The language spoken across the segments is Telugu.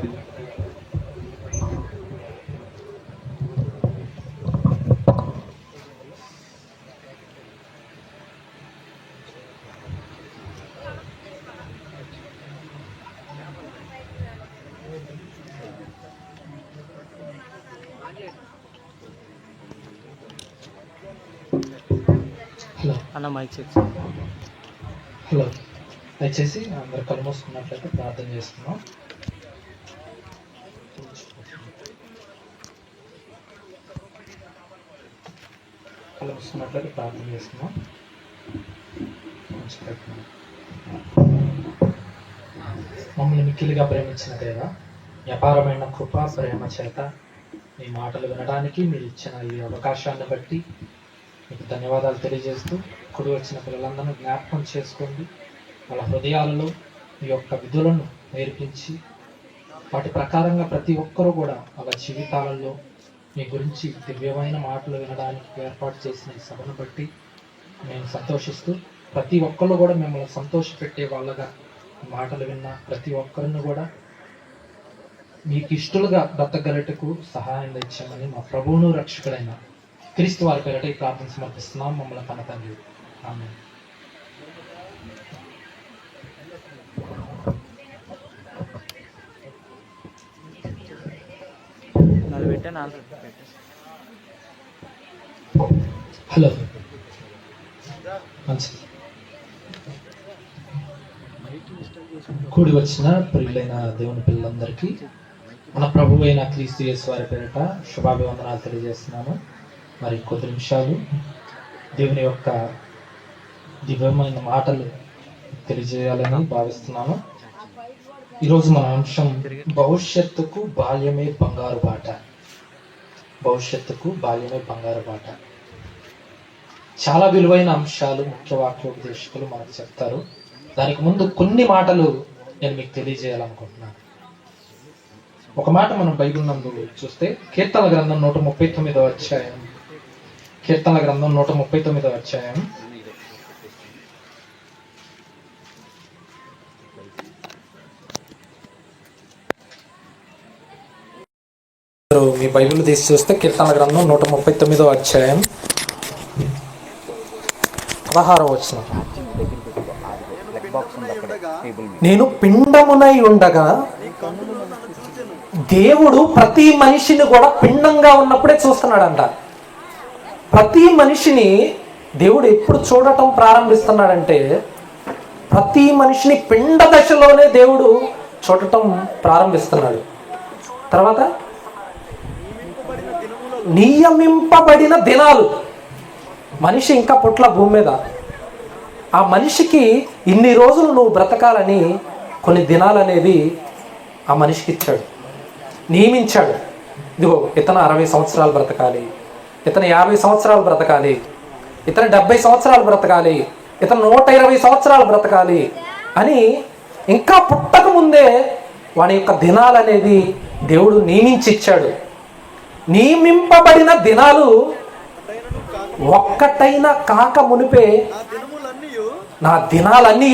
హలో అన్న మైక్ చెక్. హలో, దయచేసి అందరు కళ్ళు మూసుకున్నట్లయితే ప్రార్థన చేస్తున్నాం. కళ్ళు మూసుకున్నట్లయితే ప్రార్థన చేస్తున్నాం. మమ్మల్ని మిక్కిలిగా ప్రేమించిన దేవా, అపారమైన కృపా ప్రేమ చేత మీ మాటలు వినడానికి మీరు ఇచ్చిన ఈ అవకాశాన్ని బట్టి మీకు ధన్యవాదాలు తెలియజేస్తూ, కుడి వచ్చిన పిల్లలందరినీ జ్ఞాపకం చేసుకోండి. వాళ్ళ హృదయాలలో మీ యొక్క విధులను నేర్పించి వాటి ప్రకారంగా ప్రతి ఒక్కరూ కూడా వాళ్ళ జీవితాలలో మీ గురించి దివ్యమైన మాటలు వినడానికి ఏర్పాటు చేసిన ఈ సభను బట్టి మేము సంతోషిస్తూ, ప్రతి ఒక్కళ్ళు కూడా మిమ్మల్ని సంతోషపెట్టే వాళ్ళగా మాటలు విన్న ప్రతి ఒక్కరిని కూడా మీకు ఇష్టలుగా బ్రతకగలటకు సహాయం తెచ్చామని మా ప్రభువును రక్షకుడైన క్రీస్తు వారి పేరిట ఈ ప్రార్థన సమర్పిస్తున్నాం. మమ్మల్ని కన్న తండ్రి, ఆమేన్. హలో, కూడి వచ్చిన ప్రియులైన దేవుని పిల్లలందరికీ మన ప్రభువు అయిన క్రీస్తు యేసు వారి పేరిట శుభాభివందనాలు తెలియజేస్తున్నాను. మరి కొద్ది నిమిషాలు దేవుని యొక్క దివ్యమైన మాటలు తెలియజేయాలని భావిస్తున్నాను. ఈరోజు మన అంశం భవిష్యత్తుకు బాల్యమే బంగారు బాట. భవిష్యత్తుకు బాల్యమే బంగారు బాట. చాలా విలువైన అంశాలు ముఖ్య వాక్యోపదేశకులు మనకు చెప్తారు. దానికి ముందు కొన్ని మాటలు నేను మీకు తెలియజేయాలనుకుంటున్నాను. ఒక మాట మనం బైబిల్ నందు చూస్తే కీర్తన గ్రంథం 139వ అధ్యాయం, కీర్తన గ్రంథం 139వ అధ్యాయం మీ బైబిల్ తీసి చూస్తే కీర్తన గ్రంథం 139వ అధ్యాయం 16వ వచనం. నేను పిండమునై ఉండగా, దేవుడు ప్రతి మనిషిని కూడా పిండంగా ఉన్నప్పుడే చూస్తున్నాడంట. ప్రతి మనిషిని దేవుడు ఎప్పుడు చూడటం ప్రారంభిస్తున్నాడంటే, ప్రతి మనిషిని పిండ దశలోనే దేవుడు చూడటం ప్రారంభిస్తున్నాడు. తర్వాత నియమింపబడిన దినాలు, మనిషి ఇంకా పుట్ల భూమి మీద, ఆ మనిషికి ఇన్ని రోజులు నువ్వు బ్రతకాలని కొన్ని దినాలు అనేది ఆ మనిషికి ఇచ్చాడు, నియమించాడు. ఇదిగో ఇతను 60 సంవత్సరాలు బ్రతకాలి, ఇతను 50 సంవత్సరాలు బ్రతకాలి, ఇతను 70 సంవత్సరాలు బ్రతకాలి, ఇతను 120 సంవత్సరాలు బ్రతకాలి అని ఇంకా పుట్టక ముందే వాని యొక్క దినాలు అనేది దేవుడు నియమించి ఇచ్చాడు. నియమింపబడిన దినాలు ఒక్కటైనా కాక మునిపే నా దినాలన్నీ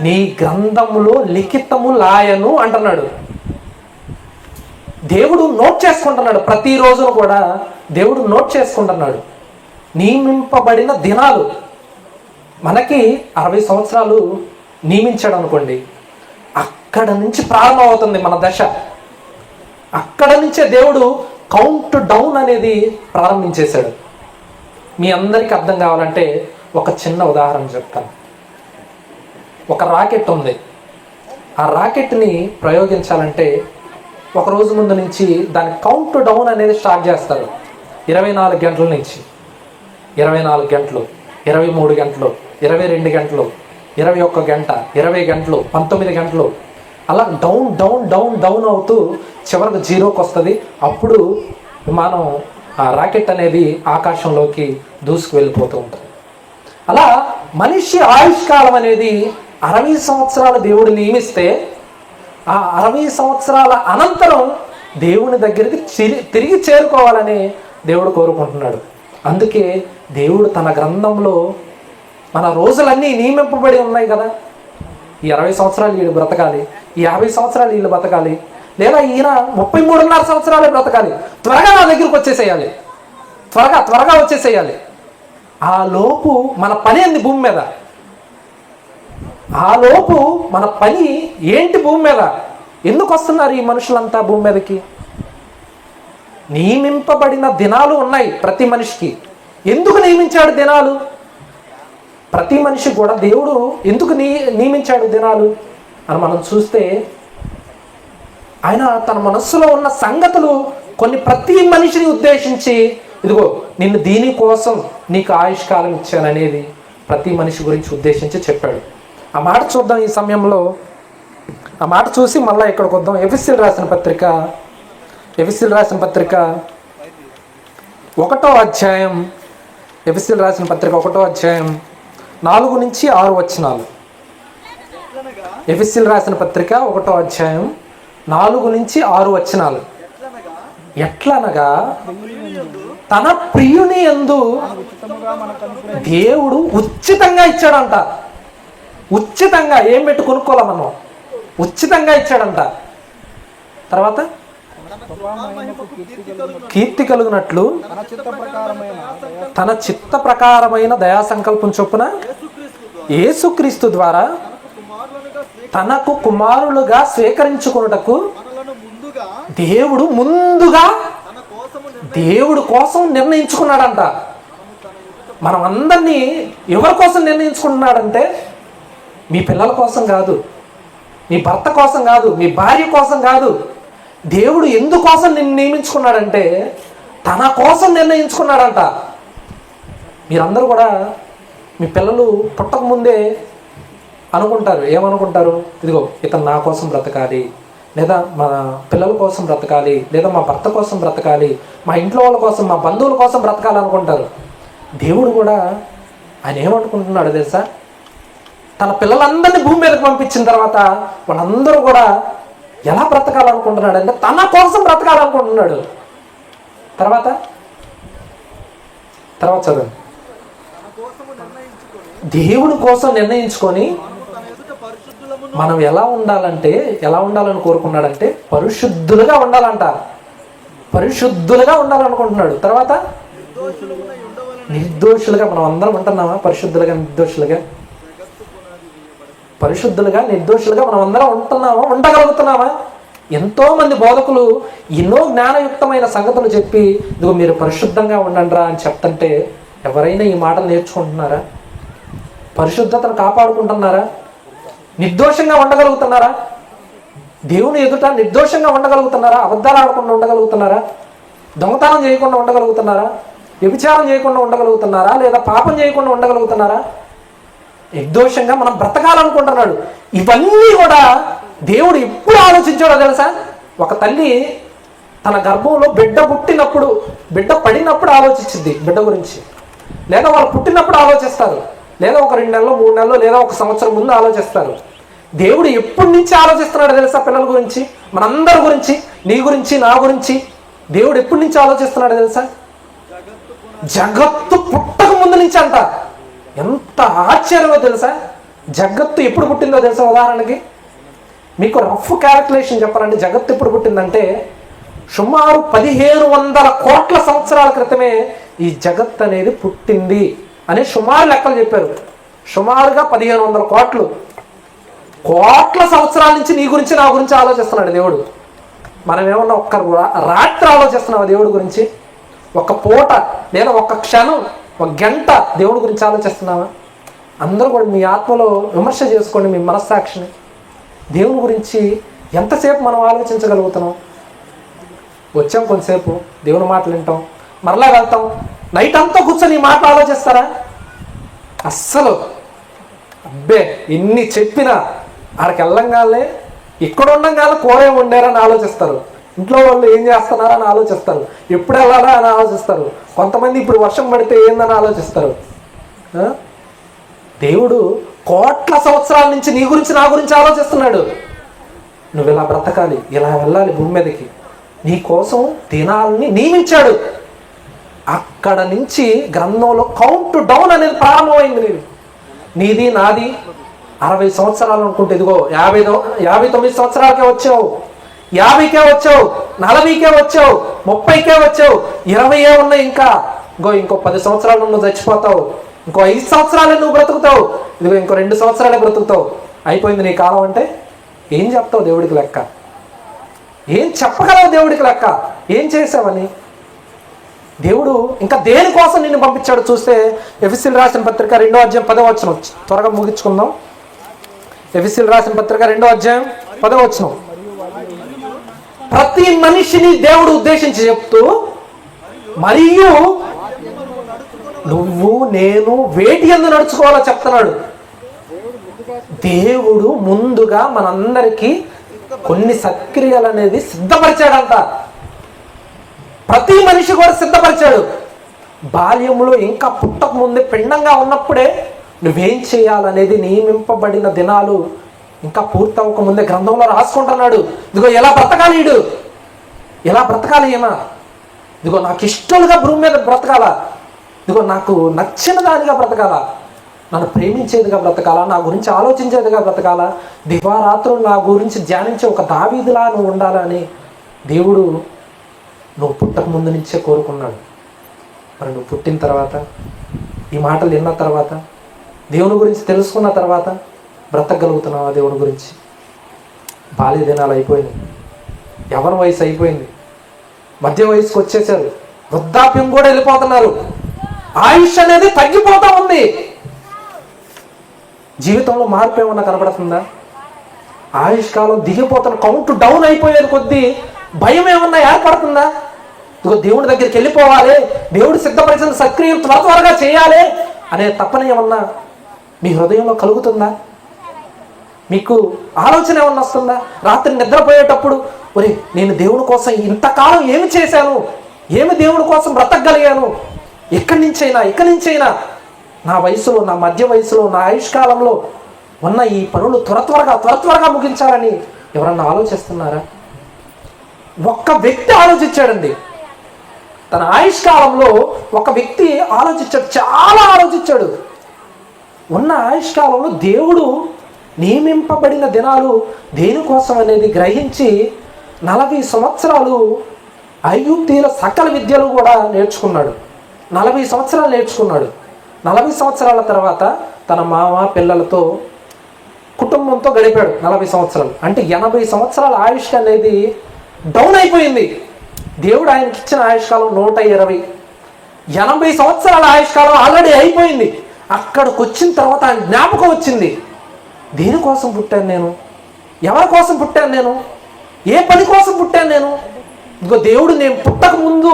నీ గ్రంథములో లిఖితములాయను అంటున్నాడు. దేవుడు నోట్ చేసుకుంటున్నాడు. ప్రతిరోజును కూడా దేవుడు నోట్ చేసుకుంటున్నాడు. నియమింపబడిన దినాలు, మనకి 60 సంవత్సరాలు నియమించాడు అనుకోండి, అక్కడ నుంచి ప్రారంభమవుతుంది మన దశ. అక్కడ నుంచే దేవుడు కౌంట్ డౌన్ అనేది ప్రారంభించేశాడు. మీ అందరికీ అర్థం కావాలంటే ఒక చిన్న ఉదాహరణ చెప్తాను. ఒక రాకెట్ ఉంది. ఆ రాకెట్ని ప్రయోగించాలంటే ఒక రోజు ముందు నుంచి దాని కౌంట్ డౌన్ అనేది స్టార్ట్ చేస్తారు. 24 గంటల నుంచి 24 గంటలు, 23 గంటలు, 22 గంటలు, 21 గంట, 20 గంటలు, 19 గంటలు, అలా డౌన్ డౌన్ డౌన్ డౌన్ అవుతూ చివరికి 0కి వస్తుంది. అప్పుడు విమానం, ఆ రాకెట్ అనేది ఆకాశంలోకి దూసుకు వెళ్ళిపోతూ ఉంటుంది. అలా మనిషి ఆయుష్కాలం అనేది 60 సంవత్సరాలు దేవుడు నియమిస్తే, ఆ 60 సంవత్సరాల అనంతరం దేవుని దగ్గరికి తిరిగి చేరుకోవాలని దేవుడు కోరుకుంటున్నాడు. అందుకే దేవుడు తన గ్రంథంలో మన రోజులన్నీ నియమింపబడి ఉన్నాయి కదా, ఈ 60 సంవత్సరాలు వీళ్ళు బ్రతకాలి, ఈ 50 సంవత్సరాలు వీళ్ళు బ్రతకాలి, లేదా ఈయన 33.5 సంవత్సరాలే బ్రతకాలి, త్వరగా నా దగ్గరికి వచ్చేసేయాలి, త్వరగా వచ్చేసేయాలి. ఆ లోపు మన పని ఏంది భూమి మీద? ఆ లోపు మన పని ఏంటి భూమి మీద? ఎందుకు వస్తున్నారు ఈ మనుషులంతా భూమి మీదకి? నియమింపబడిన దినాలు ఉన్నాయి ప్రతి మనిషికి. ఎందుకు నియమించాడు దినాలు? ప్రతి మనిషి కూడా దేవుడు ఎందుకు నియమించాడు దినాలు అని మనం చూస్తే, ఆయన తన మనస్సులో ఉన్న సంగతులు కొన్ని ప్రతి మనిషిని ఉద్దేశించి, ఇదిగో నిన్ను దీనికోసం నీకు ఆయుష్కాలం ఇచ్చాననేది ప్రతి మనిషి గురించి ఉద్దేశించి చెప్పాడు. ఆ మాట చూద్దాం ఈ సమయంలో. ఆ మాట చూసి మళ్ళీ ఇక్కడికి వద్దాం. ఎఫెసీయులకు రాసిన పత్రిక 1వ అధ్యాయం, ఎఫెసీయులకు రాసిన పత్రిక 1వ అధ్యాయం 4 నుంచి 6 వచనాలు. ఎఫెసీయులకు రాసిన పత్రిక 1వ అధ్యాయం 4 నుంచి 6 వచనాలు. ఎట్లనగా తన ప్రియుని యందు దేవుడు ఉచితంగా ఇచ్చాడంట. ఉచితంగా ఏం పెట్టి కొనుక్కోలే మనం, ఉచితంగా ఇచ్చాడంట. తర్వాత కీర్తి కలుగునట్లు తన చిత్త ప్రకారమైన దయా సంకల్పం చొప్పున యేసుక్రీస్తు ద్వారా తనకు కుమారులుగా స్వీకరించుకొనుటకు దేవుడు ముందుగా దేవుడు కోసం నిర్ణయించుకున్నాడంట. మనం అందరినీ ఎవరి కోసం నిర్ణయించుకుంటున్నాడంటే, మీ పిల్లల కోసం కాదు, మీ భర్త కోసం కాదు, మీ భార్య కోసం కాదు. దేవుడు ఎందుకోసం నిన్ను నియమించుకున్నాడంటే తన కోసం నిర్ణయించుకున్నాడంట. మీరందరూ కూడా మీ పిల్లలు పుట్టకముందే అనుకుంటారు, ఏమనుకుంటారు? ఇదిగో ఇతను నా కోసం బ్రతకాలి, లేదా మా పిల్లల కోసం బ్రతకాలి, లేదా మా భర్త కోసం బ్రతకాలి, మా ఇంట్లో వాళ్ళ కోసం, మా బంధువుల కోసం బ్రతకాలి అనుకుంటారు. దేవుడు కూడా ఆయన ఏమనుకుంటున్నాడు తెలుసా? తన పిల్లలందరినీ భూమి మీదకి పంపించిన తర్వాత వాళ్ళందరూ కూడా ఎలా బ్రతకాలనుకుంటున్నాడు అంటే తన కోసం బ్రతకాలనుకుంటున్నాడు. తర్వాత చదవండి. దేవుడి కోసం నిర్ణయించుకొని మనం ఎలా ఉండాలని కోరుకున్నాడంటే పరిశుద్ధులుగా ఉండాలంట, పరిశుద్ధులుగా ఉండాలనుకుంటున్నాడు. తర్వాత నిర్దోషులుగా మనం అందరం ఉంటున్నామా? పరిశుద్ధులుగా నిర్దోషులుగా మనం అందరం ఉంటున్నామా? ఉండగలుగుతున్నామా? ఎంతో మంది బోధకులు ఎన్నో జ్ఞానయుక్తమైన సంగతులు చెప్పి ఇదిగో మీరు పరిశుద్ధంగా ఉండండిరా అని చెప్తుంటే ఎవరైనా ఈ మాటలు నేర్చుకుంటున్నారా? పరిశుద్ధతను కాపాడుకుంటున్నారా? నిర్దోషంగా ఉండగలుగుతున్నారా? దేవుని ఎదుట నిర్దోషంగా ఉండగలుగుతున్నారా? అబద్ధాలు ఆడకుండా ఉండగలుగుతున్నారా? దొంగతనం చేయకుండా ఉండగలుగుతున్నారా? వ్యభిచారం చేయకుండా ఉండగలుగుతున్నారా? లేదా పాపం చేయకుండా ఉండగలుగుతున్నారా? నిర్దోషంగా మనం బ్రతకాలనుకుంటున్నాడు. ఇవన్నీ కూడా దేవుడు ఎప్పుడు ఆలోచించాడో తెలుసా? ఒక తల్లి తన గర్భంలో బిడ్డ పడినప్పుడు ఆలోచించింది బిడ్డ గురించి, లేదా వాళ్ళు పుట్టినప్పుడు ఆలోచిస్తారు, లేదా ఒక 2 నెలలు 3 నెలలు లేదా 1 సంవత్సరం ముందు ఆలోచిస్తారు. దేవుడు ఎప్పటి నుంచి ఆలోచిస్తున్నాడు తెలుసా? పిల్లల గురించి, మనందరి గురించి, నీ గురించి, నా గురించి దేవుడు ఎప్పటి నుంచి ఆలోచిస్తున్నాడు తెలుసా? జగత్తు పుట్టక ముందు నుంచి అంట. ఎంత ఆశ్చర్యమో తెలుసా? జగత్తు ఎప్పుడు పుట్టిందో తెలుసా? ఉదాహరణకి మీకు రఫ్ క్యాలిక్యులేషన్ చెప్పాలంటే జగత్తు ఎప్పుడు పుట్టిందంటే సుమారు 1500 కోట్ల సంవత్సరాల క్రితమే ఈ జగత్ అనేది పుట్టింది అని సుమారు లెక్కలు చెప్పారు. సుమారుగా 1500 కోట్ల సంవత్సరాల నుంచి నీ గురించి, నా గురించి ఆలోచిస్తున్నాడు దేవుడు. మనం ఏమన్నా ఒక్క రాత్రి ఆలోచిస్తున్నావా దేవుడి గురించి? ఒక పూట లేదా ఒక క్షణం, ఒక గంట దేవుడి గురించి ఆలోచిస్తున్నావా? అందరూ కూడా మీ ఆత్మలో విమర్శ చేసుకోండి, మీ మనస్సాక్షిని. దేవుని గురించి ఎంతసేపు మనం ఆలోచించగలుగుతున్నాం? వచ్చాం కొంతసేపు దేవుని మాటలు వింటాం, మరలా వెళ్తాం, నైట్ అంతా కూర్చొని ఈ మాటలు ఆలోచిస్తారా? అస్సలు అబ్బే, ఎన్ని చెప్పినా ఆడికి వెళ్ళంగానే ఇక్కడ ఉండంగానే కూర ఏమి వండారని ఆలోచిస్తారు, ఇంట్లో వాళ్ళు ఏం చేస్తున్నారని ఆలోచిస్తారు, ఎప్పుడు వెళ్ళాలా అని ఆలోచిస్తారు, కొంతమంది ఇప్పుడు వర్షం పడితే ఏందని ఆలోచిస్తారు. దేవుడు కోట్ల సంవత్సరాల నుంచి నీ గురించి, నా గురించి ఆలోచిస్తున్నాడు. నువ్వు ఇలా బ్రతకాలి, ఇలా వెళ్ళాలి భూమి మీదకి, నీ కోసం దినాలని నియమించాడు. అక్కడ నుంచి గ్రంథంలో కౌంట్ డౌన్ అనేది ప్రారంభమైంది. నీది, నాది, 60 సంవత్సరాలు అనుకుంటే ఇదిగో 59 సంవత్సరాలకే వచ్చావు, 50కే వచ్చావు, 40కే వచ్చావు, 30కే వచ్చావు, 20 ఉన్నాయి ఇంకా. ఇంకో 10 సంవత్సరాలు నువ్వు చచ్చిపోతావు, ఇంకో 5 సంవత్సరాలే నువ్వు బ్రతుకుతావు, ఇదిగో ఇంకో 2 సంవత్సరాలే బ్రతుకుతావు, అయిపోయింది నీ కాలం అంటే ఏం చెప్తావు దేవుడికి లెక్క? ఏం చెప్పగలవు దేవుడికి లెక్క? ఏం చేసావని? దేవుడు ఇంకా దేనికోసం నిన్ను పంపించాడు చూస్తే ఎఫెసీయులకు రాసిన పత్రిక 2వ అధ్యాయం 10వ వచనం, త్వరగా ముగించుకుందాం. ఎఫెసీయులకు రాసిన పత్రిక 2వ అధ్యాయం 10వ వచనం. ప్రతి మనిషిని దేవుడు ఉద్దేశించి చెప్తూ, మరియు నువ్వు నేను వేటి యందు నడుచుకోవాలో చెప్తున్నాడు. దేవుడు ముందుగా మనందరికీ కొన్ని సత్క్రియలు అనేది సిద్ధపరిచాడంట. ప్రతి మనిషి కూడా సిద్ధపరిచాడు. బాల్యంలో ఇంకా పుట్టక ముందే పిండంగా ఉన్నప్పుడే నువ్వేం చేయాలనేది నియమింపబడిన దినాలు ఇంకా పూర్తవక ముందే గ్రంథంలో రాసుకుంటున్నాడు. ఇదిగో ఎలా బ్రతకాలి వీడు, ఎలా బ్రతకాలి ఏమా, ఇదిగో నాకు ఇష్టలుగా భూమి మీద బ్రతకాలా, ఇదిగో నాకు నచ్చిన దానిగా బ్రతకాలా, నన్ను ప్రేమించేదిగా బ్రతకాలా, నా గురించి ఆలోచించేదిగా బ్రతకాలా, దివారాత్రులు నా గురించి ధ్యానించే ఒక దావీదులా నువ్వు ఉండాలని దేవుడు నువ్వు పుట్టక ముందు నుంచే కోరుకున్నాడు. మరి నువ్వు పుట్టిన తర్వాత, ఈ మాటలు విన్న తర్వాత, దేవుని గురించి తెలుసుకున్న తర్వాత బ్రతకగలుగుతున్నావా దేవుని గురించి? బాల్య దినాలు అయిపోయింది, యవ్వన వయసు అయిపోయింది, మధ్య వయసుకు వచ్చేసారు, వృద్ధాప్యం కూడా వెళ్ళిపోతున్నారు, ఆయుష్ అనేది తగ్గిపోతా ఉంది. జీవితంలో మార్పు ఏమన్నా కనపడుతుందా? ఆయుష్ కాలం దిగిపోతున్న, కౌంట్ డౌన్ అయిపోయేది కొద్దీ భయం ఏమన్నా ఏర్పడుతుందా? ఇదిగో దేవుడి దగ్గరికి వెళ్ళిపోవాలి, దేవుడు సిద్ధపరిచిన సక్రియం త్వరగా చేయాలి అనే తపన ఏమన్నా మీ హృదయంలో కలుగుతుందా? మీకు ఆలోచన ఏమన్నా వస్తుందా? రాత్రి నిద్రపోయేటప్పుడు ఒరే నేను దేవుని కోసం ఇంతకాలం ఏమి చేశాను, ఏమి దేవుని కోసం బ్రతకగలిగాను, ఎక్కడి నుంచైనా నా వయసులో, నా మధ్య వయసులో, నా ఆయుష్కాలంలో ఉన్న ఈ పనులు త్వరగా ముగించాలని ఎవరన్నా ఆలోచిస్తున్నారా? ఒక్క వ్యక్తి ఆలోచించాడండి. తన ఆయుష్కాలంలో ఒక వ్యక్తి ఆలోచించాడు, చాలా ఆలోచించాడు. ఉన్న ఆయుష్కాలంలో దేవుడు నియమింపబడిన దినాలు దేనికోసం అనేది గ్రహించి 40 సంవత్సరాలు ఐగుప్తీయుల సకల విద్యలు కూడా నేర్చుకున్నాడు. 40 సంవత్సరాలు నేర్చుకున్నాడు. 40 సంవత్సరాల తర్వాత తన మామ పిల్లలతో కుటుంబంతో గడిపాడు 40 సంవత్సరాలు. అంటే 80 సంవత్సరాల ఆయుష్ అనేది డౌన్ అయిపోయింది. దేవుడు ఆయనకి ఇచ్చిన ఆయుష్కాలం 120. 80 సంవత్సరాల ఆయుష్కాలం ఆల్రెడీ అయిపోయింది. అక్కడికి వచ్చిన తర్వాత ఆయన జ్ఞాపకం వచ్చింది, దేనికోసం పుట్టాను నేను, ఎవరి కోసం పుట్టాను నేను, ఏ పని కోసం పుట్టాను నేను, ఇదిగో దేవుడు నేను పుట్టక ముందు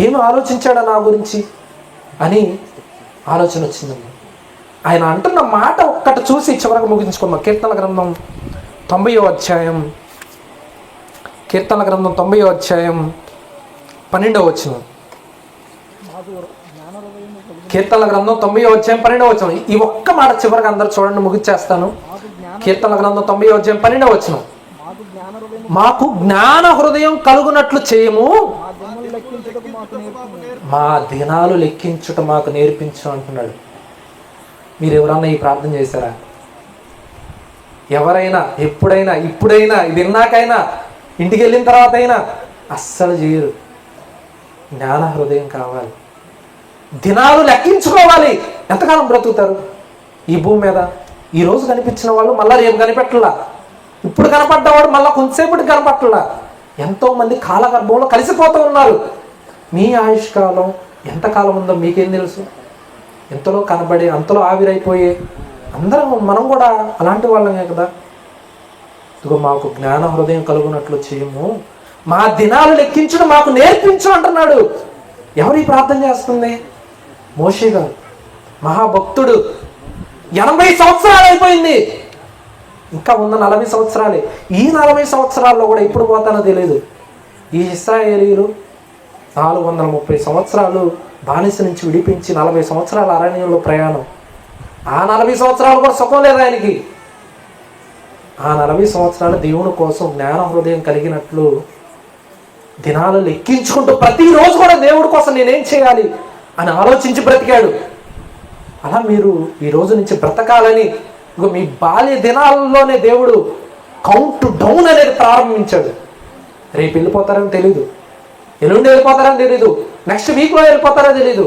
ఏమి ఆలోచించాడా నా గురించి అని ఆలోచన వచ్చిందండి. ఆయన అంటున్న మాట ఒక్కటి చూసి చివరకు ముగించుకున్నాం. కీర్తనల గ్రంథం 90వ అధ్యాయం 12వ వచనం. కీర్తనల గ్రంథం 90వ అధ్యాయం 12వ వచనం. ఈ ఒక్క మాట చివరికి అందరు చూడండి, ముగిచ్చేస్తాను. కీర్తనల గ్రంథం 90వ అధ్యాయం 12వ వచనం. మాకు జ్ఞాన హృదయం కలుగునట్లు చేయము, మా దినాలు లెక్కించుట మాకు నేర్పించు అంటున్నాడు. మీరు ఎవరన్నా ఈ ప్రార్థన చేశారా? ఎవరైనా ఎప్పుడైనా, ఇప్పుడైనా, ఇది విన్నాకైనా, ఇంటికి వెళ్ళిన తర్వాత అయినా అస్సలు చేయరు. జ్ఞాన హృదయం కావాలి, దినాలు లెక్కించుకోవాలి. ఎంతకాలం బ్రతుకుతారు ఈ భూమి మీద? ఈరోజు కనిపించిన వాళ్ళు మళ్ళీ రేపు కనిపెట్టలా, ఇప్పుడు కనపడ్డవాడు మళ్ళీ కొంతసేపటికి కనపట్టలా. ఎంతోమంది కాలగర్భంలో కలిసిపోతూ ఉన్నారు. మీ ఆయుష్కాలం ఎంతకాలం ఉందో మీకేం తెలుసు? ఎంతలో కనబడి అంతలో ఆవిరైపోయే అందరం మనం కూడా అలాంటి వాళ్ళమే కదా. ఇదిగో మాకు జ్ఞాన హృదయం కలుగునట్లు చేయము, మా దినాలు లెక్కించడం మాకు నేర్పించు అంటున్నాడు. ఎవరు ఈ ప్రార్థన చేస్తుంది? మోషే గారు, మహాభక్తుడు. 80 సంవత్సరాలు అయిపోయింది, ఇంకా ఉన్న 40 సంవత్సరాలే. ఈ 40 సంవత్సరాల్లో కూడా ఇప్పుడు పోతానో తెలియదు. ఈ ఇశ్రాయేలీయులు 430 సంవత్సరాలు బానిస నుంచి విడిపించి 40 సంవత్సరాల అరణ్యంలో ప్రయాణం. ఆ 40 సంవత్సరాలు కూడా సుఖం లేదు ఆయనకి. ఆ 40 సంవత్సరాలు దేవుని కోసం జ్ఞాన హృదయం కలిగినట్లు దినాలు లెక్కించుకుంటూ ప్రతిరోజు కూడా దేవుడి కోసం నేనేం చేయాలి అని ఆలోచించి బ్రతికాడు. అలా మీరు ఈ రోజు నుంచి బ్రతకాలని ఇక మీ బాల్య దినాల్లోనే దేవుడు కౌంట్ డౌన్ అనేది ప్రారంభించాడు. రేపు వెళ్ళిపోతారని తెలీదు, ఎల్లుండి వెళ్ళిపోతారని తెలీదు, నెక్స్ట్ వీక్లో వెళ్ళిపోతారో తెలీదు,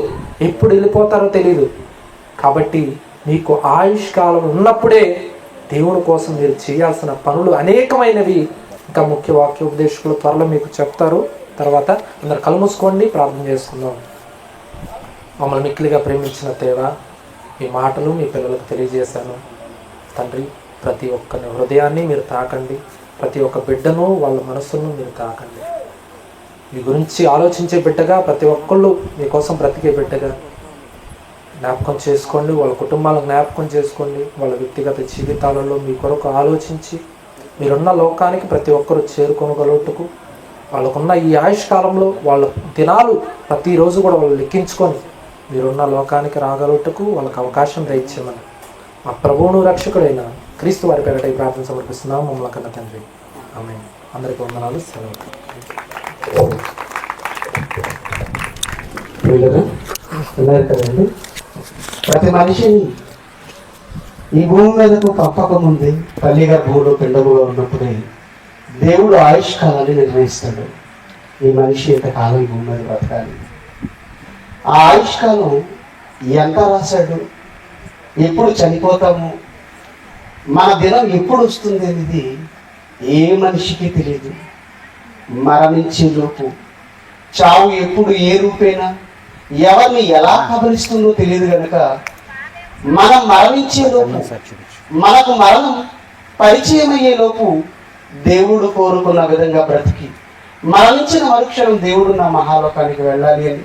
ఎప్పుడు వెళ్ళిపోతారో తెలీదు. కాబట్టి మీకు ఆయుష్కాలం ఉన్నప్పుడే దేవుని కోసం మీరు చేయాల్సిన పనులు అనేకమైనవి. ఇంకా ముఖ్య వాక్యోపదేశకులు త్వరలో మీకు చెప్తారు. తర్వాత అందరు కళ్ళు మూసుకోండి, ప్రార్థన చేసుకుందాం. మమ్మల్ని మిక్కిలిగా ప్రేమించిన దేవా, మీ మాటలు మీ పిల్లలకు తెలియజేశాను తండ్రి. ప్రతి ఒక్కరి హృదయాన్ని మీరు తాకండి, ప్రతి ఒక్క బిడ్డను వాళ్ళ మనస్సును మీరు తాకండి. మీ గురించి ఆలోచించే బిడ్డగా, ప్రతి ఒక్కళ్ళు మీకోసం బ్రతికే బిడ్డగా జ్ఞాపకం చేసుకోండి. వాళ్ళ కుటుంబాలను జ్ఞాపకం చేసుకోండి. వాళ్ళ వ్యక్తిగత జీవితాలలో మీ కొరకు ఆలోచించి మీరున్న లోకానికి ప్రతి ఒక్కరూ చేరుకొనగలుగుటకు, వాళ్ళకున్న ఈ ఆయుష్కాలంలో వాళ్ళ దినాలు ప్రతిరోజు కూడా వాళ్ళు లెక్కించుకొని మీరున్న లోకానికి రాగలుగుటకు వాళ్ళకి అవకాశం దయచేయమని మా ప్రభువును రక్షకుడైన క్రీస్తు వారి పేరిట ఈ ప్రార్థన సమర్పిస్తున్నాము మమ్మల్ని కన్న తండ్రి. ఆమేన్. అందరికీ వందనాలు. సెలవు. కదండి, ప్రతి మనిషిని ఈ భూమి మీదకు పంపకముందే తల్లి గర్భంలో పిండములో ఉన్నప్పుడే దేవుడు ఆయుష్కాలాన్ని నిర్ణయిస్తాడు. ఈ మనిషి ఎంతకాలం ఈ భూమి మీద బ్రతకాలి, ఆ ఆయుష్కాలం ఎంత రాశాడు, ఎప్పుడు చనిపోతాము, మన దినం ఎప్పుడు వస్తుంది అనేది ఏ మనిషికి తెలియదు. మరణించే లోపు చావు ఎప్పుడు ఏ రూపేనా ఎవరిని ఎలా కబలిస్తుందో తెలియదు కనుక మనం మరణించే లోపు, మనకు మరణం పరిచయం అయ్యే లోపు దేవుడు కోరుకున్న విధంగా బ్రతికి మరణించిన మరుక్షణం దేవుడు నా మహాలోకానికి వెళ్ళాలి అని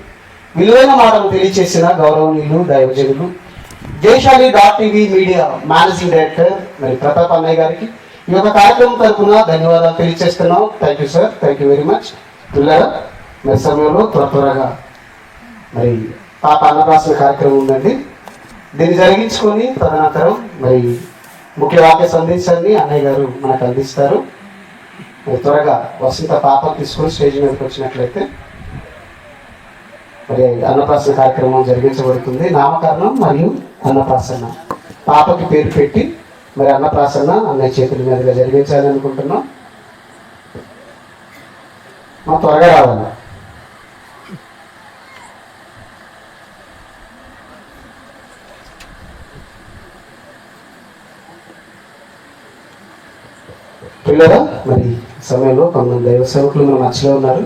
విలువైన మాటలు తెలియచేసిన గౌరవనీయులు దైవజనులు జయశాలి .tv మీడియా మేనేజింగ్ డైరెక్టర్ మరి ప్రతాప్ అన్నయ్య గారికి ఈ యొక్క కార్యక్రమం తరఫున ధన్యవాదాలు తెలియజేస్తున్నాం. Thank you sir, thank you very much. పిల్లల మరి సమయంలో త్వరగా మరి పాప అన్నప్రాసన కార్యక్రమం ఉందండి. దీన్ని జరిగించుకొని తదనంతరం మరి ముఖ్య వాక్య సందేశాన్ని అన్నయ్య గారు మనకు అందిస్తారు. మరి త్వరగా వసంత పాపను తీసుకొని స్టేజ్ మీదకి వచ్చినట్లయితే మరి అన్నప్రాసన కార్యక్రమం జరిగించబడుతుంది. నామకరణం మరియు అన్నప్రాసన, పాపకి పేరు పెట్టి మరి అన్నప్రాసన అన్నయ్య చేతుల మీదుగా జరిగించాలని అనుకుంటున్నాం. మా త్వరగా రావాలి. పిల్లరా మరి సమయంలో కొంతమంది దైవ సేవకులు మన మధ్యలో ఉన్నారు.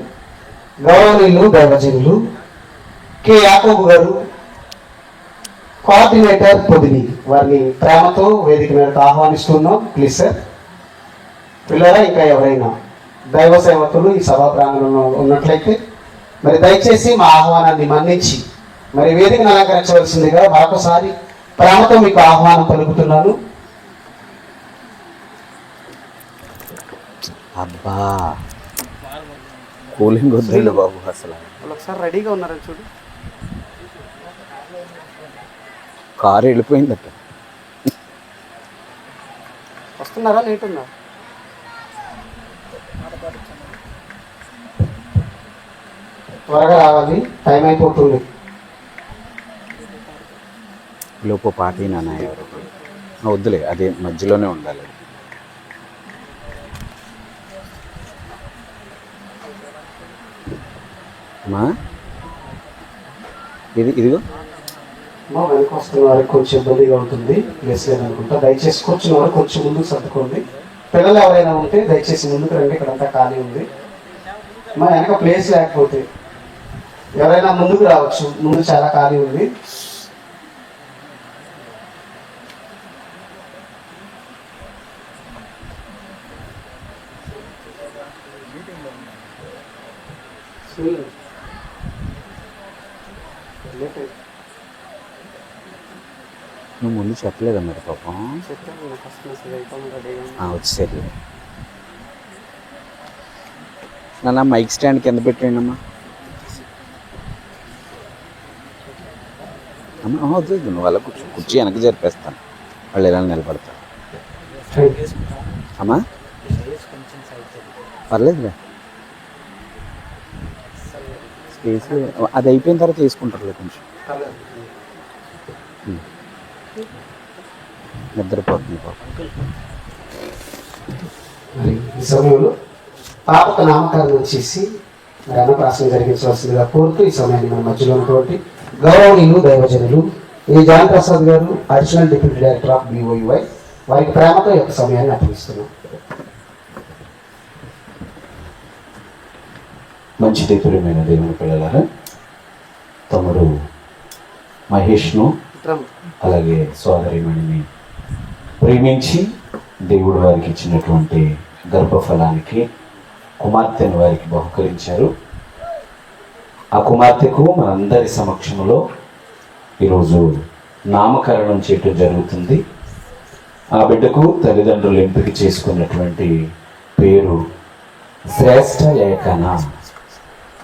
గౌరవనీయులు దైవజనులు కె యాకోబు గారు, కోఆర్డినేటర్ పొదిని, వారిని ప్రేమతో వేదిక మీదకు ఆహ్వానిస్తున్నాం. Please sir. పిల్లరా ఇంకా ఎవరైనా దైవ సేవకులు ఈ సభా ప్రాంగణంలో ఉన్నట్లయితే మరి దయచేసి మా ఆహ్వానాన్ని మన్నించి మరి వేదికను అలంకరించవలసిందిగా మరొకసారి ప్రేమతో మీకు ఆహ్వానం పలుకుతున్నాను. అబ్బా కూలింగ్ వద్దండి బాబు, అసలు ఒకసారి రెడీగా ఉన్నారని చూడు. కారు వెళ్ళిపోయిందట. వస్తున్నారా, లేట్ ఉందా? త్వరగా రావాలి, టైం అయిపోతుంది. లోపు పార్టీ నాన్న ఎవరు వద్దులే, అదే మధ్యలోనే ఉండాలి. అమ్మా ఇదిగో మా వెనక వస్తున్న వారికి కొంచెం ఇబ్బందిగా ఉంటుంది, ప్లేస్ లేదనుకుంటా. దయచేసి కూర్చున్న వారు కొంచెం ముందుకు సర్దుకోండి. పిల్లలు ఎవరైనా ఉంటే దయచేసి ముందుకు రండి, ఇక్కడంతా ఖాళీ ఉంది. మా వెనక ప్లేస్ లేకపోతే ఎవరైనా ముందుకు రావచ్చు, ముందు చాలా ఖాళీ ఉంది. నువ్వు ముందు చెప్పలేదా మరి పాపం? వచ్చేది నాన్న, మైక్ స్టాండ్ కింద పెట్టండి అమ్మా. అమ్మ వద్దు, నువ్వు అలా కుర్చీ వెనక్కి జరిపేస్తాను, వాళ్ళు ఎలా నిలబడతారు. అమ్మా పర్లేదులే, స్పేస్ అది అయిపోయిన తర్వాత తీసుకుంటారులే కొంచెం. నిద్రపోతుంది పాప. మరి ఈ సమయంలో పాపకు నామకరణం చేసి మరి అన్నప్రాసన జరిగించవలసిందిగా కోరుతూ ఈ సమయాన్ని మన మధ్యలో ఉన్నటువంటి గౌరవనీయులు దైవజనులు ఏ జాన్ ప్రసాద్ గారు additional deputy director of BOUI వారికి ప్రేమతో ఈ యొక్క సమయాన్ని అర్పిస్తున్నాం. మంచిది ప్రియమైన దేవుని పిల్లలారా, తమ్ముడు మహేష్ను అలాగే సోదరిమణిని ప్రేమించి దేవుడు వారికి ఇచ్చినటువంటి గర్భఫలానికి కుమార్తెను వారికి బహుకరించారు. ఆ కుమార్తెకు మనందరి సమక్షంలో ఈరోజు నామకరణం చేయటం జరుగుతుంది. ఆ బిడ్డకు తల్లిదండ్రులు ఎంపిక చేసుకున్నటువంటి పేరు శ్రేష్ఠ లేఖన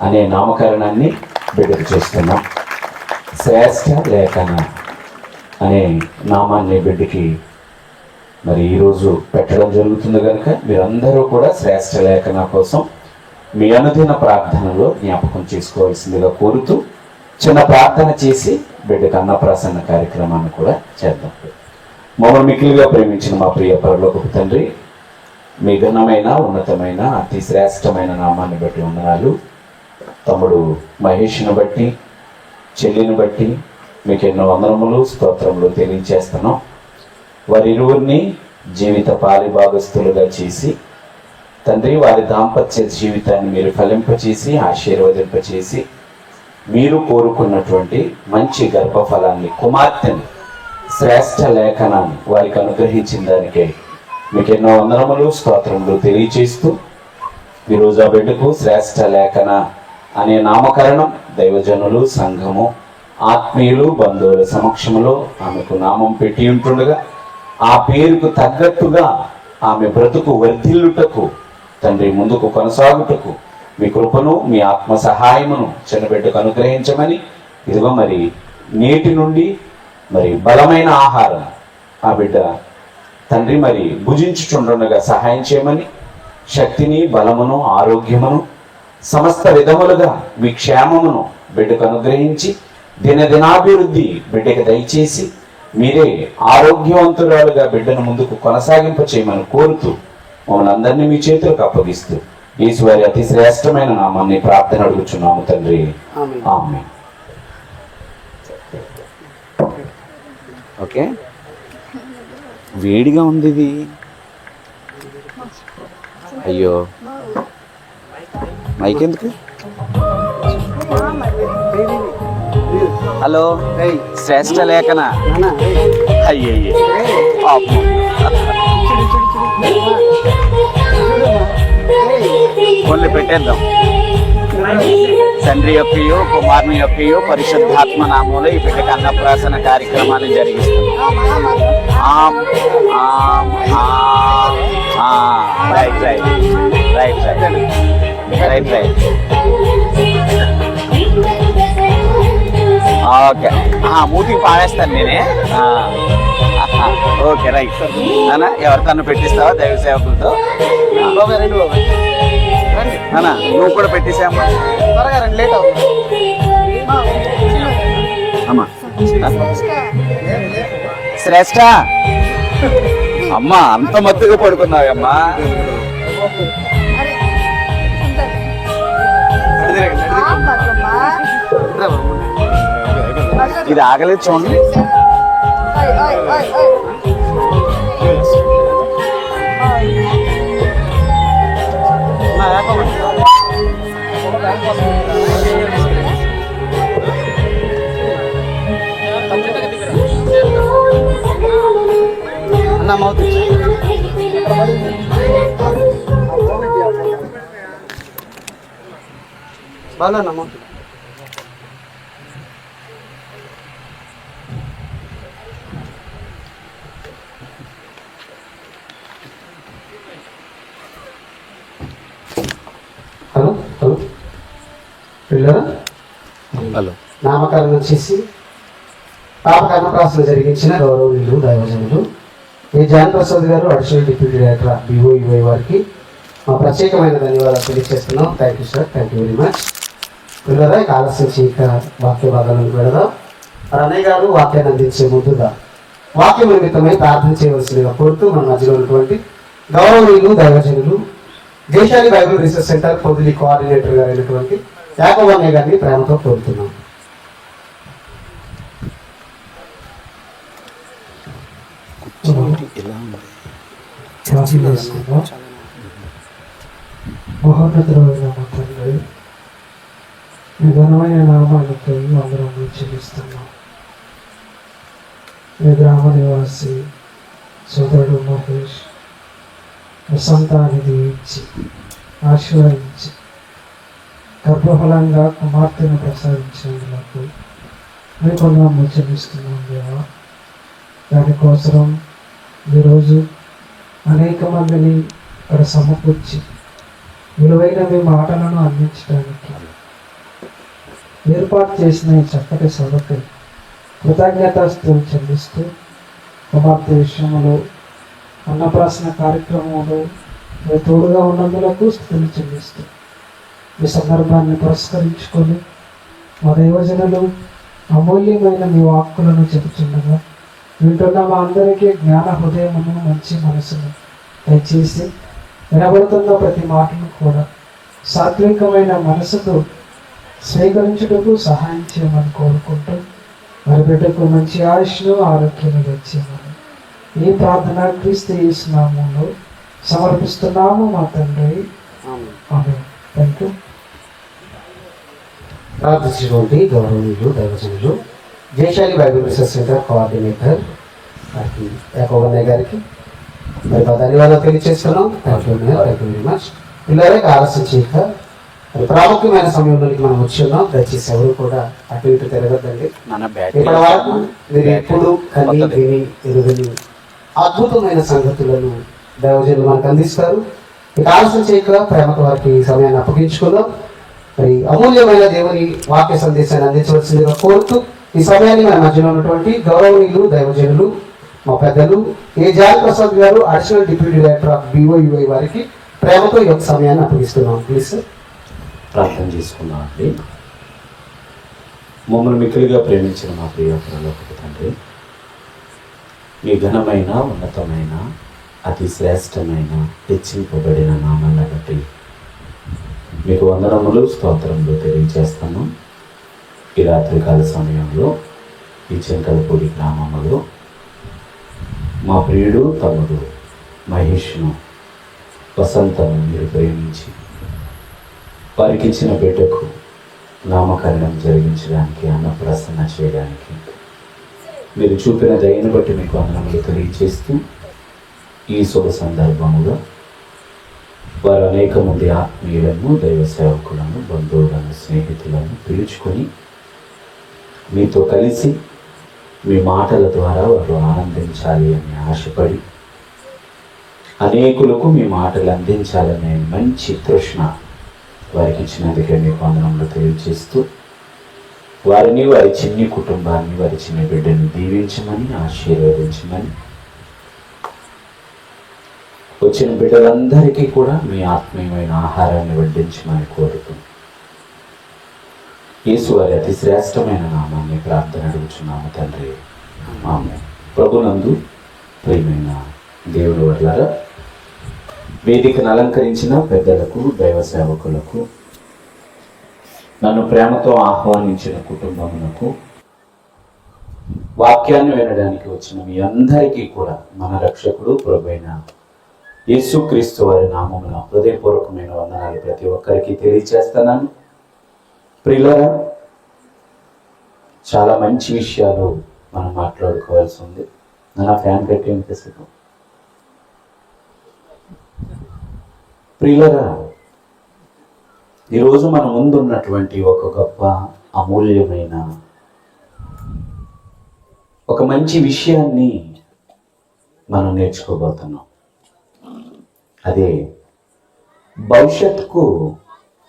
అనే నామకరణాన్ని బిడ్డకు చేస్తున్నాం. శ్రేష్ఠ లేఖన అనే నామాన్ని బిడ్డకి మరి ఈరోజు పెట్టడం జరుగుతుంది కనుక మీరందరూ కూడా శ్రేష్ఠ లేఖన కోసం మీ అనుదిన ప్రార్థనలో జ్ఞాపకం చేసుకోవాల్సిందిగా కోరుతూ చిన్న ప్రార్థన చేసి బిడ్డకు అన్నప్రాసన్న కార్యక్రమాన్ని కూడా చేద్దాం. మమ్మల్ని మిక్కిలిగా ప్రేమించిన మా ప్రియ పరలోకపు తండ్రి, మీ ఘనమైన ఉన్నతమైన అతి శ్రేష్టమైన నామాన్ని బట్టి వందనాలు. తమ్ముడు మహేష్ను బట్టి చెల్లిని బట్టి మీకు ఎన్నో వందనములు స్తోత్రములు తెలియజేస్తున్నాం. వారిరువురిని జీవిత పాలిభాగస్తులుగా చేసి తండ్రి వారి దాంపత్య జీవితాన్ని మీరు ఫలింపచేసి ఆశీర్వదింపచేసి మీరు కోరుకున్నటువంటి మంచి గర్భఫలాన్ని కుమార్తెని శ్రేష్ఠ లేఖనాన్ని వారికి అనుగ్రహించిన దానికే మీకు ఎన్నో వందనములు స్తోత్రములు తెలియచేస్తూ ఈరోజు ఆ బిడ్డకు శ్రేష్ఠ లేఖన అనే నామకరణం దైవజనులు సంఘము ఆత్మీయులు బంధువుల సమక్షంలో ఆమెకు నామం పెట్టి ఉంటుండగా ఆ పేరుకు తగ్గట్టుగా ఆమె బ్రతుకు వర్ధిల్లుటకు తండ్రి ముందుకు కొనసాగుటకు మీ కృపను మీ ఆత్మ సహాయమును చిన్నబిడ్డకు అనుగ్రహించమని ఇదిగో మరి నేటి నుండి మరి బలమైన ఆహారం ఆ బిడ్డ తండ్రి మరి భుజించుచుండగా సహాయం చేయమని శక్తిని బలమును ఆరోగ్యమును సమస్త విధములుగా మీ క్షేమమును బిడ్డకు అనుగ్రహించి దినదినాభివృద్ధి బిడ్డకు దయచేసి మీరే ఆరోగ్యవంతురాలుగా బిడ్డను ముందుకు కొనసాగింప చేయమని కోరుతూ మమ్మల్ని అందరినీ మీ చేతులకు అప్పగిస్తూ యేసువారి అతి శ్రేష్టమైన నామాన్ని ప్రార్థన అడుగుచున్నాము తండ్రి, ఆమేన్. ఓకే, వేడిగా ఉంది ఇది. అయ్యో మైక్ ఎందుకు? హలో శ్రేష్ఠ లేఖన. అయ్యయ్యే కొన్ని పెట్టేద్దాం. తండ్రి యొక్కయో కుమారుని యొక్కయో పరిశుద్ధాత్మ నామంలో ఈ బిడ్డకి అన్నప్రాసన కార్యక్రమాన్ని జరిగిస్తున్నాం. Right right right right right right okay. మూతికి పాడేస్తాను నేనే. ఓకే రైట్ అన్నా, ఎవరికన్నా పెట్టిస్తావా దైవ సేవకులతో? అన్నా నువ్వు కూడా పెట్టేసామ్మా. త్వరగా రండి, లేట్ అవుతుంది అమ్మా. శ్రేష్ఠ అమ్మా, అంత మత్తుగా పడుకున్నావమ్మా. ఇది ఆగలేదు చూడండి. అన్న మౌత్ బాగా అన్న మౌత్. హలో హలో పిల్లరా, హలో. నామకరణం చేసి పాపకు అన్నప్రాసన జరిగించిన గౌరవనీయులు దైవజనులు ఏ జాన్ ప్రసాద్ గారు additional deputy director of BOUI వారికి మా ప్రత్యేకమైన ధన్యవాదాలు తెలియజేస్తున్నాం. Thank you sir, thank you very much. పిల్లరా, ఆలస్యం చేయక వాక్య భాగాలను పెడదాం. అన్నయ్య గారు వాక్యాన్ని అందించే ముందుగా వాక్య నిమిత్తమై ప్రార్థన చేయవలసిందిగా కోరుతూ మన మధ్యలో ఉన్నటువంటి గౌరవనీయులు దైవజనులు దేశాలి Bible research centre Podili coordinator గారు అయినటువంటి యాకోబన్నయ్య గారిని ప్రేమతో కోరుతున్నాం. మహోన్నతుడైన మా తండ్రి, మీ ఘనమైన నామానికి అందరం చెల్లిస్తున్నాం. మీ గ్రామ నివాసి సోదరుడు మహేష్ సంతానికి ఇచ్చి ఆశీర్వదించి గర్భఫలంగా కుమార్తెను ప్రసాదించినందుకు మీకు నామం చెల్లిస్తున్నాం దేవా. దానికోసం ఈరోజు అనేక మందిని ఇక్కడ సమకూర్చి విలువైన మీ మాటలను అందించడానికి ఏర్పాటు చేసిన ఈ చక్కటి సభకు కృతజ్ఞతాస్తుతులు చెల్లిస్తూ కుమార్తె విషయంలో అన్నప్రాసన కార్యక్రమంలో మీరు తోడుగా ఉన్నందులకు స్థుతులు చెల్లిస్తూ ఈ సందర్భాన్ని పురస్కరించుకొని మా దైవజనులు అమూల్యమైన మీ వాక్కులను చెబుతుండగా వింటున్న మా అందరికీ జ్ఞాన హృదయమును మంచి మనసును దయచేసి వినబడుతున్న ప్రతి మాటను కూడా సాత్వికమైన మనసుతో స్వీకరించుటకు సహాయం చేయమని కోరుకుంటూ మరి బిడ్డకు మంచి ఆయుష్ను ఆరోగ్యాన్ని వచ్చేయమని ఈ ప్రార్థన క్రీస్తు యేసు నామములో సమర్పిస్తున్నాము మా తండ్రి. ఆమేన్. Thank you. ప్రార్థించినటువంటి గౌరవనీయులు దైవజనులు దేశాలి బైబిల్ రీసెర్చ్ సెంటర్ కోఆర్డినేటర్ యాకోబన్నయ్య గారికి మరి మా ధన్యవాదాలు తెలియజేస్తున్నాం. Thank you very much. పిల్లలే ఆలస్యం చేయక మరి ప్రాముఖ్యమైన సమయంలోకి మనం వచ్చి ఉన్నాం. దయచేసి ఎవరు కూడా అటు ఇటు తిరగద్దండి. ఇప్పటి వరకు మీరు ఎప్పుడు కని విని ఎరుగని అద్భుతమైన సంగతులను దైవజనులు మనకు అందిస్తారు. ఇక ఆలస్యం చేయక ప్రేమతో వారికి ఈ సమయాన్ని అప్పగించుకుందాం. మరి అమూల్యమైన దేవుని వాక్య సందేశాన్ని అందించవలసిందిగా కోరుతూ ఈ సమయాన్ని మన మధ్యలో ఉన్నటువంటి గౌరవనీయులు దైవజనులు మా పెద్దలు ఏ జాన్ ప్రసాద్ గారు additional deputy director of BOUI వారికి ప్రేమతో ఈ యొక్క సమయాన్ని అప్పగిస్తున్నాం. Please sir. ప్రార్థన చేసుకున్నాం అండి. మమ్మల్ని మిక్కిలిగా ప్రేమించిన మా ప్రియ పరలోకపు తండ్రి, మీ ఘనమైన ఉన్నతమైన అతి శ్రేష్టమైన హెచ్చింపబడిన నామాన్ని బట్టి మీకు వందనములు స్తోత్రములు తెలియజేస్తాను. ఈ రాత్రికాల సమయంలో ఈ చింతలపూడి గ్రామంలో మా ప్రియుడు తమ్ముడు మహేష్ను వసంతను మీరు ప్రేమించి వారికి ఇచ్చిన బిడ్డకు నామకరణం జరిగించడానికి అన్నప్రాసన చేయడానికి మీరు చూపిన దయను బట్టి మీకు వందనములు తెలియజేస్తూ ఈ శుభ సందర్భముగా వారు అనేక మంది ఆత్మీయులను దైవ సేవకులను బంధువులను స్నేహితులను పిలుచుకొని మీతో కలిసి మీ మాటల ద్వారా వారు ఆనందించాలి అని ఆశపడి అనేకులకు మీ మాటలు అందించాలనే మంచి తృష్ణ వారికి ఇచ్చినందుకే మీకు వందనములు తెలియజేస్తూ వారిని వారి చిన్ని కుటుంబాన్ని వారి చిన్న బిడ్డని దీవించమని ఆశీర్వదించమని వచ్చిన బిడ్డలందరికీ కూడా మీ ఆత్మీయమైన ఆహారాన్ని వడ్డించమని కోరుతూ యేసు వారి అతి శ్రేష్టమైన నామాన్ని ప్రార్థన అడుగుచున్నాము తండ్రి. ఆమేన్. ప్రభునందు ప్రియమైన దేవుని వర్లారా, వేదికను అలంకరించిన పెద్దలకు దైవ సేవకులకు నన్ను ప్రేమతో ఆహ్వానించిన కుటుంబమునకు వాక్యాన్ని వినడానికి వచ్చిన మీ అందరికీ కూడా మన రక్షకుడు ప్రభువైన యేసుక్రీస్తు వారి నామమున హృదయపూర్వకమైన వందనాలు ప్రతి ఒక్కరికి తెలియజేస్తున్నాను. ప్రియులారా, చాలా మంచి విషయాలు మనం మాట్లాడుకోవాల్సి ఉంది. నా ఫ్యాన్ పెట్టి వినిపిస్తుంది. ప్రియులారా, ఈరోజు మన ముందు ఉన్నటువంటి ఒక గొప్ప అమూల్యమైన ఒక మంచి విషయాన్ని మనం నేర్చుకోబోతున్నాం. అదే భవిష్యత్తుకు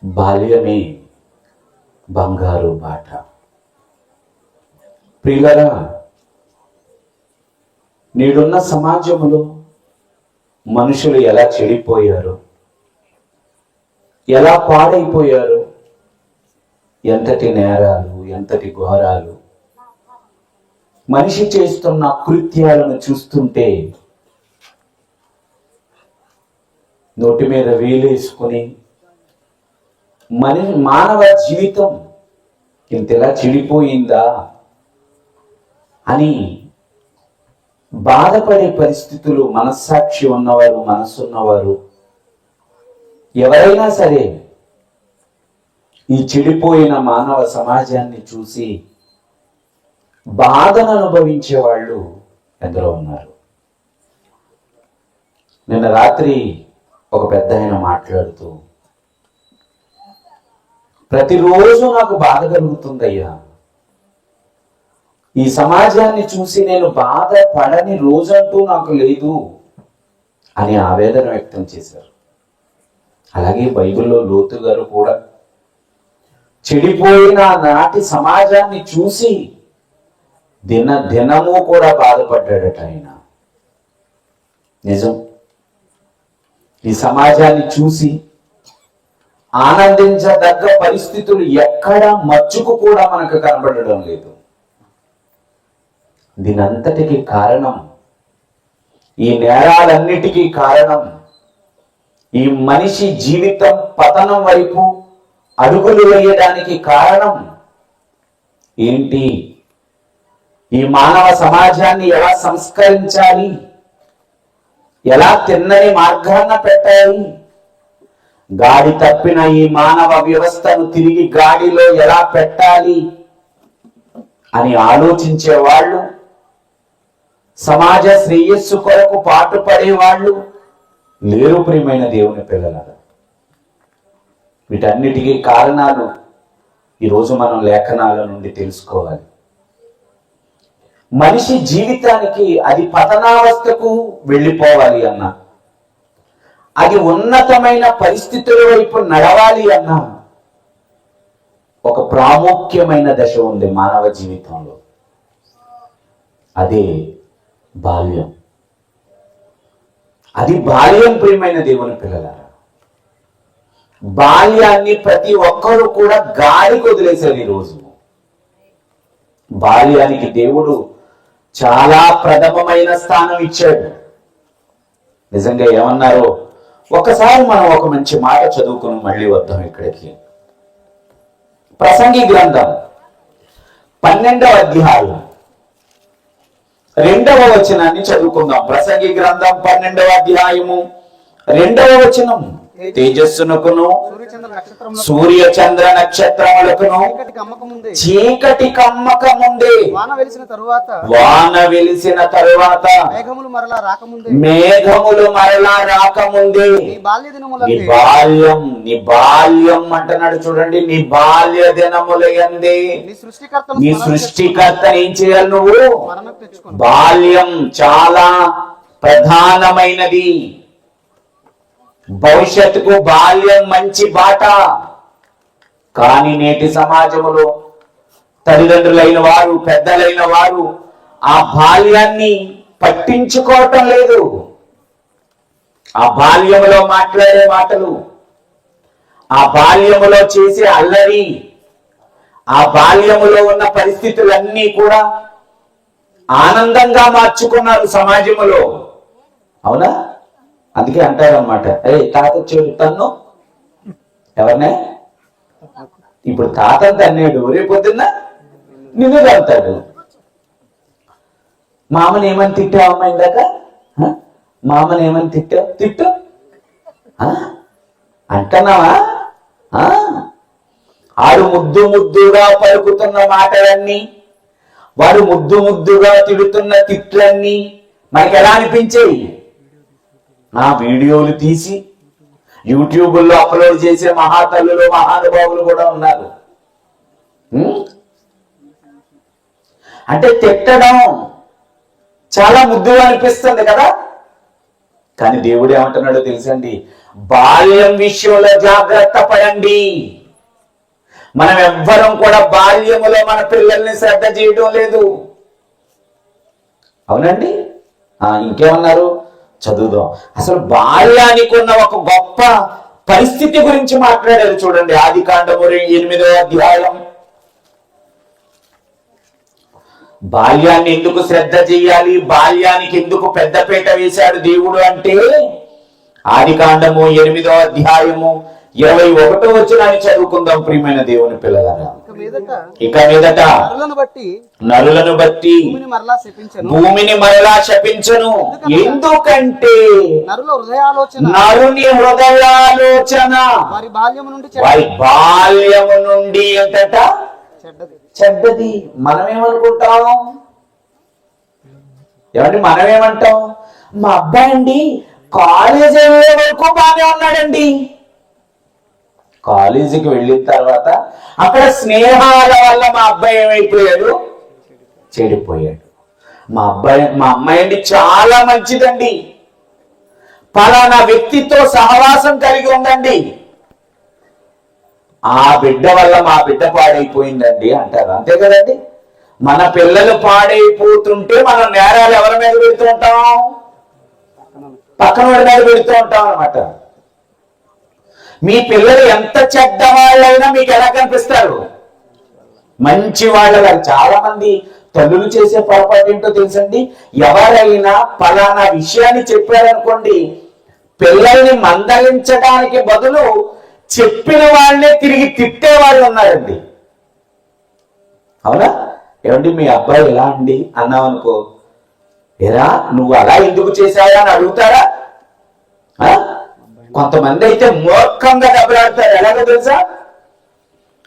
బాల్యమే బంగారు బాట. ప్రియులారా, నేడున్న సమాజంలో మనుషులు ఎలా చెడిపోయారు, ఎలా పాడైపోయారు, ఎంతటి నేరాలు, ఎంతటి ఘోరాలు, మనిషి చేస్తున్న కృత్యాలను చూస్తుంటే నోటి మీద వేలేసుకుని మానవ జీవితం ఇంతలా చెడిపోయిందా అని బాధపడే పరిస్థితులు మనస్సాక్షి ఉన్నవారు, మనసున్నవారు ఎవరైనా సరే ఈ చెడిపోయిన మానవ సమాజాన్ని చూసి బాధను అనుభవించే వాళ్ళు ఎందరో ఉన్నారు. నిన్న రాత్రి ఒక పెద్ద ఆయన మాట్లాడుతూ, ప్రతిరోజు నాకు బాధ కలుగుతుందయ్యా, ఈ సమాజాన్ని చూసి నేను బాధపడని రోజంటూ నాకు లేదు అని ఆవేదన వ్యక్తం చేశారు. అలాగే బైబిల్లో లోతు గారు కూడా చెడిపోయిన నాటి సమాజాన్ని చూసి దినము కూడా బాధపడ్డాడట ఆయన. నిజం, ఈ సమాజాన్ని చూసి ఆనందించదగ్గ పరిస్థితులు ఎక్కడ మచ్చుకు కూడా మనకు కనబడడం లేదు. దీనంతటికి కారణం, ఈ నేరాలన్నిటికీ కారణం, ఈ మనిషి జీవితం పతనం వైపు అడుగులు వేయడానికి కారణం ఏంటి? ఈ మానవ సమాజాన్ని ఎలా సంస్కరించాలి, ఎలా తిన్నని మార్గాన్న పెట్టాలి, గాడి తప్పిన ఈ మానవ వ్యవస్థను తిరిగి గాడిలో ఎలా పెట్టాలి అని ఆలోచించే వాళ్ళు, సమాజ శ్రేయస్సు కొరకు పాటుపడే వాళ్ళు లేరు ప్రియమైన దేవుని పిల్లలారా. వీటన్నిటికీ కారణాలు ఈరోజు మనం లేఖనాల నుండి తెలుసుకోవాలి. మనిషి జీవితానికి అది పతనావస్థకు వెళ్ళిపోవాలి అన్నా, అది ఉన్నతమైన పరిస్థితుల వైపు నడవాలి అన్నా ఒక ప్రాముఖ్యమైన దశ ఉంది మానవ జీవితంలో. అదే బాల్యం. అది బాల్యం ప్రియమైన దేవుని పిల్లలారా. బాల్యాన్ని ప్రతి ఒక్కరూ కూడా గాలికి వదిలేశారు ఈరోజు. బాల్యానికి దేవుడు చాలా ప్రథమమైన స్థానం ఇచ్చాడు. నిజంగా ఏమన్నారో ఒకసారి మనం ఒక మంచి మాట చదువుకుని మళ్ళీ వద్దాం ఇక్కడికి. ప్రసంగి గ్రంథం 12వ అధ్యాయం 2వ వచనాన్ని చదువుకుందాం. ప్రసంగి గ్రంథం 12వ అధ్యాయము 2వ వచనం. తేజస్సునకును సూర్య చంద్ర నక్షత్రములకును చీకటి కమ్మక ముందే, వాన వెలిసిన తరువాత మేఘములు మరలా రాకముందే నీ బాల్యం అంటున్నాడు చూడండి. నీ బాల్య దినముల యందే నీ సృష్టికర్త ఏం చేయాలి నువ్వు? బాల్యం చాలా ప్రధానమైనది. భవిష్యత్తుకు బాల్యం మంచి బాట. కానీ నేటి సమాజంలో తల్లిదండ్రులైన వారు, పెద్దలైన వారు ఆ బాల్యాన్ని పట్టించుకోవటం లేదు. ఆ బాల్యములో మాట్లాడే మాటలు, ఆ బాల్యములో చేసే అల్లరి, ఆ బాల్యములో ఉన్న పరిస్థితులన్నీ కూడా ఆనందంగా మార్చుకున్నారు సమాజంలో. అవునా? అందుకే అంటారన్నమాట, తాత వచ్చాడు తన్ను. ఎవరినే? ఇప్పుడు తాతను తన్నాడు, రేపొద్దున్న నిన్ను తంతాడు. మామని ఏమని తిట్టావమ్మా ఇందాక? మామని ఏమని తిట్టావు? తిట్టు అంటున్నావా? ఆడు ముద్దుగా పలుకుతున్న మాటలన్నీ, వాడు ముద్దుగా తిడుతున్న తిట్లన్నీ మనకి ఎలా అనిపించాయి? ఆ వీడియోలు తీసి యూట్యూబ్లో అప్లోడ్ చేసే మహాతల్లులు, మహానుభావులు కూడా ఉన్నారు. అంటే తిట్టడం చాలా ముద్దుగా అనిపిస్తుంది కదా. కానీ దేవుడు ఏమంటున్నాడో తెలుసండి, బాల్యం విషయంలో జాగ్రత్త పడండి. మనం ఎవ్వరం కూడా బాల్యములో మన పిల్లల్ని శ్రద్ధ చేయడం లేదు. అవునండి? ఇంకేమన్నారు? చదువుదాం. అసలు బాల్యానికి ఉన్న ఒక గొప్ప పరిస్థితి గురించి మాట్లాడారు చూడండి. ఆదికాండము 8వ అధ్యాయం బాల్యాన్ని ఎందుకు శ్రద్ధ చేయాలి, బాల్యానికి ఎందుకు పెద్దపీట వేశాడు దేవుడు అంటే, ఆదికాండము 8వ అధ్యాయము 21వ వచనాన్ని చదువుకుందాం ప్రియమైన దేవుని పిల్లలారా. ఇక మీదట నరులను బట్టి భూమిని మరలా శపించను. ఎందుకంటే నరుని హృదయాలోచన వారి బాల్యము నుండి ఎంతట చెడ్డది. మనమేమనుకుంటాం ఏమండి, మనమేమంటాం, మా అబ్బాయి అండి కాలేజీ వెళ్ళే వరకు బాగానే ఉన్నాడండి, కాలేజీకి వెళ్ళిన తర్వాత అక్కడ స్నేహాల వల్ల మా అబ్బాయి ఏమైపోయాడు, చెడిపోయాడు. మా అమ్మాయి అండి చాలా మంచిదండి, పలానా వ్యక్తితో సహవాసం కలిగి ఉందండి, ఆ బిడ్డ వల్ల మా బిడ్డ పాడైపోయిందండి అంటారు. అంతే కదండి. మన పిల్లలు పాడైపోతుంటే మనం నేరాలు ఎవరి మీద పెడుతూ ఉంటాం, పక్కన వాడి మీద పెడుతూ ఉంటాం అన్నమాట. మీ పిల్లలు ఎంత చెడ్డ వాళ్ళైనా మీకు ఎలా కనిపిస్తారు, మంచి వాళ్ళ. చాలా మంది తల్లులు చేసే పొరపాటు ఏంటో తెలుసండి, ఎవరైనా పలానా విషయాన్ని చెప్పారనుకోండి, పిల్లల్ని మందలించడానికి బదులు చెప్పిన వాళ్ళనే తిరిగి తిట్టే వాళ్ళు ఉన్నారండి. అవునా? ఏమండి మీ అబ్బాయి ఎలా అండి అన్నావనుకో, ఎరా నువ్వు అలా ఎందుకు చేశావా అని అడుగుతారా? కొంతమంది అయితే మూర్ఖంగా దెబ్బలాడతారు. ఎలాగో తెలుసా,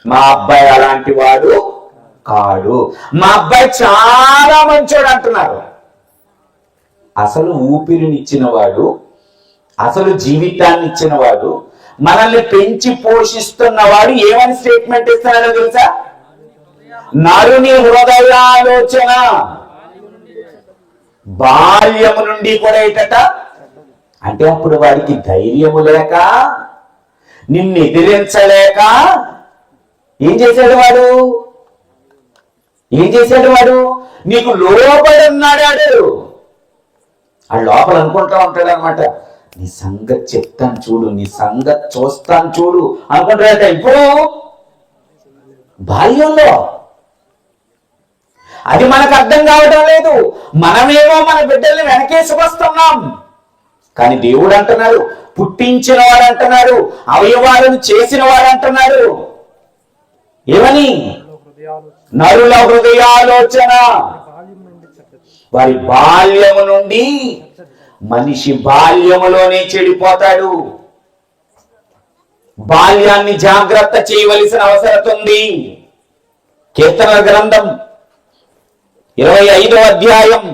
మా అబ్బాయి అలాంటి వాడు కాడు, మా అబ్బాయి చాలా మంచోడు అంటున్నారు. అసలు ఊపిరినిచ్చిన వాడు, అసలు జీవితాన్ని ఇచ్చిన వాడు, మనల్ని పెంచి పోషిస్తున్నవాడు ఏమని స్టేట్మెంట్ ఇస్తున్నాడో తెలుసా, నరుని హృదయాలోచన బాల్యము నుండి కూడా ఏటట. అంటే అప్పుడు వాడికి ధైర్యము లేక, నిన్ను ఎదిరించలేక ఏం చేశాడు వాడు, నీకు లోపడి ఉన్నాడు. ఆ లోపల అనుకుంటా ఉంటాడు అనమాట, నీ సంగతి చెప్తాను చూడు, నీ సంగతి చూస్తాను చూడు అనుకుంటాడట. ఇప్పుడు బాల్యంలో అది మనకు అర్థం కావడం లేదు. మనమేమో మన బిడ్డల్ని వెనకేసుకొస్తున్నాం. కానీ దేవుడు అంటున్నాడు, పుట్టించిన వాడు అంటున్నాడు, అవయవాలను చేసిన వాడు అంటున్నాడు. ఏమని? నరుల హృదయాలోచన వారి బాల్యము నుండి. మనిషి బాల్యములోనే చెడిపోతాడు. బాల్యాన్ని జాగ్రత్త చేయవలసిన అవసరం ఉంది. కీర్తనల గ్రంథం 25వ అధ్యాయం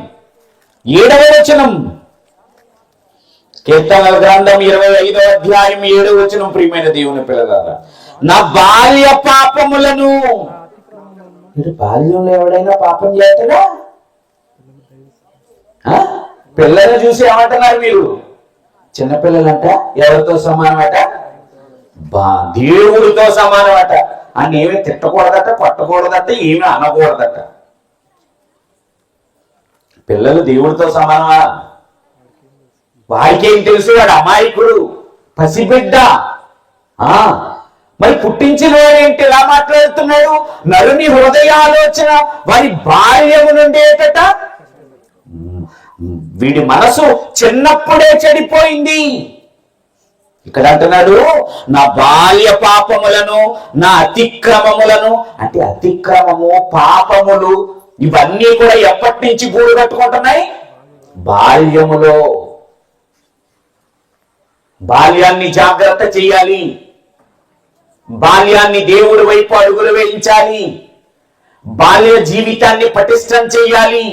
7వ వచనం. కీర్తనల గ్రంథం 25వ అధ్యాయం 7వ వచనం. ప్రియమైన దేవుని పిల్లలారా, నా బాల్య పాపములను. మీరు బాల్యంలో ఎవడైనా పాపం చేస్తాడా? పిల్లలు చూసి ఏమంటున్నారు మీరు? చిన్నపిల్లలంట ఎవరితో సమానమట? దేవుడితో సమానమట. అని ఏమి తిట్టకూడదట, కొట్టకూడదట, ఏమి అనకూడదట. పిల్లలు దేవుడితో సమానమా? వాడికేం తెలుసు, వాడు అమాయకుడు, పసిబిడ్డ. మరి పుట్టించిన వాడేంటి ఇలా మాట్లాడుతున్నాడు? నరుని హృదయాలోచన వారి బాల్యము నుండేటట. వీడి మనసు చిన్నప్పుడే చెడిపోయింది. ఇక్కడ అంటున్నాడు, నా బాల్య పాపములను, నా అతిక్రమములను. అంటే అతిక్రమము, పాపములు ఇవన్నీ కూడా ఎప్పటి నుంచి గూడు కట్టుకుంటున్నాయి? బాల్యములో. బాల్యాన్ని జాగ్రత్త చేయాలి. బాల్యాన్ని దేవుడి వైపు అడుగులు వేయించాలి. బాల్య జీవితాన్ని పటిష్టం చేయాలి.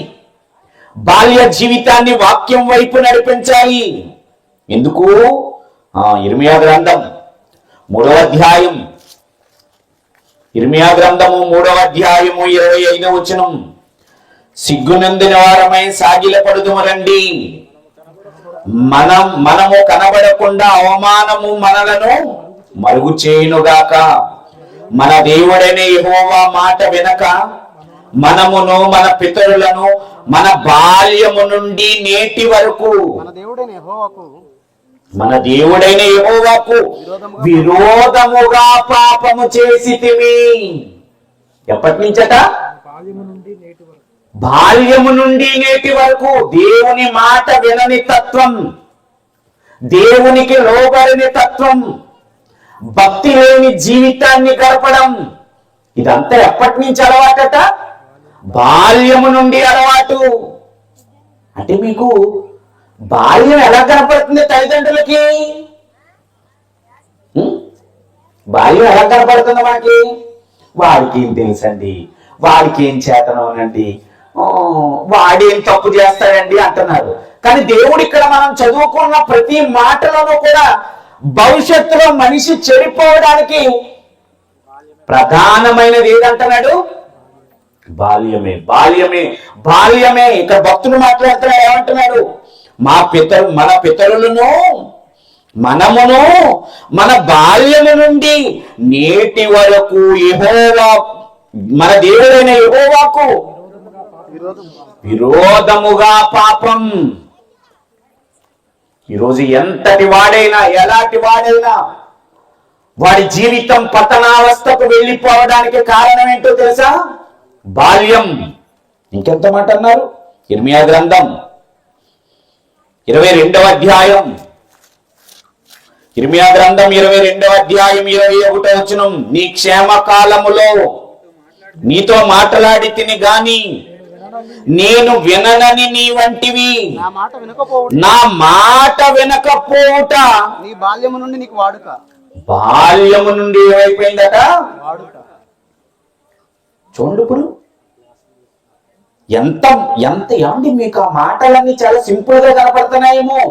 బాల్య జీవితాన్ని వాక్యం వైపు నడిపించాలి. ఎందుకు? ఇర్మియా గ్రంథం 3వ అధ్యాయం, ఇర్మియా గ్రంథము 3వ అధ్యాయము 25వ వచనం. సిగ్గునందిన వారమై సాగిలపడుదుము రండి, మనము కనబడకుండా అవమానము మనలను మరుగు చేయునుగాక. మన దేవుడైన యెహోవా మాట వినక మనమును మన పితరులను మన బాల్యము నుండి నేటి వరకు మన దేవుడైన యెహోవాకు విరోధముగా పాపము చేసితిమి. ఎప్పటి నుంచట? బాల్యము నుండి నేటి వరకు దేవుని మాట వినని తత్వం, దేవునికి లోబడని తత్వం, భక్తి లేని జీవితాన్ని గడపడం, ఇదంతా ఎప్పటి నుంచి అలవాటట? బాల్యము నుండి అలవాటు. అంటే మీకు బాల్యం ఎలా కనపడుతుంది తల్లిదండ్రులకి? బాల్యం ఎలా కనపడుతుంది మనకి? వాడికి ఏం తెలుసండి, వాడికి ఏం చేతనవునండి, వాడేం తప్పు చేస్తాడండి అంటున్నారు. కానీ దేవుడు ఇక్కడ మనం చదువుకున్న ప్రతి మాటలోనూ కూడా భవిష్యత్తులో మనిషి చెడిపోవడానికి ప్రధానమైనది ఏదంటున్నాడు? బాల్యమే, బాల్యమే, బాల్యమే. ఇక్కడ భక్తులు మాట్లాడుతున్నాడు, ఏమంటున్నాడు? మన పితరులను మనమును మన బాల్యము నుండి నేటి వరకు యెహోవా, మన దేవుడైన యెహోవాకు విరోధముగా పాపం. ఈరోజు ఎంతటి వాడైనా, ఎలాంటి వాడైనా వాడి జీవితం పతనావస్థకు వెళ్ళిపోవడానికి కారణం ఏంటో తెలుసా? బాల్యం. ఇంకెంత మాట అన్నారు? ఇర్మియా గ్రంథం 22వ అధ్యాయం, ఇర్మియా గ్రంథం 22వ అధ్యాయం 21వ వచనం, నీ క్షేమ కాలములో నీతో మాట్లాడి తిని గాని నేను విననని నీ వంటివి, నా మాట వినకపోవుట నీ బాల్యము నుండి నీకు వాడుక. బాల్యము నుండి ఏమైపోయిందట? చూడండి ఇప్పుడు ఎంత ఎంత ఏమండి, మీకు ఆ మాటలన్నీ చాలా సింపుల్ గా కనపడుతున్నాయేమో.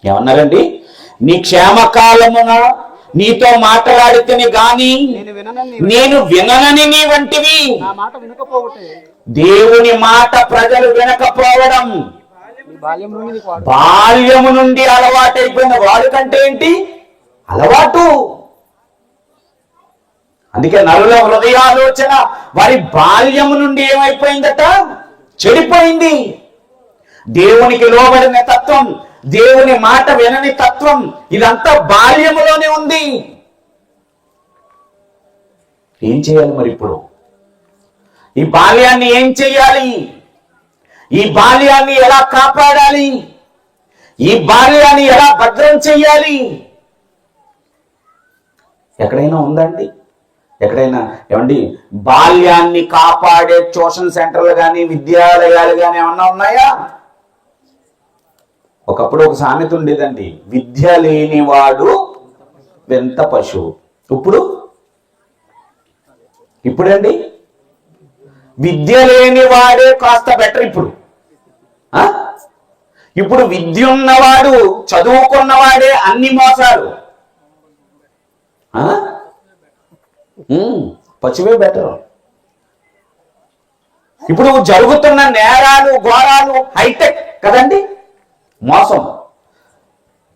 ఏమన్నారండి? నీ క్షేమకాలమున నీతో మాట్లాడితేనే గాని నేను విననని నీ వంటివి. దేవుని మాట ప్రజలు వినకపోవడం బాల్యము నుండి అలవాటైపోయిన వాడు కంటే ఏంటి? అలవాటు. అందుకే నరుల హృదయాలోచన వారి బాల్యము నుండి ఏమైపోయిందట? చెడిపోయింది. దేవునికి లోబడిన తత్వం, దేవుని మాట వినని తత్వం, ఇదంతా బాల్యములోనే ఉంది. ఏం చేయాలి మరి ఇప్పుడు? ఈ బాల్యాన్ని ఏం చేయాలి? ఈ బాల్యాన్ని ఎలా కాపాడాలి? ఈ బాల్యాన్ని ఎలా భద్రం చెయ్యాలి? ఎక్కడైనా ఉందండి? ఎక్కడైనా ఏమండి బాల్యాన్ని కాపాడే ట్యూషన్ సెంటర్లు కానీ విద్యాలయాలు కానీ ఏమన్నా ఉన్నాయా? ఒకప్పుడు ఒక సామెత ఉండేదండి, విద్య లేనివాడు వింత పశువు. ఇప్పుడండి విద్య లేని వాడే కాస్త బెటర్. ఇప్పుడు విద్య ఉన్నవాడు, చదువుకున్నవాడే అన్ని మోసాలు. పశువే బెటర్. ఇప్పుడు జరుగుతున్న నేరాలు, ఘోరాలు హైటెక్ కదండి. మోసం,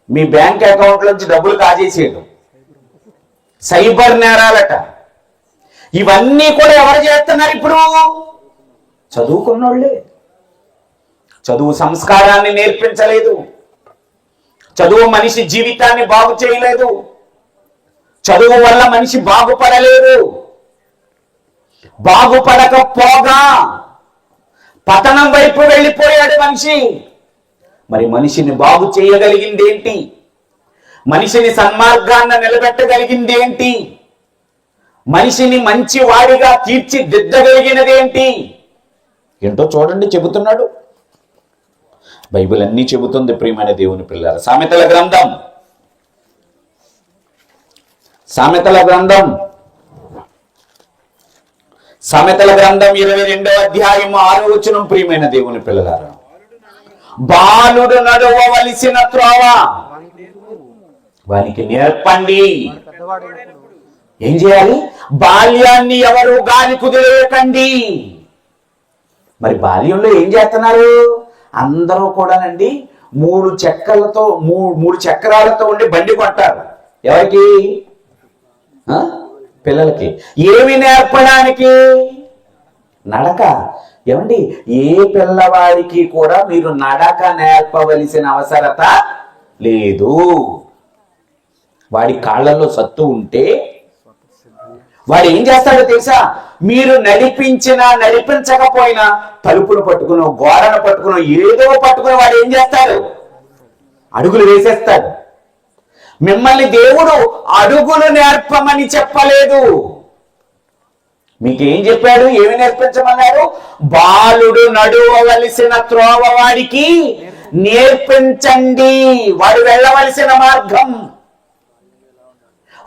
మీ బ్యాంక్ అకౌంట్ నుంచి డబ్బులు కాజేసేయడం, సైబర్ నేరాలట. ఇవన్నీ కూడా ఎవరు చేస్తున్నారు ఇప్పుడు? చదువుకున్నోళ్ళే. చదువు సంస్కారాన్ని నేర్పించలేదు, చదువు మనిషి జీవితాన్ని బాగు చేయలేదు, చదువు వల్ల మనిషి బాగుపడలేదు. బాగుపడకపోగా పతనం వైపు వెళ్ళిపోయాడు మనిషి. మరి మనిషిని బాగు చేయగలిగింది ఏంటి? మనిషిని సన్మార్గాన్ని నిలబెట్టగలిగింది ఏంటి? మనిషిని మంచి వాడిగా తీర్చిదిద్దగలిగినది ఏంటి? ఏంటో చూడండి, చెబుతున్నాడు. బైబిల్ అన్నీ చెబుతుంది ప్రియమైన దేవుని పిల్లలు. సామెతల గ్రంథం 22వ అధ్యాయం 6వ వచనం, ప్రియమైన దేవుని పిల్లలారా, బాలుడు నడవవలసిన త్రోవ వానికి నేర్పండి. ఏం చేయాలి? బాల్యాన్ని ఎవరు గాలి కుదిరేయకండి. మరి బాల్యంలో ఏం చేస్తున్నారు? అందరూ కూడానండి మూడు చక్రాలతో ఉండి బండి కొంటారు. ఎవరికి? పిల్లలకి. ఏమి నేర్పడానికి? నడక. ఏమండి, ఏ పిల్లవాడికి కూడా మీరు నడక నేర్పవలసిన అవసరత లేదు. వాడి కాళ్ళల్లో సత్తు ఉంటే వాడు ఏం చేస్తాడో తెలుసా? మీరు నడిపించినా నడిపించకపోయినా తలుపును పట్టుకుని గోడను పట్టుకుని ఏదో పట్టుకుని వాడు ఏం చేస్తాడు? అడుగులు వేసేస్తాడు. మిమ్మల్ని దేవుడు అడుగులు నేర్పమని చెప్పలేదు. మీకేం చెప్పాడు? ఏమి నేర్పించమన్నాడు? బాలుడు నడువవలసిన త్రోవ వాడికి నేర్పించండి. వాడు వెళ్ళవలసిన మార్గం,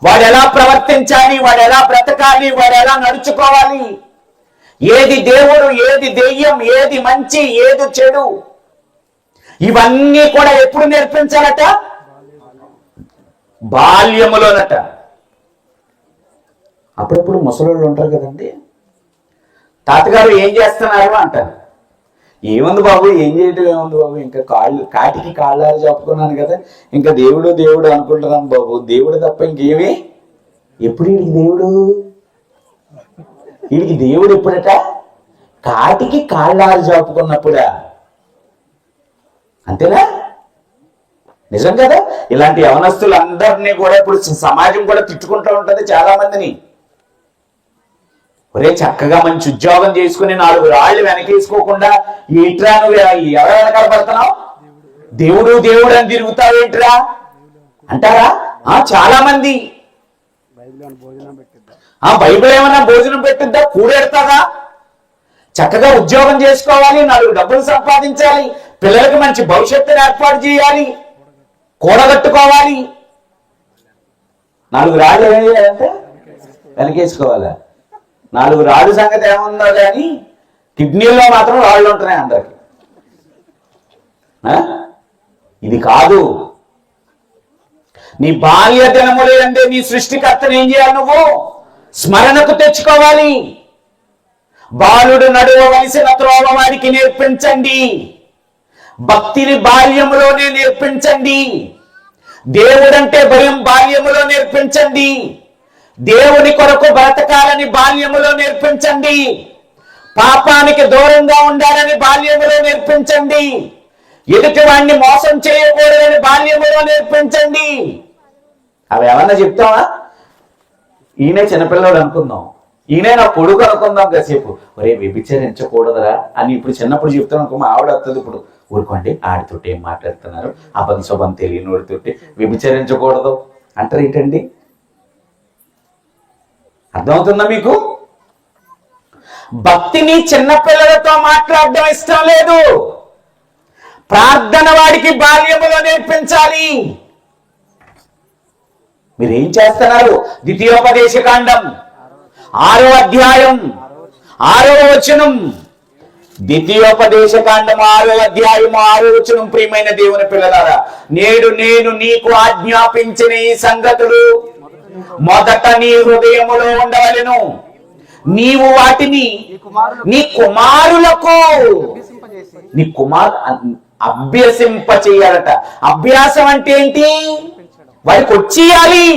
వాడు ఎలా ప్రవర్తించాలి, వాడు ఎలా బ్రతకాలి, వాడు ఎలా నడుచుకోవాలి, ఏది దేవుడు, ఏది దెయ్యం, ఏది మంచి, ఏది చెడు, ఇవన్నీ కూడా ఎప్పుడు నేర్పించాలట? బాల్యములోనట. అప్పుడప్పుడు ముసలోళ్ళు ఉంటారు కదండి, తాతగారు ఏం చేస్తున్నారు అంటారు. ఏముంది బాబు, ఏం చేయటం ఏముంది బాబు, ఇంకా కాటికి కాళ్ళారు చెప్పుకున్నాను కదా, ఇంకా దేవుడు దేవుడు అనుకుంటున్నాను బాబు, దేవుడు తప్ప ఇంకేమి. ఎప్పుడు వీడికి దేవుడు ఎప్పుడట? కాటికి కాళ్ళారు చెప్పుకున్నప్పుడా? అంతేనా? నిజం కదా? ఇలాంటి యవనస్తులందరినీ కూడా ఇప్పుడు సమాజం కూడా తిట్టుకుంటూ ఉంటుంది చాలా మందిని. ఒరే, చక్కగా మంచి ఉద్యోగం చేసుకుని 4 రాళ్ళు వెనకేసుకోకుండా ఏంట్రా నువ్వు ఎవరు వెనకాల పడుతున్నావు? దేవుడు దేవుడు అని తిరుగుతావు ఏంట్రా అంటారా చాలా మంది. బైబిల్ ఏమన్నా భోజనం పెట్టిద్దా? కూడెడతాదా? చక్కగా ఉద్యోగం చేసుకోవాలి, 4 డబ్బులు సంపాదించాలి, పిల్లలకి మంచి భవిష్యత్తుని ఏర్పాటు చేయాలి, కూడగట్టుకోవాలి. 4 రాళ్ళు ఏం చేయాలంటే వెనకేసుకోవాలా? 4 రాళ్ళు సంగతి ఏముందో కానీ కిడ్నీల్లో మాత్రం రాళ్ళు ఉంటున్నాయి అందరికి. ఇది కాదు. నీ బాల్య దినములు అంటే నీ సృష్టికర్తను ఏం చేయాలి? నువ్వు స్మరణకు తెచ్చుకోవాలి. బాలుడు నడువవలసిన త్రోవ వాడికి నేర్పించండి. భక్తిని బాల్యములోనే నేర్పించండి. దేవుడంటే భయం బాల్యములో నేర్పించండి. దేవుని కొరకు బ్రతకాలని బాల్యములో నేర్పించండి. పాపానికి దూరంగా ఉండాలని బాల్యములో నేర్పించండి. ఎదుటి వాడిని మోసం చేయకూడదని బాల్యములో నేర్పించండి. అవి ఏమన్నా చెప్తావా? ఈయనే చిన్నపిల్లడు అనుకుందాం, ఈయనే నా కొడుకు అనుకుందాం కాసేపు. ఒరే, వ్యభిచరించకూడదురా అని ఇప్పుడు చిన్నప్పుడు చెప్తాను అనుకో, మా ఆవిడ వస్తుంది ఇప్పుడు, ఊరుకోండి ఆడితోటి ఏం మాట్లాడుతున్నారు, అబద్ధ శుభం తెలియని వాడితోటి వ్యభిచరించకూడదు అంటారు ఏంటండి? అర్థమవుతుందా మీకు? భక్తిని చిన్నపిల్లలతో మాట్లాడడం ఇష్టం లేదు. ప్రార్థన వాడికి బాల్యములో నేర్పించాలి. మీరేం చేస్తున్నారు? ద్వితీయోపదేశకాండం 6వ అధ్యాయం 6వ వచనం. ద్వితీయోపదేశకాండం 6వ అధ్యాయం 6వ వచనం. ప్రియమైన దేవుని పిల్లలారా, నేడు నేను నీకు ఆజ్ఞాపించిన ఈ సంగతులు మొదట నీ హృదయములో ఉండవలెను. నీవు వాటిని నీ కుమారులకు అభ్యసింప చేయాలట. అభ్యాసం అంటే ఏంటి? వాడికి వచ్చేయాలి.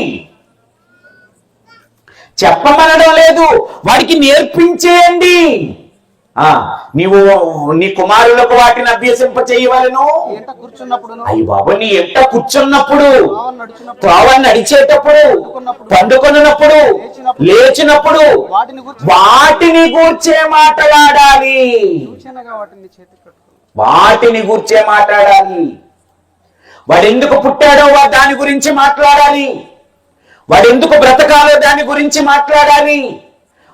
చెప్పమనడం లేదు, వాడికి నేర్పించేయండి. నీవు నీ కుమారులకు వాటిని అభ్యసింప చేయవలెను. అయ్యి బాబు, నీ ఎంట కూర్చున్నప్పుడు, త్రోవని నడిచేటప్పుడు, పండుకొన్నప్పుడు, లేచినప్పుడు వాటిని గూర్చే మాట్లాడాలి. వాటిని గూర్చే మాట్లాడాలి. వాడు ఎందుకు పుట్టాడో దాని గురించి మాట్లాడాలి. వాడు ఎందుకు బ్రతకాలో దాని గురించి మాట్లాడాలి.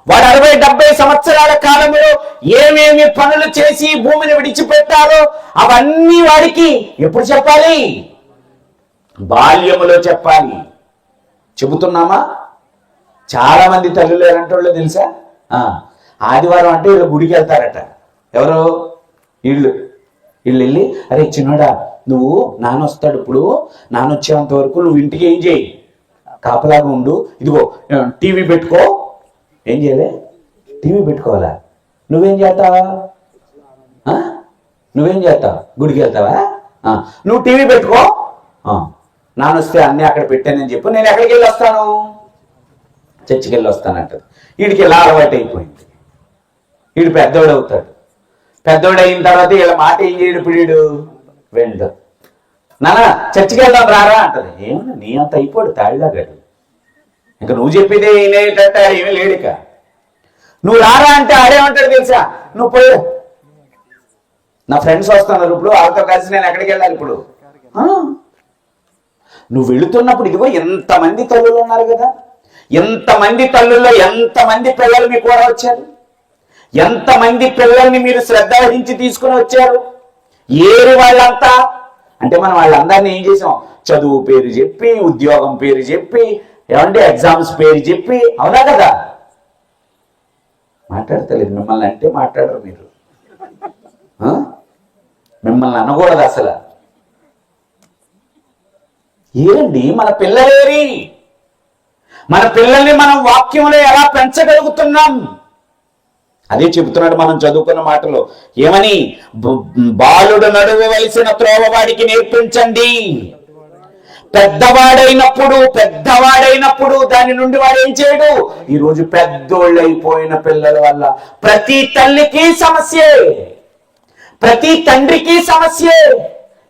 వాడు 60-70 సంవత్సరాల కాలంలో ఏమేమి పనులు చేసి భూమిని విడిచిపెట్టాలో అవన్నీ వాడికి ఎప్పుడు చెప్పాలి? బాల్యములో చెప్పాలి. చెబుతున్నామా? చాలా మంది తల్లులు ఎలాంటోళ్ళో తెలుసా? ఆదివారం అంటే వీళ్ళు గుడికి వెళ్తారట. ఎవరు? వీళ్ళు వెళ్ళి, అరే చిన్నోడా, నువ్వు నాన్న వస్తాడు, ఇప్పుడు నాన్న వచ్చేంత వరకు నువ్వు ఇంటికి ఏం చేయి, కాపలాగా ఉండు, ఇదిగో టీవీ పెట్టుకో. ఏం చేయాలి? టీవీ పెట్టుకోవాలా? నువ్వేం చేస్తావా? గుడికి వెళ్తావా? నువ్వు టీవీ పెట్టుకో, నాన్న వస్తే అన్నీ అక్కడ పెట్టానని చెప్పు, నేను ఎక్కడికి వెళ్ళి వస్తాను? చర్చికి వెళ్ళి వస్తానంటది. వీడికి ఇలా అలవాటు అయిపోయింది. వీడు పెద్దోడు అవుతాడు. పెద్దోడు అయిన తర్వాత వీళ్ళ మాట ఏం చేయడు. ఇప్పుడు వీడు వెళ్ళు, నాన్న చర్చికి వెళ్దాం రారా అంటది. ఏమన్నా నీ అంత అయిపోడు తాళ్ళగాడు, ఇంకా నువ్వు చెప్పేదే వినేటట్ట ఏమీ లేడిక. నువ్వు రారా అంటే ఆడేమంటాడు తెలుసా, నువ్వు పోయి నా ఫ్రెండ్స్ వస్తున్నారు ఇప్పుడు, వాళ్ళతో కలిసి నేను ఎక్కడికి వెళ్ళాలి ఇప్పుడు. నువ్వు వెళుతున్నప్పుడు ఇదిగో ఎంతమంది తల్లులు ఉన్నారు కదా, ఎంతమంది తల్లుల్లో ఎంతమంది పిల్లలు మీ కూడా వచ్చారు, ఎంతమంది పిల్లల్ని మీరు శ్రద్ధ వహించి తీసుకుని వచ్చారు, ఏరి వాళ్ళంతా. అంటే మనం వాళ్ళందరినీ ఏం చేసాం, చదువు పేరు చెప్పి, ఉద్యోగం పేరు చెప్పి, ఏమంటే ఎగ్జామ్స్ పేరు చెప్పి, అవునా కదా. మాట్లాడతలేదు, మిమ్మల్ని అంటే మాట్లాడరు మీరు, మిమ్మల్ని అనకూడదు అసలు. ఏరండి మన పిల్లలేరి, మన పిల్లల్ని మనం వాక్యంలో ఎలా పెంచగలుగుతున్నాం? అదే చెబుతున్నాడు మనం చదువుకున్న మాటలో, ఏమని, బాలుడు నడవవలసిన త్రోవ వాడికి నేర్పించండి, పెద్దవాడైనప్పుడు దాని నుండి వాడు ఏం చేయడు. ఈరోజు పెద్దోళ్ళైపోయిన పిల్లల వల్ల ప్రతి తల్లికి సమస్యే, ప్రతి తండ్రికి సమస్యే.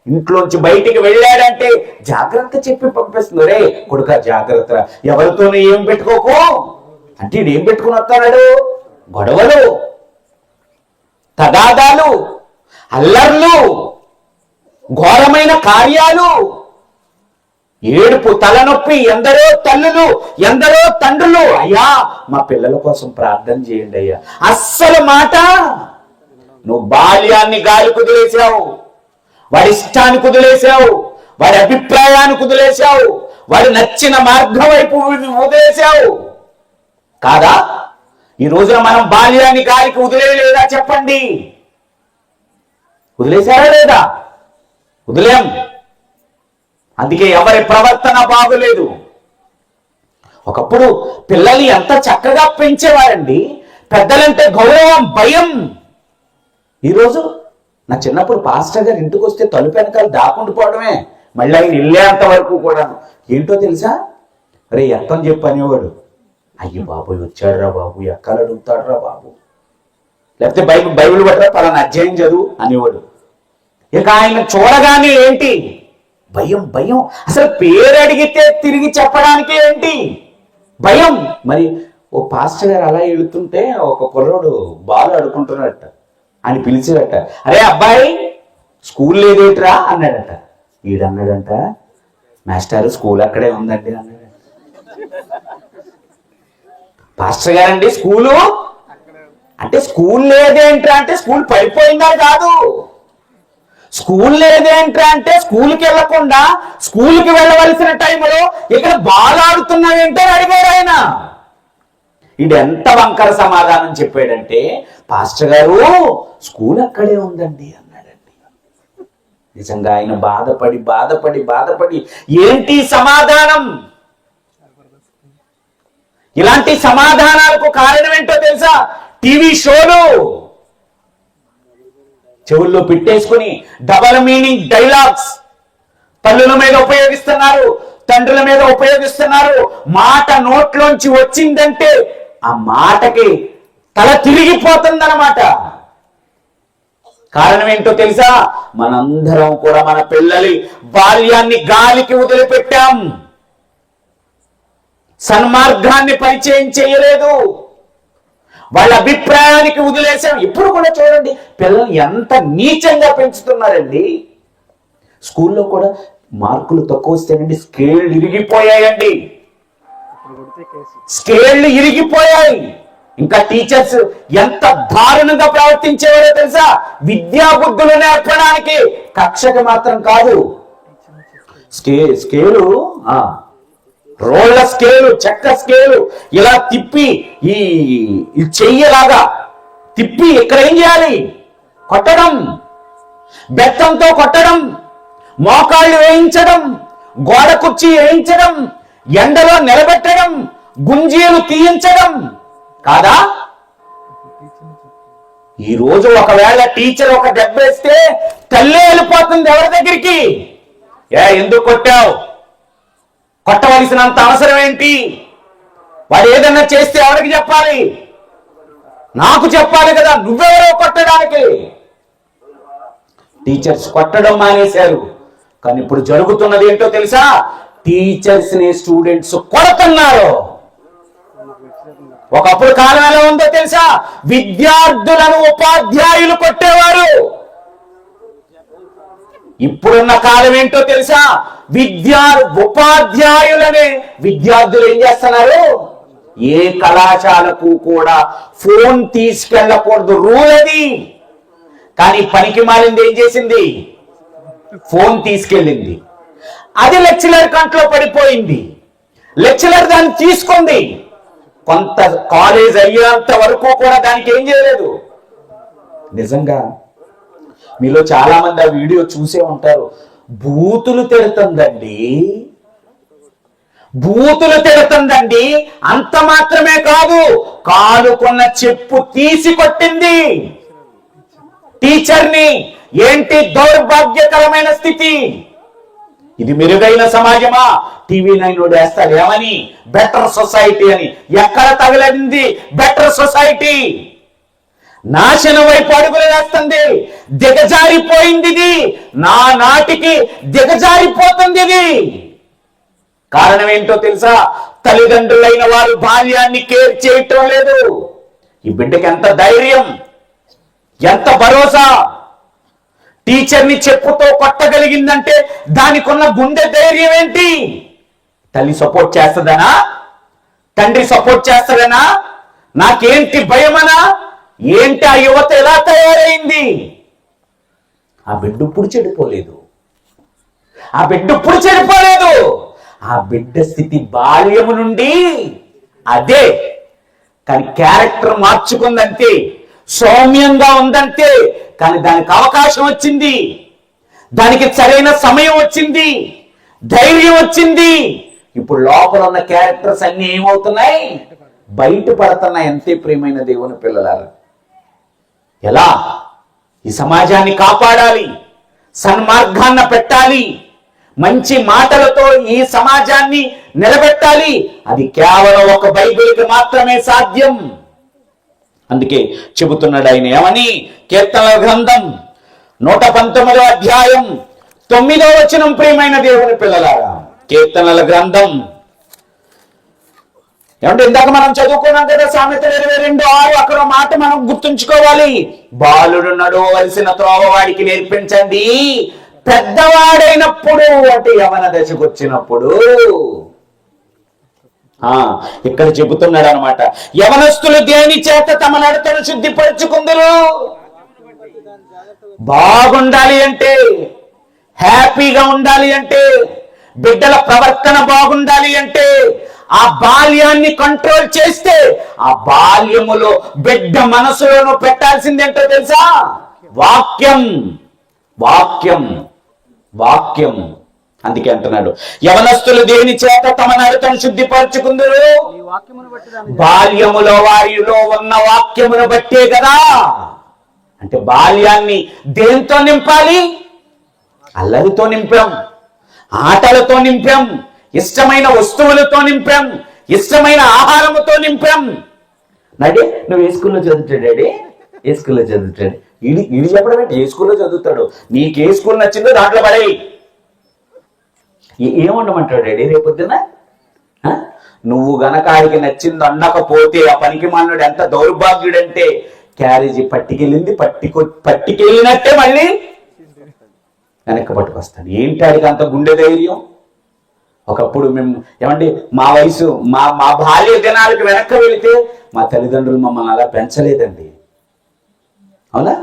ఇంట్లోంచి బయటికి వెళ్ళాడంటే జాగ్రత్త చెప్పి పంపిస్తుంది, రే కొడుక జాగ్రత్త, ఎవరితోనూ ఏం పెట్టుకోకు అంటే ఏం పెట్టుకుని వస్తున్నాడు, గొడవలు, తగాదాలు, అల్లర్లు, ఘోరమైన కార్యాలు, ఏడుపు, తలనొప్పి. ఎందరో తల్లులు, ఎందరో తండ్రులు, అయ్యా మా పిల్లల కోసం ప్రార్థన చేయండి అయ్యా. అస్సలు మాట, నువ్వు బాల్యాన్ని గాలి కుదిలేసావు, వాడి ఇష్టాన్ని కుదిలేసావు, వాడి అభిప్రాయాన్ని కుదిలేసావు, వాడి నచ్చిన మార్గం వైపు వదిలేసావు కాదా. ఈ రోజున మనం బాల్యాన్ని గాలికి వదిలేయలేదా చెప్పండి, వదిలేసారా లేదా? వదిలేం. అందుకే ఎవరి ప్రవర్తన బాగులేదు. ఒకప్పుడు పిల్లల్ని ఎంత చక్కగా పెంచేవారండి, పెద్దలంటే గౌరవం, భయం. ఈరోజు నా చిన్నప్పుడు పాస్టర్ గారు ఇంటికి వస్తే తలుపు వెనకాల దాక్కుండిపోవడమే, మళ్ళీ ఆయన వెళ్ళేంత వరకు కూడా. ఏంటో తెలుసా, రే ఎక్కని చెప్పు అనేవాడు. అయ్యి బాబు వచ్చాడురా బాబు, ఎక్కలు అడుగుతాడురా బాబు, లేకపోతే బైబిల్ పట్టరా పలానా అధ్యాయం చదువు అనేవాడు. ఇక ఆయన చూడగానే ఏంటి, భయం, భయం. అసలు పేరు అడిగితే తిరిగి చెప్పడానికి ఏంటి భయం. మరి ఓ పాస్టర్ గారు అలా వెళుతుంటే ఒక కుర్రోడు బాల్ ఆడుకుంటున్నట్ట, అని పిలిచాడట, అరే అబ్బాయి స్కూల్ లేదేట్రా అన్నాడట. ఈడన్నాడంట, మాస్టర్ స్కూల్ అక్కడే ఉందండి అన్నాడు. పాస్టర్ గారండి స్కూలు అంటే, స్కూల్ లేదేంట్రా అంటే స్కూల్ పడిపోయిందా కాదు. స్కూల్ లేదేంట్రా అంటే స్కూల్కి వెళ్లకుండా స్కూల్కి వెళ్ళవలసిన టైంలో ఇక్కడ బాల్ ఆడుతున్నావేంటో అడిగారు ఆయన. ఇది ఎంత వంకర సమాధానం చెప్పాడంటే, పాస్టర్ గారు స్కూల్ అక్కడే ఉందండి అన్నాడండి. నిజంగా ఆయన బాధపడి బాధపడి బాధపడి ఏంటి సమాధానం? ఇలాంటి సమాధానాలకు కారణం ఏంటో తెలుసా? టీవీ షోలు చెవుల్లో పెట్టేసుకుని డబల్ మీనింగ్ డైలాగ్స్ తల్లుల మీద ఉపయోగిస్తున్నారు, తండ్రుల మీద ఉపయోగిస్తున్నారు. మాట నోట్లోంచి వచ్చిందంటే ఆ మాటకి తల తిరిగిపోతుందన్నమాట. కారణం ఏంటో తెలుసా? మనందరం కూడా మన పిల్లలి బాల్యాన్ని గాలికి వదిలిపెట్టాం, సన్మార్గాన్ని పరిచయం చేయలేదు, వాళ్ళ అభిప్రాయానికి వదిలేసాం. ఇప్పుడు కూడా చూడండి పిల్లలు ఎంత నీచంగా పెంచుతున్నారండి. స్కూల్లో కూడా మార్కులు తక్కువ వస్తేనండి స్కేళ్ళు ఇరిగిపోయాయండి, స్కేళ్ళు ఇరిగిపోయాయి. ఇంకా టీచర్స్ ఎంత దారుణంగా ప్రవర్తించేవారో తెలుసా? విద్యా బుద్ధులు నేర్పడానికి, కక్షకు మాత్రం కాదు. స్కేలు రోళ్ల స్కేలు, చెక్క స్కేలు ఇలా తిప్పి ఈ చెయ్యలాగా తిప్పి ఇక్కడ ఏం చేయాలి? కొట్టడం, బెత్తంతో కొట్టడం, మోకాళ్ళు వేయించడం, గోడ కుర్చీ వేయించడం, ఎండలో నిలబెట్టడం, గుంజీలు తీయించడం కాదా? ఈ రోజు ఒకవేళ టీచర్ ఒక దెబ్బేస్తే తల్లే వెళ్ళిపోతుంది ఎవరి దగ్గరికి. ఎందుకు కొట్టావు? కొట్టవలసినంత అవసరం ఏంటి? వాడు ఏదన్నా చేస్తే ఎవరికి చెప్పాలి? నాకు చెప్పాలి కదా, నువ్వెవరో కొట్టడానికి. టీచర్స్ కొట్టడం మానేశారు. కానీ ఇప్పుడు జరుగుతున్నది ఏంటో తెలుసా? టీచర్స్ ని స్టూడెంట్స్ కొడుతున్నారు. ఒకప్పుడు కాలం ఎలా ఉందో తెలుసా? విద్యార్థులను ఉపాధ్యాయులు కొట్టేవారు. ఇప్పుడున్న కాలం ఏంటో తెలుసా? ఉపాధ్యాయులనే విద్యార్థులు ఏం చేస్తున్నారు? ఏ కళాశాలకు కూడా ఫోన్ తీసుకెళ్ళకూడదు, రూల్ అది. కానీ పనికి మాలింది ఏం చేసింది? ఫోన్ తీసుకెళ్ళింది. అది లెక్చరర్ కంట్లో పడిపోయింది. లెక్చరర్ దాన్ని తీసుకుంది. కొంత కాలేజ్ అయ్యేంత వరకు కూడా దానికి ఏం చేయలేదు. నిజంగా మీలో చాలా మంది ఆ వీడియో చూసే ఉంటారు. బూతులు తిడుతుందండి, బూతులు తిడుతుందండి. అంత మాత్రమే కాదు, కాలుకున్న చెప్పు తీసి కొట్టింది టీచర్ని. ఏంటి దౌర్భాగ్యకరమైన స్థితి ఇది! మెరుగైన సమాజమా? TV9 వేస్తాడు ఏమని? బెటర్ సొసైటీ అని. ఎక్కడ తగలడింది బెటర్ సొసైటీ? నాశనం వైపు అడుగులు వేస్తుంది. దిగజారిపోయింది ఇది. నాటికి దిగజారిపోతుంది ఇది. కారణం ఏంటో తెలుసా? తల్లిదండ్రులైన వారు బాల్యాన్ని కేర్ చేయటం లేదు. ఈ బిడ్డకి ఎంత ధైర్యం, ఎంత భరోసా! టీచర్ని చెప్పుతో కొట్టగలిగిందంటే దానికి ఉన్న గుండె ధైర్యం ఏంటి? తల్లి సపోర్ట్ చేస్తుందనా? తండ్రి సపోర్ట్ చేస్తాడనా? నాకేంటి భయమనా? ఏంటి ఆ యువత ఎలా తయారైంది? ఆ బిడ్డ ఇప్పుడు చెడిపోలేదు. ఆ బిడ్డ ఇప్పుడు చెడిపోలేదు. ఆ బిడ్డ స్థితి బాల్యము నుండి అదే. కానీ క్యారెక్టర్ మార్చుకుందంతే, సౌమ్యంగా ఉందంతే. కానీ దానికి అవకాశం వచ్చింది, దానికి సరైన సమయం వచ్చింది, ధైర్యం వచ్చింది. ఇప్పుడు లోపల ఉన్న క్యారెక్టర్స్ అన్ని ఏమవుతున్నాయి? బయటపడుతున్నాయి. అంతే ప్రియమైన దేవుని పిల్లలారా. ఎలా ఈ సమాజాన్ని కాపాడాలి, సన్మార్గాన్న పెట్టాలి, మంచి మాటలతో ఈ సమాజాన్ని నిలబెట్టాలి. అది కేవలం ఒక బైబిల్కి మాత్రమే సాధ్యం. అందుకే చెబుతున్నాడు ఆయన ఏమని? కీర్తనల గ్రంథం 119వ అధ్యాయం 9వ వచనం. ప్రియమైన దేవుని పిల్లలారా, కీర్తనల గ్రంథం ఏమంటే ఇందాక మనం చదువుకున్నాం కదా, సామెతలు 22:6. అక్కడ మాట మనం గుర్తుంచుకోవాలి. బాలుడు నడవవలసిన త్రోవ వాడికి నేర్పించండి, పెద్దవాడైనప్పుడు అంటే యవన దశకు వచ్చినప్పుడు. ఇక్కడ చెబుతున్నాడు అనమాట, యవనస్తులు దేని చేత తమ నడతను శుద్ధిపరుచుకుందరు? బాగుండాలి అంటే, హ్యాపీగా ఉండాలి అంటే, బిడ్డల ప్రవర్తన బాగుండాలి అంటే, ఆ బాల్యాన్ని కంట్రోల్ చేస్తే ఆ బాల్యములో బిడ్డ మనసులోనూ పెట్టాల్సిందేంటో తెలుసా? వాక్యం, వాక్యం, వాక్యం. అందుకే అంటున్నాడు, యవనస్తులు దేని చేత తమ నడతను శుద్ధిపరచుకుందరు? బాల్యములో వారిలో ఉన్న వాక్యమును బట్టే కదా. అంటే బాల్యాన్ని దేంతో నింపాలి? అల్లరితో నింపాం, ఆటలతో నింపాం, ఇష్టమైన వస్తువులతో నింపాం, ఇష్టమైన ఆహారముతో నింపాం. నాడే నువ్వు ఏ స్కూల్లో చదువుతాడు? డాడీ ఏ స్కూల్లో చదువుతాడు? ఇది చెప్పడం ఏంటి? ఏ స్కూల్లో చదువుతాడు? నీకు ఏ స్కూల్ నచ్చిందో దాంట్లో పడేయి. ఏముండమంటాడు డాడీ రేపొద్దున? నువ్వు గనక ఆడికి నచ్చింది అనకపోతే ఆ పనికి మాలినోడు ఎంత దౌర్భాగ్యుడంటే, క్యారేజీ పట్టికెళ్ళినట్టే మళ్ళీ వెనక్కి పట్టుకొస్తాడు. ఏంటి ఆడికి అంత గుండె ధైర్యం? ఒకప్పుడు మేము ఏమండి, మా వయసు మా బాల్య దినాలకు వెనక్కి వెళితే మా తల్లిదండ్రులు మమ్మల్ని అలా పెంచలేదండి. అవునా?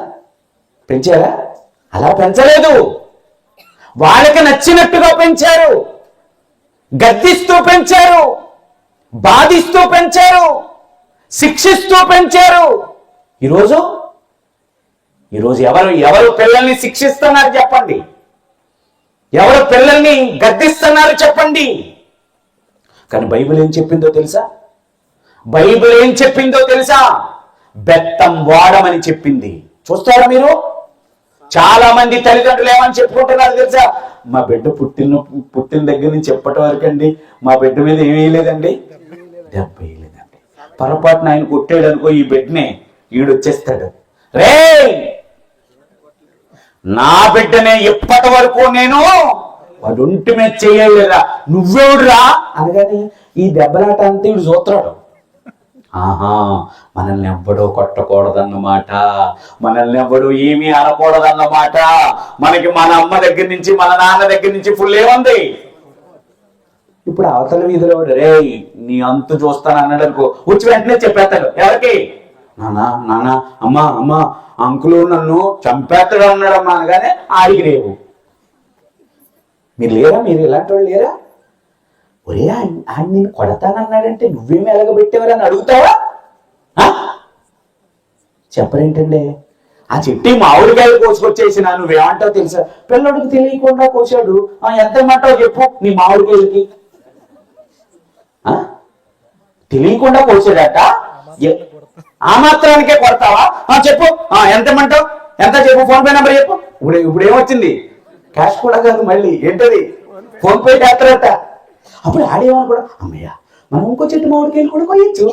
పెంచారా? అలా పెంచలేదు. వాళ్ళకి నచ్చినట్టుగా పెంచారు, గద్దిస్తూ పెంచారు, బాధిస్తూ పెంచారు, శిక్షిస్తూ పెంచారు. ఈరోజు ఎవరు పిల్లల్ని శిక్షిస్తున్నారు చెప్పండి? ఎవరు పిల్లల్ని గద్దిస్తున్నారు చెప్పండి? కానీ బైబిల్ ఏం చెప్పిందో తెలుసా? బైబిల్ ఏం చెప్పిందో తెలుసా? బెత్తం వాడమని చెప్పింది. చూస్తారా మీరు? చాలా మంది తల్లిదండ్రులు ఏమని చెప్పుకుంటున్నారు తెలుసా? మా బిడ్డ పుట్టిన దగ్గర నుంచి చెప్పటం వరకండి మా బిడ్డ మీద ఏమీ వేయలేదండి, దెబ్బ వేయలేదండి. పొరపాటున ఆయన కొట్టాడు అనుకో, ఈ బిడ్డనే ఈడొచ్చేస్తాడు, రే నా బిడ్డనే ఇప్పటి వరకు నేను వాడు ఒంటి మీద చేయలేదా, నువ్వెవడురా అనగానే ఈ దెబ్బలాట అంతా వీడు చూస్తాడు. ఆహా, మనల్ని ఎవ్వడూ కొట్టకూడదన్నమాట, మనల్ని ఎవ్వడూ ఏమీ అనకూడదన్నమాట. మనకి మన అమ్మ దగ్గర నుంచి మన నాన్న దగ్గర నుంచి ఫుల్ ఏముంది. ఇప్పుడు అవతల వీధిలో రే నీ అంతు చూస్తాను అన్నాడు అనుకో, వచ్చి వెంటనే చెప్పేస్తాడు. ఎవరికి? నానా నానా అమ్మా అమ్మా అంకులు నన్ను చంపేస్తాడు అన్నాడమ్మా అనగానే ఆడికి రేవు. మీరు లేరా? మీరు ఇలాంటి వాళ్ళు లేరా? ఒరే ఆయన నేను కొడతానన్నాడంటే నువ్వేమి ఎలగబెట్టేవారు అని అడుగుతావా? చెప్పరేంటండి? ఆ చెట్టి మామిడికాయలు కోసుకొచ్చేసిన నువ్వేమంటావు తెలుసా? పిల్లడికి తెలియకుండా కోసాడు. ఎంత ఇమ్మంటావు చెప్పు నీ మామిడికాయలకి? తెలియకుండా కోసాడట, ఆ మాత్రానికే కొడతావా? చెప్పు ఎంత ఇమ్మంటావు? ఎంత చెప్పు, ఫోన్ పే నెంబర్ చెప్పు. ఇప్పుడు ఏమొచ్చింది? క్యాష్ కూడా కాదు, మళ్ళీ ఏంటది ఫోన్ పే చేస్తారట. అప్పుడు ఆడేవాళ్ళు కూడా అమ్మయ్య మనం ఇంకో చెట్టు మామిడికాయలు కూడా కొయ్యొచ్చు,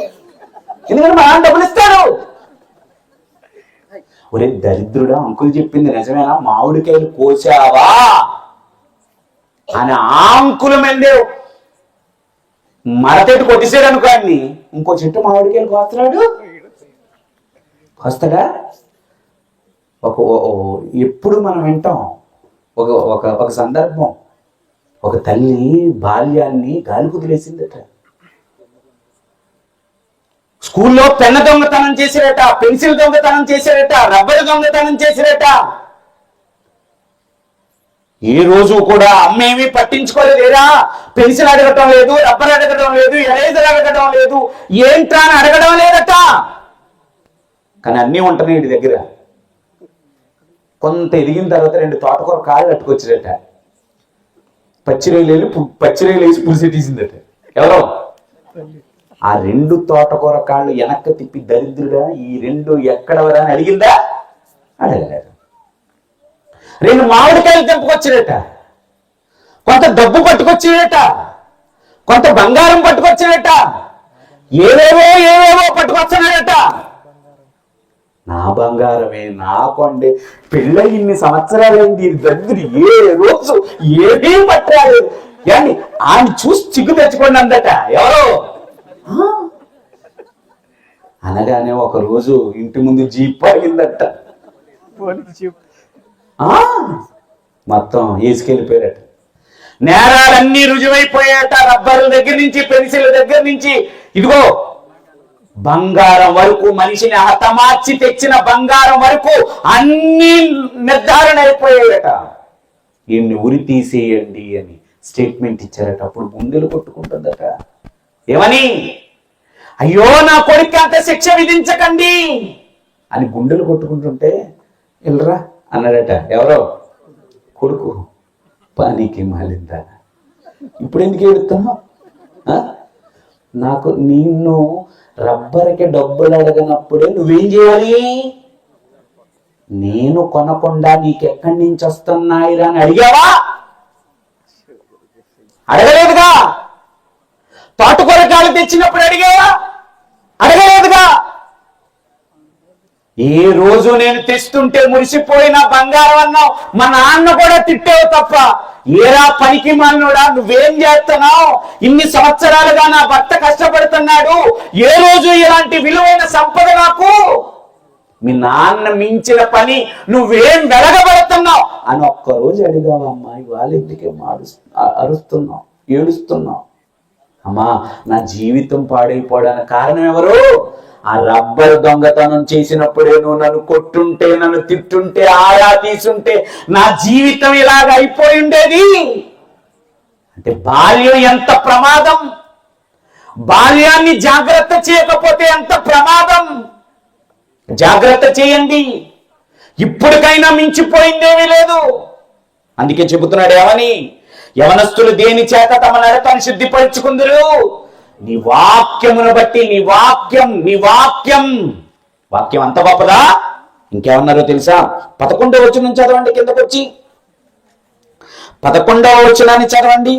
ఎందుకంటే మా డబ్బులు ఇస్తాడు. ఒరే దరిద్రుడా, అంకులు చెప్పింది నిజమేనా? మామిడికాయలు కోసావా అని ఆ అంకుల మందే మరతెట్టు కొట్టిసాడు అనుకో, అన్ని ఇంకో చెట్టు మామిడికాయలు కోస్తున్నాడు. కోస్తాడా? ఎప్పుడు మనం వింటాం ఒక సందర్భం, ఒక తల్లి బాల్యాన్ని గాలి కుదిలేసిందట. స్కూల్లో పెన్న దొంగతనం చేశారట, పెన్సిల్ దొంగతనం చేశారట, రబ్బర్ దొంగతనం చేశారట. ఏ రోజు కూడా అమ్మ ఏమీ పట్టించుకోలేదురా, పెన్సిల్ అడగటం లేదు, రబ్బర్ అడగడం లేదు, ఎరేజర్ అడగడం లేదు, ఏంట్రా అని అడగడం లేదట. కానీ అన్నీ ఉంటున్నాయి వీడి దగ్గర. కొంత ఎదిగిన తర్వాత 2 తోటకూర కాళ్ళు అట్టుకొచ్చారట. పచ్చిరేలు వేసి పులిసెట్టేసిందట. ఎవరో ఆ 2 తోటకూర కాళ్ళు వెనక్కి తిప్పి దరిద్రుడా ఈ 2 ఎక్కడవరా అని అడిగిందా? అడగలేదు. 2 మామిడికాయలు తెంపుకొచ్చాడట, కొంత డబ్బు పట్టుకొచ్చాడట, కొంత బంగారం పట్టుకొచ్చాడట, ఏవేవో పట్టుకొచ్చాడట. నా బంగారమే నా కొండే, పెళ్ళ ఇన్ని సంవత్సరాలైంది, దరిద్రుడు ఏ రోజు ఏమీ పట్టరాలేదు. కానీ ఆయన చూసి చిగ్గు తెచ్చుకోండి అందట. ఎవరో అనగానే ఒక రోజు ఇంటి ముందు జీప్ ఆగిందట. మొత్తం వేసుకెళ్ళిపోయారట. నేరాలన్నీ రుజువైపోయాట. రబ్బర్ల దగ్గర నుంచి, పెన్సిల్ దగ్గర నుంచి, ఇదిగో బంగారం వరకు, మనిషిని హతమార్చి తెచ్చిన బంగారం వరకు అన్ని నిర్ధారణ అయిపోయాయట. ఈయన్ని ఉరి తీసేయండి అని స్టేట్మెంట్ ఇచ్చారట. అప్పుడు గుండెలు కొట్టుకుంటుందట. ఏమని? అయ్యో నా కొడుకు అంత శిక్ష విధించకండి అని గుండెలు కొట్టుకుంటుంటే వెళ్ళరా అన్నాడట. ఎవరో కొడుకు. పానీకి మాలిందా, ఇప్పుడు ఎందుకు ఏడుతున్నావు? నాకు నిన్ను రబ్బర్కి డబ్బులు అడగనప్పుడే నువ్వేం చేయాలి? నేను కొనకుండా నీకెక్కడి నుంచి వస్తున్నాయిరా అని అడిగావా? అడగలేదుగా. తోటకూరకాయలు తెచ్చినప్పుడు అడిగావా? అడగలేదుగా. ఏ రోజు నేను తెస్తుంటే మురిసిపోయిన బంగారం అన్నావు, మా నాన్న కూడా తిట్టావు తప్ప ఏరా పనికి మాలినోడా నువ్వేం చేస్తున్నావు? ఇన్ని సంవత్సరాలుగా నా భర్త కష్టపడుతున్నాడు, ఏ రోజు ఇలాంటి విలువైన సంపద నాకు? మీ నాన్న మించిన పని నువ్వేం వెలగబడుతున్నావు అని ఒక్కరోజు అడిగావా? అమ్మాయి వాళ్ళ ఇంటికి అరుస్తున్నావు, ఏడుస్తున్నావు. అమ్మా నా జీవితం పాడైపోవడానికి కారణం ఎవరు? ఆ రబ్బర్ దొంగతనం చేసినప్పుడే నువ్వు నన్ను కొట్టుంటే, నన్ను తిట్టుంటే, ఆయా తీసుంటే నా జీవితం ఇలాగ అయిపోయి ఉండేది. అంటే బాల్యం ఎంత ప్రమాదం, బాల్యాన్ని జాగ్రత్త చేయకపోతే ఎంత ప్రమాదం. జాగ్రత్త చేయండి, ఇప్పటికైనా మించిపోయిందేమీ లేదు. అందుకే చెబుతున్నాడు ఏమని? యవనస్తులు దేని చేత తమ నడతను శుద్ధిపరుచుకుందరు? నీ వాక్యమును బట్టి. నీ వాక్యం అంత గొప్పదా? ఇంకేమన్నారో తెలుసా? 11వ వచనం చదవండి, కిందకు వచ్చి 11వ వచనాన్ని చదవండి.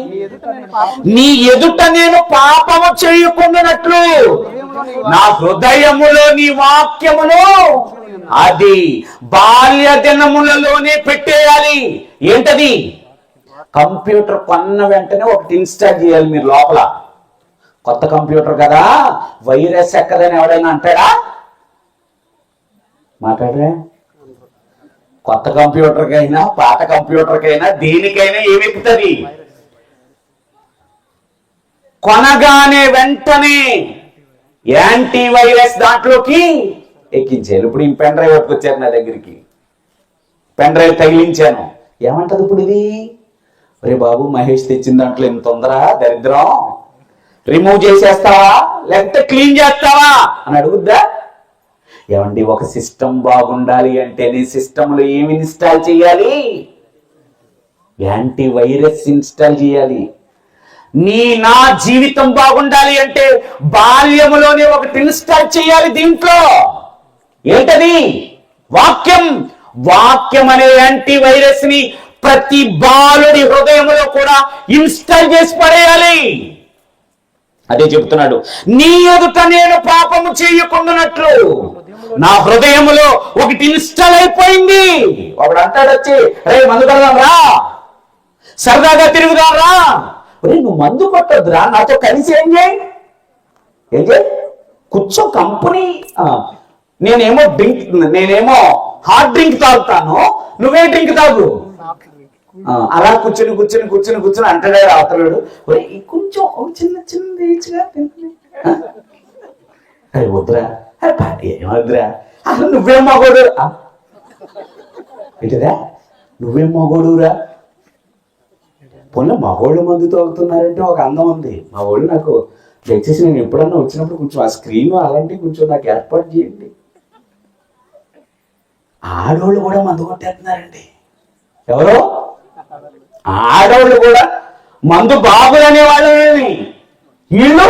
నీ ఎదుట నేను పాపము చేయకుండానట్లు నా హృదయములో నీ వాక్యమును, అది బాల్య దినములలోనే పెట్టేయాలి. ఏంటది? కంప్యూటర్ కొన్న వెంటనే ఒకటి ఇన్స్టాల్ చేయాలి మీరు లోపల. కొత్త కంప్యూటర్ కదా వైరస్ ఎక్కదని ఎవడైనా అంటాడా? మాట్లాడరా? కొత్త కంప్యూటర్కైనా పాత కంప్యూటర్కైనా దేనికైనా ఏమెక్కుతుంది? కొనగానే వెంటనే యాంటీ వైరస్ దాంట్లోకి ఎక్కించారు. ఇప్పుడు ఈ పెన్ డ్రైవ్ పట్టుకొచ్చారు నా దగ్గరికి, పెన్ డ్రైవ్ తగిలించాను. ఏమంటది ఇప్పుడు ఇది? ఒరే బాబు, మహేష్ తెచ్చిన దాంట్లో ఎంత తొందర దరిద్రం, రిమూవ్ చేసేస్తావా లేకపోతే క్లీన్ చేస్తావా అని అడుగుద్దా? ఏమండి, ఒక సిస్టమ్ బాగుండాలి అంటే నీ సిస్టంలో ఏమి ఇన్స్టాల్ చేయాలి? యాంటీ వైరస్ ఇన్స్టాల్ చేయాలి. నా జీవితం బాగుండాలి అంటే బాల్యములోనే ఒకటి ఇన్స్టాల్ చేయాలి దీంట్లో. ఏంటది? వాక్యం. వాక్యం అనే యాంటీ వైరస్ ని ప్రతి బాలుడి హృదయంలో కూడా ఇన్స్టాల్ చేసి పడేయాలి. అదే చెబుతున్నాడు, నీ ఎదుట నేను పాపము చేయకుండానట్లు నా హృదయములో ఒకటి ఇన్స్టాల్ అయిపోయింది. ఒకడు అంటాడు వచ్చి, రే మందు కడదాం రా, సరదాగా తిరుగుదాం రా. నువ్వు మందు కొట్టొద్దురా, నాతో కలిసి ఏం చేయి, కూర్చో కంపెనీ. నేనేమో హార్డ్ డ్రింక్ తాగుతాను, నువ్వే డ్రింక్ తాగు. అలా కూర్చుని అంటాడే రావుతాడు, కొంచెం చిన్న అరే వద్దురా, ఏమద్దురా, అసలు నువ్వేం మగోడు, ఏంటిదా నువ్వేం మగోడురా. పోనీ మగోళ్ళు మందు తాగుతున్నారంటే ఒక అందం ఉంది. మా వాళ్ళు నాకు దయచేసి నేను ఎప్పుడన్నా వచ్చినప్పుడు కొంచెం ఆ స్క్రీన్ అలాంటివి కొంచెం నాకు ఏర్పాటు చేయండి. ఆడవాళ్ళు కూడా మందు కొట్టేస్తున్నారండి. ఎవరో ఆడవాళ్ళు కూడా మందు బాబులు అనేవాళ్ళు, వీళ్ళు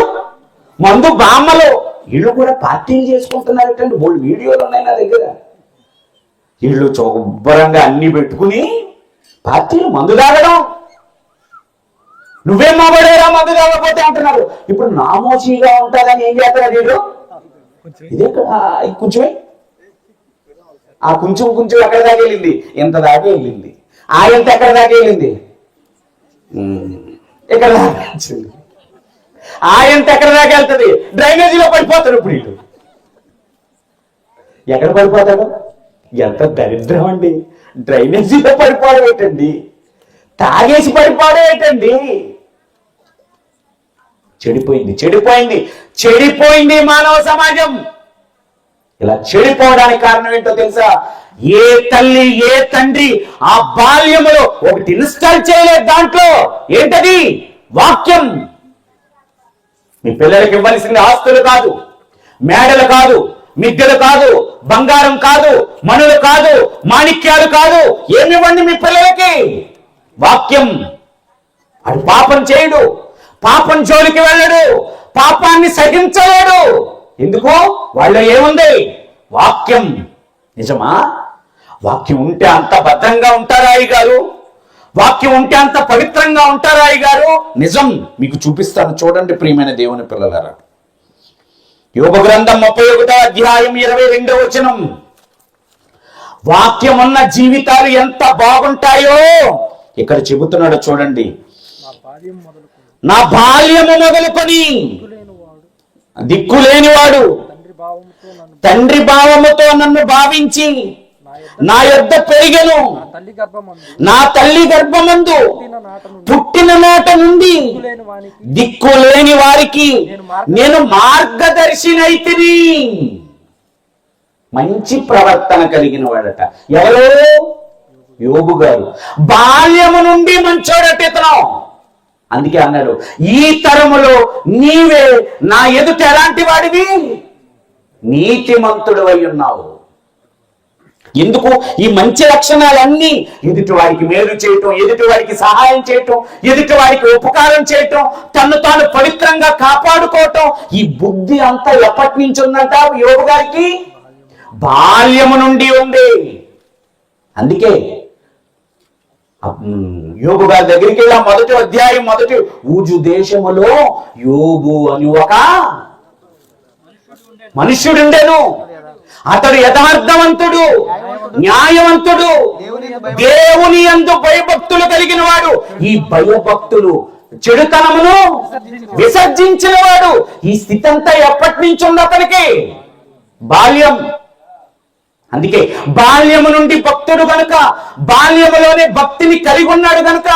మందు బామ్మలు, వీళ్ళు కూడా పార్టీలు చేసుకుంటున్నారటండి. మూడు వీడియోలు ఉన్నాయి నా దగ్గర. వీళ్ళు శుభ్రంగా అన్ని పెట్టుకుని పార్టీలు మందు తాగడం. నువ్వేం మాబడేరా మందు తాగకపోతే అంటున్నారు. ఇప్పుడు నామోషిగా ఉంటారని ఏం చేస్తారు వీళ్ళు? ఇదే కొంచెమే, ఆ కొంచెం ఎక్కడ దాకా వెళ్ళింది? ఎంత దాకా వెళ్ళింది. ఆ ఎంత ఎక్కడ దాకా వెళ్ళింది? ఎక్కడ దాకా వచ్చింది? ఆ ఎంత ఎక్కడ దాకా వెళ్తుంది? డ్రైనేజీలో పడిపోతాడు. ఇప్పుడు వీళ్ళు ఎక్కడ పడిపోతాడు? ఎంత దరిద్రం అండి. డ్రైనేజీలో పడిపోవడం ఏంటండి? తాగేసి పడిపోవడం ఏంటండి? చెడిపోయింది మానవ సమాజం. ఇలా చెడిపోవడానికి కారణం ఏంటో తెలుసా? ఏ తల్లి ఏ తండ్రి ఆ బాల్యములో ఒకటి ఇన్స్టాల్ చేయలేదు దాంట్లో. ఏంటది? వాక్యం. మీ పిల్లలకి ఇవ్వాల్సింది ఆస్తులు కాదు, మేడలు కాదు, మిద్దెలు కాదు, బంగారం కాదు, మనులు కాదు, మాణిక్యాలు కాదు. ఏమివ్వండి మీ పిల్లలకి? వాక్యం. అది పాపం చేయడు, పాపం జోలికి వెళ్ళడు, పాపాన్ని సహించలేడు. ఎందుకు? వాళ్ళు ఏముంది? వాక్యం. నిజమా? వాక్యం ఉంటే అంత భద్రంగా ఉంటారా అయ్య గారు? వాక్యం ఉంటే అంత పవిత్రంగా ఉంటారా అయ్య గారు? నిజం. మీకు చూపిస్తాను, చూడండి ప్రియమైన దేవుని పిల్లలారా. యోబు గ్రంథం 31వ అధ్యాయం 22వ వచనం. వాక్యం ఉన్న జీవితాలు ఎంత బాగుంటాయో ఇక్కడ చెబుతున్నాడు చూడండి. నా బాల్యము మొదలుకొని దిక్కులేనివాడు తండ్రి భావముతో నన్ను భావించి నా యొద్ద పెరిగెను. నా తల్లి గర్భమందు పుట్టిన నాట నుండి దిక్కులేని వారికి నేను మార్గదర్శినైతిని. మంచి ప్రవర్తన కలిగిన వాడట. ఎవరు? యోబు గారు. బాల్యము నుండి మంచోడట ఇతను. అందుకే అన్నాడు, ఈ తరములో నీవే నా ఎదుట ఎలాంటి వాడివి? నీతిమంతుడు అయి ఉన్నావు. ఎందుకు? ఈ మంచి లక్షణాలన్నీ ఎదుటి వారికి మేలు చేయటం, ఎదుటి వారికి సహాయం చేయటం, ఎదుటి వారికి ఉపకారం చేయటం, తను తాను పవిత్రంగా కాపాడుకోవటం, ఈ బుద్ధి అంతా ఎప్పటి నుంచి ఉందంట యోబు గారికి? బాల్యము నుండి ఉంది. అందుకే యోబు గారి దగ్గరికి వెళ్ళా. మొదటి అధ్యాయం మొదటి, ఊజు దేశములో యోబు అని ఒక మనుష్యుడుండెను. అతడు యథార్థవంతుడు, న్యాయవంతుడు, దేవుని యందు భయభక్తులు కలిగిన వాడు. ఈ భయభక్తులు చెడుతనమును విసర్జించిన వాడు. ఈ స్థితి అంతా ఎప్పటి నుంచి ఉంది అతనికి? బాల్యం. అందుకే బాల్యము నుండి భక్తుడు గనుక, బాల్యములోనే భక్తిని కలిగి ఉన్నాడు గనుక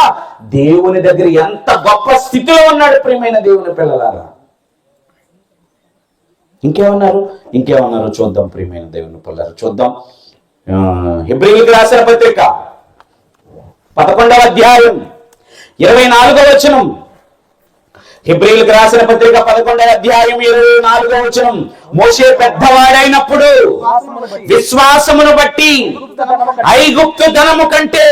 దేవుని దగ్గర ఎంత గొప్ప స్థితిలో ఉన్నాడు ప్రియమైన దేవుని పిల్లలారా. ఇంకేమన్నారు చూద్దాం ప్రియమైన దేవుని పిల్లలారా, చూద్దాం. హెబ్రీయులకు రాసిన పత్రిక 11వ అధ్యాయం 24వ వచనం. హెబ్రీయులకు రాసిన పత్రిక 11వ అధ్యాయం 24వ వచనం. మోషే పెద్దవాడైనప్పుడు విశ్వాసమును బట్టి ఐగుప్తు ధనము కంటే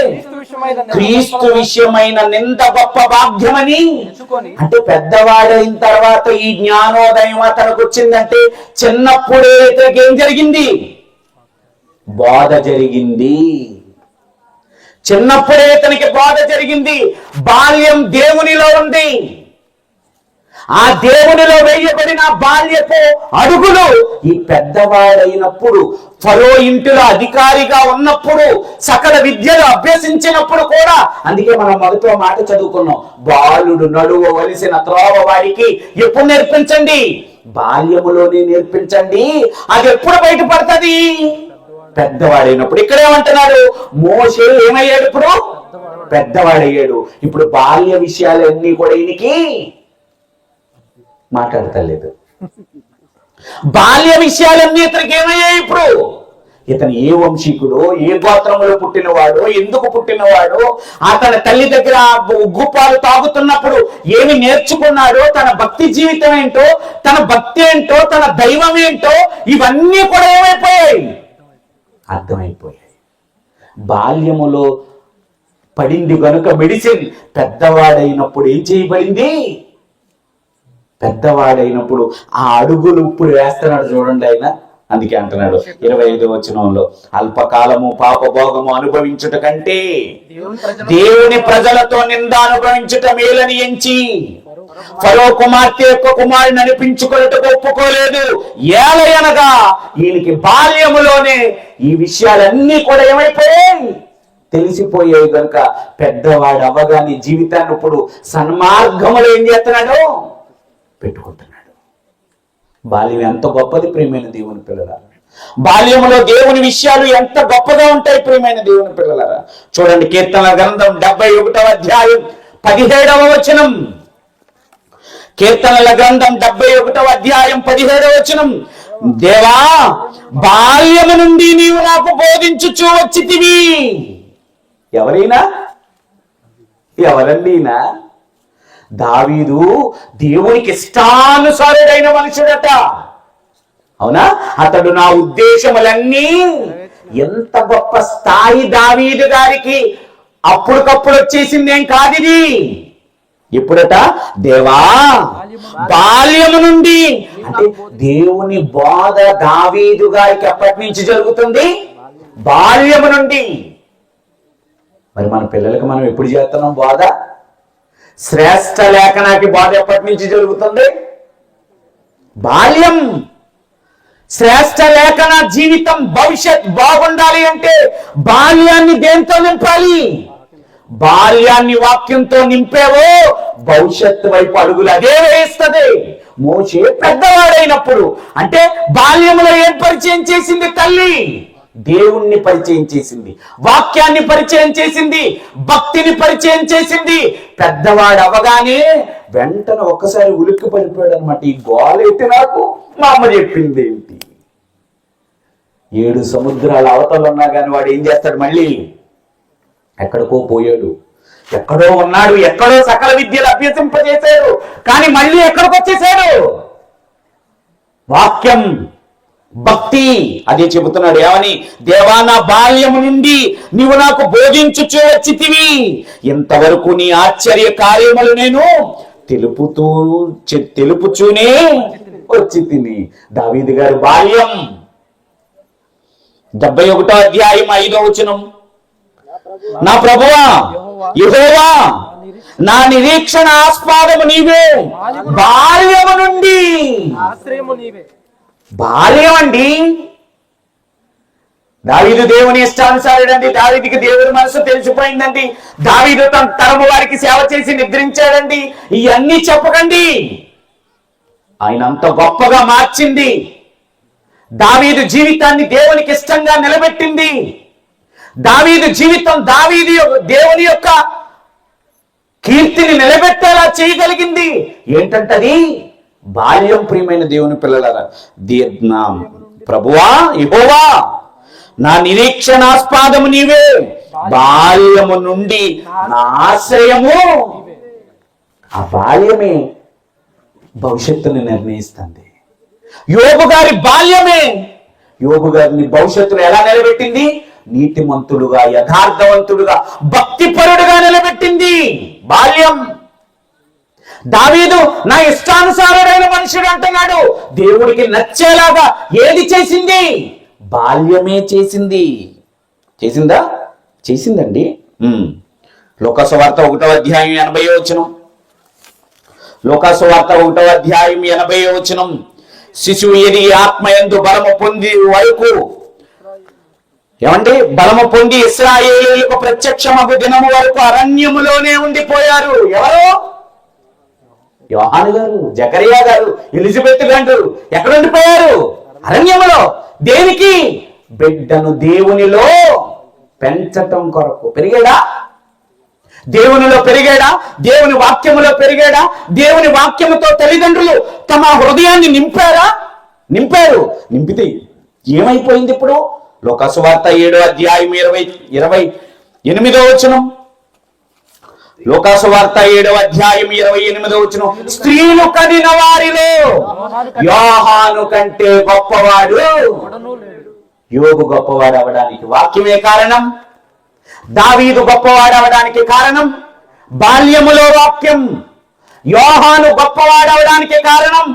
క్రీస్తు విషయమైన నింద గొప్ప భాగ్యమని. అంటే పెద్దవాడైన తర్వాత ఈ జ్ఞానోదయం అతనికి వచ్చిందంటే చిన్నప్పుడే ఇతనికి ఏం జరిగింది? బోధ జరిగింది. చిన్నప్పుడే ఇతనికి బోధ జరిగింది. బాల్యం దేవునిలో ఉంది. ఆ దేవునిలో వేయబడిన బాల్యపు అడుగులు ఈ పెద్దవాడైనప్పుడు, ఫరో ఇంటిలో అధికారిగా ఉన్నప్పుడు, సకల విద్యలు అభ్యసించినప్పుడు కూడా, అందుకే మనం మొదటి మాట చదువుకున్నాం, బాలుడు నడువవలసిన త్రోవ వాడికి ఎప్పుడు నేర్పించండి? బాల్యములోనే నేర్పించండి. అది ఎప్పుడు బయటపడుతుంది? పెద్దవాడైనప్పుడు. ఇక్కడేమంటున్నాడు? మోషే ఏమయ్యాడు? ఇప్పుడు పెద్దవాడయ్యాడు. ఇప్పుడు బాల్య విషయాలన్నీ కూడా ఈయనకి మాట్లాడతలేదు. బాల్య విషయాలన్నీ ఇతనికి ఏమయ్యాయి? ఇప్పుడు ఇతను ఏ వంశీకుడో, ఏ గోత్రంలో పుట్టినవాడో, ఎందుకు పుట్టినవాడో, అతని తల్లి దగ్గర ఉగ్గుపాలు తాగుతున్నప్పుడు ఏమి నేర్చుకున్నాడో, తన భక్తి జీవితం ఏంటో, తన భక్తి ఏంటో, తన దైవం ఏంటో, ఇవన్నీ కూడా ఏమైపోయాయి? అర్థమైపోయాయి. బాల్యములో పడింది కనుక మెడిసిన్ పెద్దవాడైనప్పుడు ఏం చేయబడింది? పెద్దవాడైనప్పుడు ఆ అడుగులు ఇప్పుడు వేస్తున్నాడు చూడండి ఆయన. అందుకే అంటున్నాడు 25వ వచనంలో, అల్పకాలము పాపభోగము అనుభవించుట కంటే దేవుని ప్రజలతో నింద అనుభవించుట మేలని ఎంచి ఫరో కుమార్తె యొక్క కుమారుని అనిపించుకున్నట్టుకు ఒప్పుకోలేదు. ఏలయనగా ఈయనకి బాల్యములోనే ఈ విషయాలన్నీ కూడా ఏమైపోయాయి? తెలిసిపోయాయి కనుక పెద్దవాడు అవ్వగానే జీవితాన్ని ఇప్పుడు సన్మార్గములో ఏం చేస్తున్నాడు? పెట్టుకుంటున్నాడు. బాల్యం ఎంత గొప్పది ప్రియమైన దేవుని పిల్లలారా. బాల్యములో దేవుని విషయాలు ఎంత గొప్పగా ఉంటాయి ప్రియమైన దేవుని పిల్లలారా. చూడండి, కీర్తనల గ్రంథం 71వ అధ్యాయం 17వ వచనం. కీర్తనల గ్రంథం 71వ అధ్యాయం 17వ వచనం. దేవా, బాల్యము నుండి నీవు నాకు బోధించుచూ వచ్చితివి. ఎవరండి? దావీదు దేవునికి ఇష్టానుసారుడైన మనుషుడట. అవునా? అతడు నా ఉద్దేశములన్నీ. ఎంత గొప్ప స్థాయి దావీదు గారికి అప్పటికప్పుడు వచ్చేసింది ఏం కాదిది. ఎప్పుడట? దేవా, బాల్యము నుండి. అంటే దేవుని బోధ దావీదు గారికి ఎప్పటి నుంచి జరుగుతుంది? బాల్యము నుండి. మరి మన పిల్లలకు మనం ఎప్పుడు చేస్తున్నాం బోధ? శ్రేష్ఠ లేఖనాకి బోధ ఎప్పటి నుంచి జరుగుతుంది? బాల్యం. శ్రేష్ఠ లేఖన జీవితం భవిష్యత్ బాగుండాలి అంటే బాల్యాన్ని దేంతో నింపాలి? బాల్యాన్ని వాక్యంతో నింపేవో భవిష్యత్తు వైపు అడుగులు అదే వేస్తుంది. మోషే పెద్దవాడైనప్పుడు, అంటే బాల్యంలో ఏం పరిచయం చేసింది తల్లి? దేవుణ్ణి పరిచయం చేసింది, వాక్యాన్ని పరిచయం చేసింది, భక్తిని పరిచయం చేసింది. పెద్దవాడు అవగానే వెంటనే ఒక్కసారి ఉలిక్కి పడిపోయాడు అనమాట. ఈ గోలైతే నాకు మా అమ్మ చెప్పింది ఏంటి? 7 సముద్రాల అవతలు ఉన్నా కానీ వాడు ఏం చేస్తాడు? మళ్ళీ ఎక్కడికో పోయాడు, ఎక్కడో ఉన్నాడు, ఎక్కడో సకల విద్యలు అభ్యసింపజేశాడు, కానీ మళ్ళీ ఎక్కడికి వచ్చేసాడు? వాక్యం, భక్తి. అదే చెబుతున్నాడు. ఏమని? దేవా, నా బాల్యము నుండి నీవు నాకు బోధించుచూ వచ్చితివి. ఇంతవరకు నీ ఆశ్చర్య కార్యములు నేను తెలుపుచూనే వచ్చి తిని. దావీదు గారి బాల్యం 71వ అధ్యాయం 5వ వచనం. నా ప్రభువా యెహోవా, నా నిరీక్షణ ఆస్పాదము నీవే, బాల్యము నుండి. బాల్యం అండి. దావీదు దేవుని ఇష్టానుసారుడండి. దావీదుకి దేవుని మనసు తెలిసిపోయిందండి. దావీదు తన తరము వారికి సేవ చేసి నిద్రించాడండి. ఇవన్నీ చెప్పకండి. ఆయన అంత గొప్పగా మార్చింది. దావీదు జీవితాన్ని దేవునికి ఇష్టంగా నిలబెట్టింది. దావీదు జీవితం దేవుని యొక్క కీర్తిని నిలబెట్టేలా చేయగలిగింది. ఏంటంటది? బాల్యం. ప్రియమైన దేవుని పిల్లలారా, ప్రభువా యెహోవా నా నిరీక్షణాస్పాదము నీవే, బాల్యము నుండి నా ఆశ్రయము. ఆ బాల్యమే భవిష్యత్తుని నిర్ణయిస్తుంది. యోబు గారి బాల్యమే యోబు గారిని భవిష్యత్తులో ఎలా నిలబెట్టింది? నీతిమంతుడుగా, యథార్థవంతుడుగా, భక్తిపరుడుగా నిలబెట్టింది బాల్యం. దావీదు నా ఇష్టానుసారుడైన మనుషుడు అంటున్నాడు. దేవుడికి నచ్చేలాగా ఏది చేసింది? బాల్యమే చేసింది. చేసిందా? చేసిందండి. లోకాసువార్త 1వ అధ్యాయం 80వ వచనం. లోకాసువార్త 1వ అధ్యాయం 80వ వచనం. శిశువు ఎది ఆత్మయందు బలము పొంది వరకు, ఏమండి, బలము పొంది ఇశ్రాయేలీయులకు ప్రత్యక్షమగు దినము వరకు అరణ్యములోనే ఉండిపోయారు. ఎవరు? యోహాను గారు, జకరియా గారు, ఎలిజబెత్ గారు ఎక్కడ ఉండిపోయారు? అరణ్యములో. దేనికి? బిడ్డను దేవునిలో పెంచటం కొరకు. పెరిగాడా? దేవునిలో పెరిగాడా? దేవుని వాక్యములో పెరిగాడా? దేవుని వాక్యముతో తల్లిదండ్రులు తమ హృదయాన్ని నింపారు. నింపితే ఏమైపోయింది ఇప్పుడు? లోకాసువార్త 7వ అధ్యాయం 28వ వచనం. లోకాసువార్త 7వ అధ్యాయం 28వ వచనం. స్త్రీలు కనిన వారిలో యోహాను కంటే గొప్పవాడు. యోబు గొప్పవాడు అవడానికి వాక్యమే కారణం. దావీదు గొప్పవాడు అవడానికి కారణం బాల్యములో వాక్యం. యోహాను గొప్పవాడు అవడానికి కారణం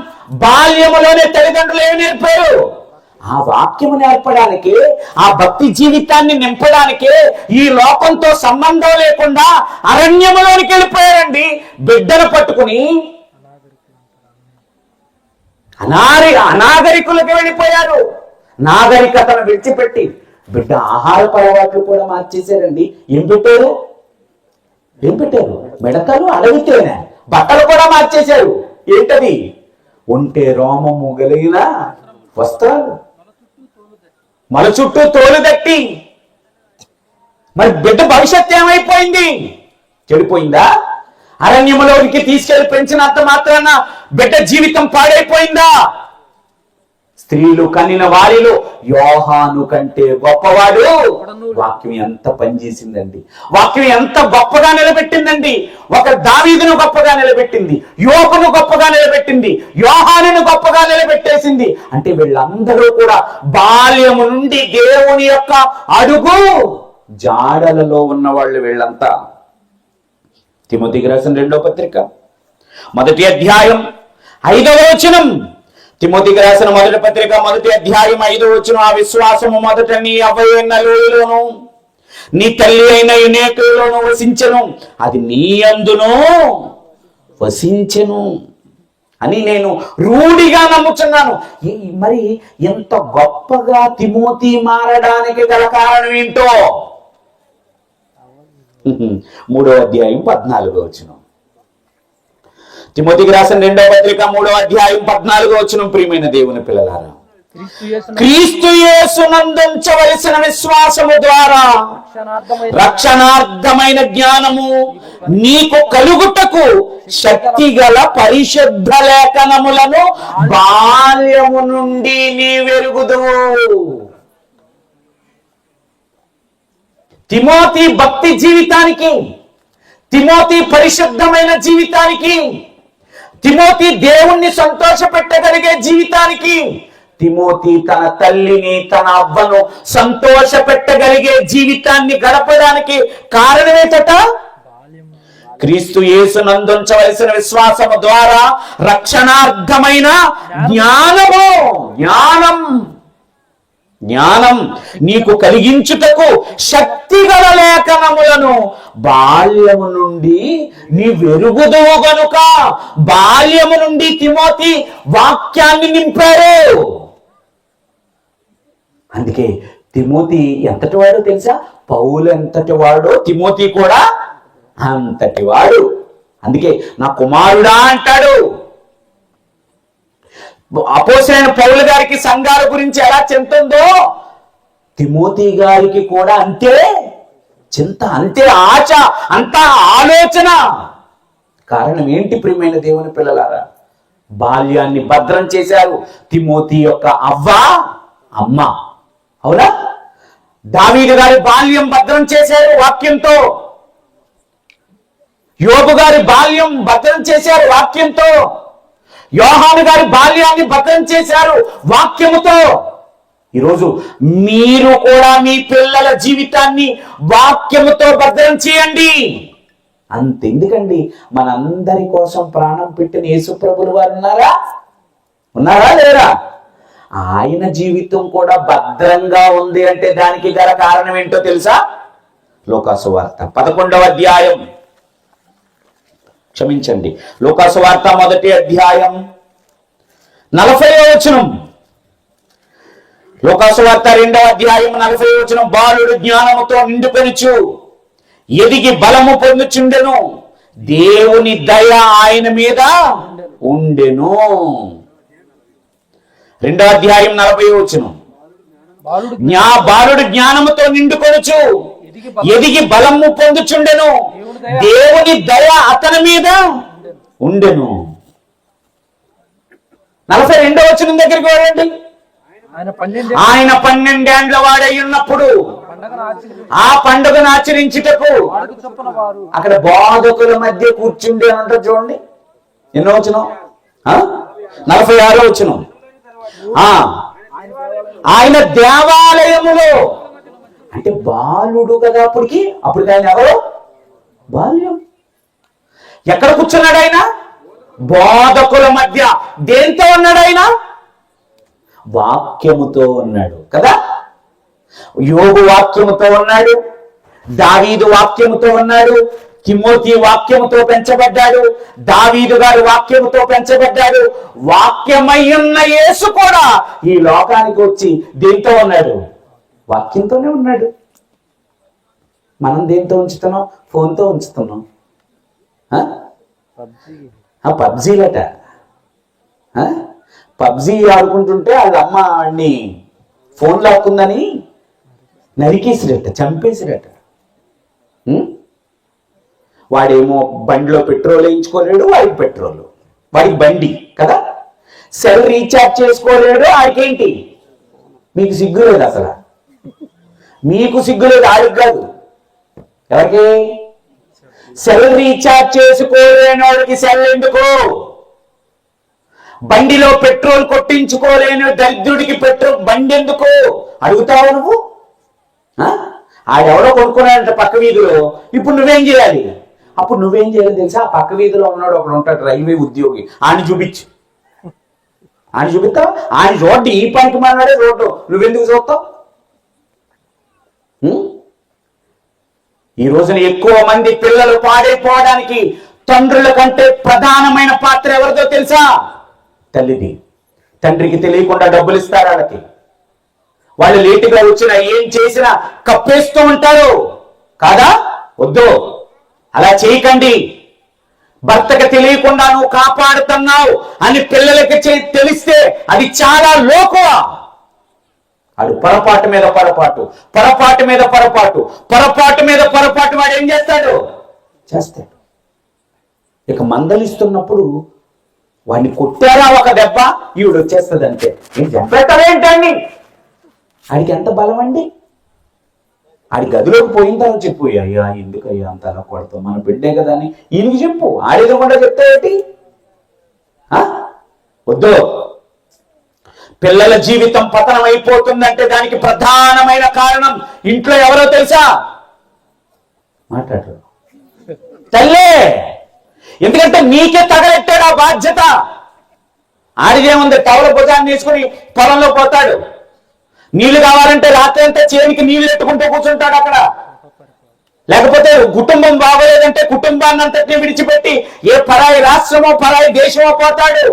బాల్యములోనే తల్లిదండ్రులు ఏమి నేర్పారు? ఆ వాక్యము నేర్పడానికి, ఆ భక్తి జీవితాన్ని నింపడానికి ఈ లోకంతో సంబంధం లేకుండా అరణ్యములోనికి వెళ్ళిపోయారండి. బిడ్డను పట్టుకుని అనాగరికులకు వెళ్ళిపోయారు. నాగరికతను విడిచిపెట్టి బిడ్డ ఆహారపు అలవాట్లు కూడా మార్చేశారండి. ఏం పెట్టారు? మిడతలు, అడవితేనే. బట్టలు కూడా మార్చేశారు. ఏంటది? ఒంటే రోమము కలిగిన వస్త్రాలు, మన చుట్టూ తోలు దట్టి. మరి బిడ్డ భవిష్యత్తు ఏమైపోయింది? చెడిపోయిందా? అరణ్యములోనికి తీసుకెళ్లి పెంచినంత మాత్రాన బిడ్డ జీవితం పాడైపోయిందా? స్త్రీలు కనిన వారిలో యోహాను కంటే గొప్పవాడు. వాక్యం ఎంత పనిచేసిందండి. వాక్యం ఎంత గొప్పగా నిలబెట్టిందండి. ఒక దావీదును గొప్పగా నిలబెట్టింది, యోబును గొప్పగా నిలబెట్టింది, యోహానును గొప్పగా నిలబెట్టేసింది. అంటే వీళ్ళందరూ కూడా బాల్యము నుండి దేవుని యొక్క అడుగు జాడలలో ఉన్నవాళ్ళు వీళ్ళంతా. తిమోతికి రాసిన 2వ పత్రిక 1వ అధ్యాయం 5వ వచనం. తిమోతికి రాసిన 1వ పత్రిక 1వ అధ్యాయం 5వ వచనం. ఆ విశ్వాసము మొదట నీ అవ్వయైన లోయలోను నీ తల్లి అయిన యునేకులోను వసించెను, అది నీ అందును వసించెను అని నేను రూఢిగా నమ్ముచున్నాను. మరి ఎంత గొప్పగా తిమోతి మారడానికి గల కారణం ఏంటో 3వ అధ్యాయం 14వ వచనం. తిమోతికి రాసిన 2వ పత్రిక 3వ అధ్యాయం 14వ వచనం. ప్రియమైన దేవుని పిల్లలారా, క్రీస్తు యేసునందుంచవలసిన విశ్వాసము ద్వారా రక్షణార్థమైన జ్ఞానము నీకు కలుగుటకు శక్తిగల పరిశుద్ధ లేఖనములను బాల్యము నుండి నీ వెరుగుదువు. తిమోతి భక్తి జీవితానికి, తిమోతి పరిశుద్ధమైన జీవితానికి, తిమోతి దేవుణ్ణి సంతోషపెట్టగలిగే జీవితానికి, తిమోతి తన తల్లిని, తన అవ్వను సంతోషపెట్టగలిగే జీవితాన్ని గడపడానికి కారణమేటట? క్రీస్తు యేసునందుంచవలసిన విశ్వాసము ద్వారా రక్షణార్థమైన జ్ఞానం నీకు కలిగించుటకు శక్తిగల లేఖనములను బాల్యము నుండి నీ వెరుగుదువు గనుక. బాల్యము నుండి తిమోతి వాక్యాన్ని నింపారు. అందుకే తిమోతి ఎంతటి వాడో తెలుసా? పౌలు ఎంతటి వాడో తిమోతి కూడా అంతటి వాడు. అందుకే నా కుమారుడా అంటాడు. అపోస్తలుడైన పౌలు గారికి సంఘాల గురించి ఎలా చింత ఉందో తిమోతి గారికి కూడా అంతే చింత, అంతే ఆశ, అంత ఆలోచన. కారణం ఏంటి ప్రియమైన దేవుని పిల్లలారా? బాల్యాన్ని భద్రం చేశారు తిమోతి యొక్క అమ్మ. అవునా? దావీదు గారి బాల్యం భద్రం చేశారు వాక్యంతో. యోబు గారి బాల్యం భద్రం చేశారు వాక్యంతో. యోహాను గారి బాల్యాన్ని భద్రం చేశారు వాక్యముతో. ఈరోజు మీరు కూడా మీ పిల్లల జీవితాన్ని వాక్యముతో భద్రం చేయండి. అంతెందుకండి, మనందరి కోసం ప్రాణం పెట్టిన యేసుప్రభులు వారు ఉన్నారా లేరా? ఆయన జీవితం కూడా భద్రంగా ఉంది అంటే దానికి గల కారణం ఏంటో తెలుసా? లూకాసు వార్త 11వ అధ్యాయం, క్షమించండి, లూకాసు వార్త 1వ అధ్యాయం 40వ వచనం. లూకాసు వార్త 2వ అధ్యాయం 40వ వచనం. బాలుడు జ్ఞానముతో నిండుకొనుచు ఎదిగి బలము పొందుచుండెను, దేవుని దయ ఆయన మీద ఉండెను. 2వ అధ్యాయం 40వ వచనం. బాలుడు జ్ఞానముతో నిండుకొనుచు ఎదిగి బలము పొందుచుండెను, దేవుని దయ అతని మీద ఉండెను. 42వ వచనం దగ్గరికి వెళ్ళండి. ఆయన 12 ఏండ్ల వాడై ఉన్నప్పుడు ఆ పండుగను ఆచరించుటకు అక్కడ బోధకుల మధ్య కూర్చుండే అంటారు. చూడండి ఎన్నో వచనం? 46వ వచనం. ఆయన దేవాలయములో, అంటే బాలుడు కదా అప్పటికి ఆయన ఎవరు? బాల్యం. ఎక్కడ కూర్చున్నాడు ఆయన? బోధకుల మధ్య. దేంతో ఉన్నాడు ఆయన? వాక్యముతో ఉన్నాడు కదా. యోబు వాక్యముతో ఉన్నాడు, దావీదు వాక్యముతో ఉన్నాడు, తిమోతి వాక్యముతో పెంచబడ్డాడు, దావీదు గారు వాక్యముతో పెంచబడ్డాడు. వాక్యమై ఉన్న యేసు కూడా ఈ లోకానికి వచ్చి దేంతో ఉన్నాడు? వాక్యంతోనే ఉన్నాడు. మనం దేంతో ఉంచుతున్నాం? ఫోన్తో ఉంచుతున్నాం. పబ్జీలట. పబ్జీ ఆడుకుంటుంటే వాళ్ళ అమ్మ వాడిని ఫోన్ లాక్కుందని నరికేసిరట, చంపేసిరట. వాడేమో బండిలో పెట్రోల్ వేయించుకోలేడు, వాడికి పెట్రోల్, వాడికి బండి కదా. సెల్ రీఛార్జ్ చేసుకోలేడు, ఆడికేంటి? మీకు సిగ్గు లేదు అసలు. మీకు సిగ్గు లేదు, ఆడికి కాదు. ఎవరికి? సెల్ రీఛార్జ్ చేసుకోలేని వాడికి సెల్ ఎందుకు? బండిలో పెట్రోల్ కొట్టించుకోలేని దరిద్రుడికి పెట్రోల్ బండి ఎందుకు అడుగుతావు నువ్వు? ఆడెవడో కొనుక్కున్నాడంట పక్క వీధిలో. ఇప్పుడు నువ్వేం చేయాలి? అప్పుడు నువ్వేం చేయాలి తెలుసా? ఆ పక్క వీధిలో ఉన్నాడు ఒకడు ఉంటాడు, రైల్వే ఉద్యోగి. ఆయన చూపించు. ఆయన చూపిస్తావు? ఆయన రోడ్డు ఈ పనికి మాట్లాడే రోడ్డు నువ్వెందుకు చూస్తావు? ఈ రోజున ఎక్కువ మంది పిల్లలు పాడైపోవడానికి తండ్రుల కంటే ప్రధానమైన పాత్ర ఎవరిదో తెలుసా? తల్లిది. తండ్రికి తెలియకుండా డబ్బులు ఇస్తారు వాళ్ళకి. వాళ్ళు లేటుగా వచ్చినా ఏం చేసినా కప్పేస్తూ ఉంటారు కాదా? వద్దు, అలా చేయకండి. భర్తకు తెలియకుండా నువ్వు కాపాడుతున్నావు అని పిల్లలకి తెలిస్తే అది చాలా లోకువ. అది పొరపాటు మీద పొరపాటు, పొరపాటు మీద పొరపాటు, పొరపాటు మీద పొరపాటు. వాడు ఏం చేస్తాడు? చేస్తాడు. ఇక మందలిస్తున్నప్పుడు వాడిని కొట్టారా ఒక దెబ్బ, ఈవిడ వచ్చేస్తుంది అంతే. నేను దెబ్బెట్టవేంటండి? ఆడికి ఎంత బలం అండి? ఆడి గదిలోకి పోయిన తర్వాత చెప్పు, అయ్యా ఎందుకు అయ్యా అంత అలా కొడతావు, మన బిడ్డే కదా అని ఈయనకి చెప్పు. ఆడేదకుండా చెప్తావేటి? వద్దు. పిల్లల జీవితం పతనం అయిపోతుందంటే దానికి ప్రధానమైన కారణం ఇంట్లో ఎవరో తెలుసా? మాట్లాడరు. తల్లే. ఎందుకంటే నీకే తగలెట్టాడు ఆ బాధ్యత. ఆడిదేముంది? టవల భుజాన్ని తీసుకుని పొలంలో పోతాడు. నీళ్లు కావాలంటే రాత్రి అంతా చేనికి నీళ్లు ఎట్టుకుంటూ కూర్చుంటాడు అక్కడ. లేకపోతే కుటుంబం బాగోలేదంటే కుటుంబాన్ని అంతటినీ విడిచిపెట్టి ఏ పరాయి రాష్ట్రమో పరాయి దేశమో పోతాడు.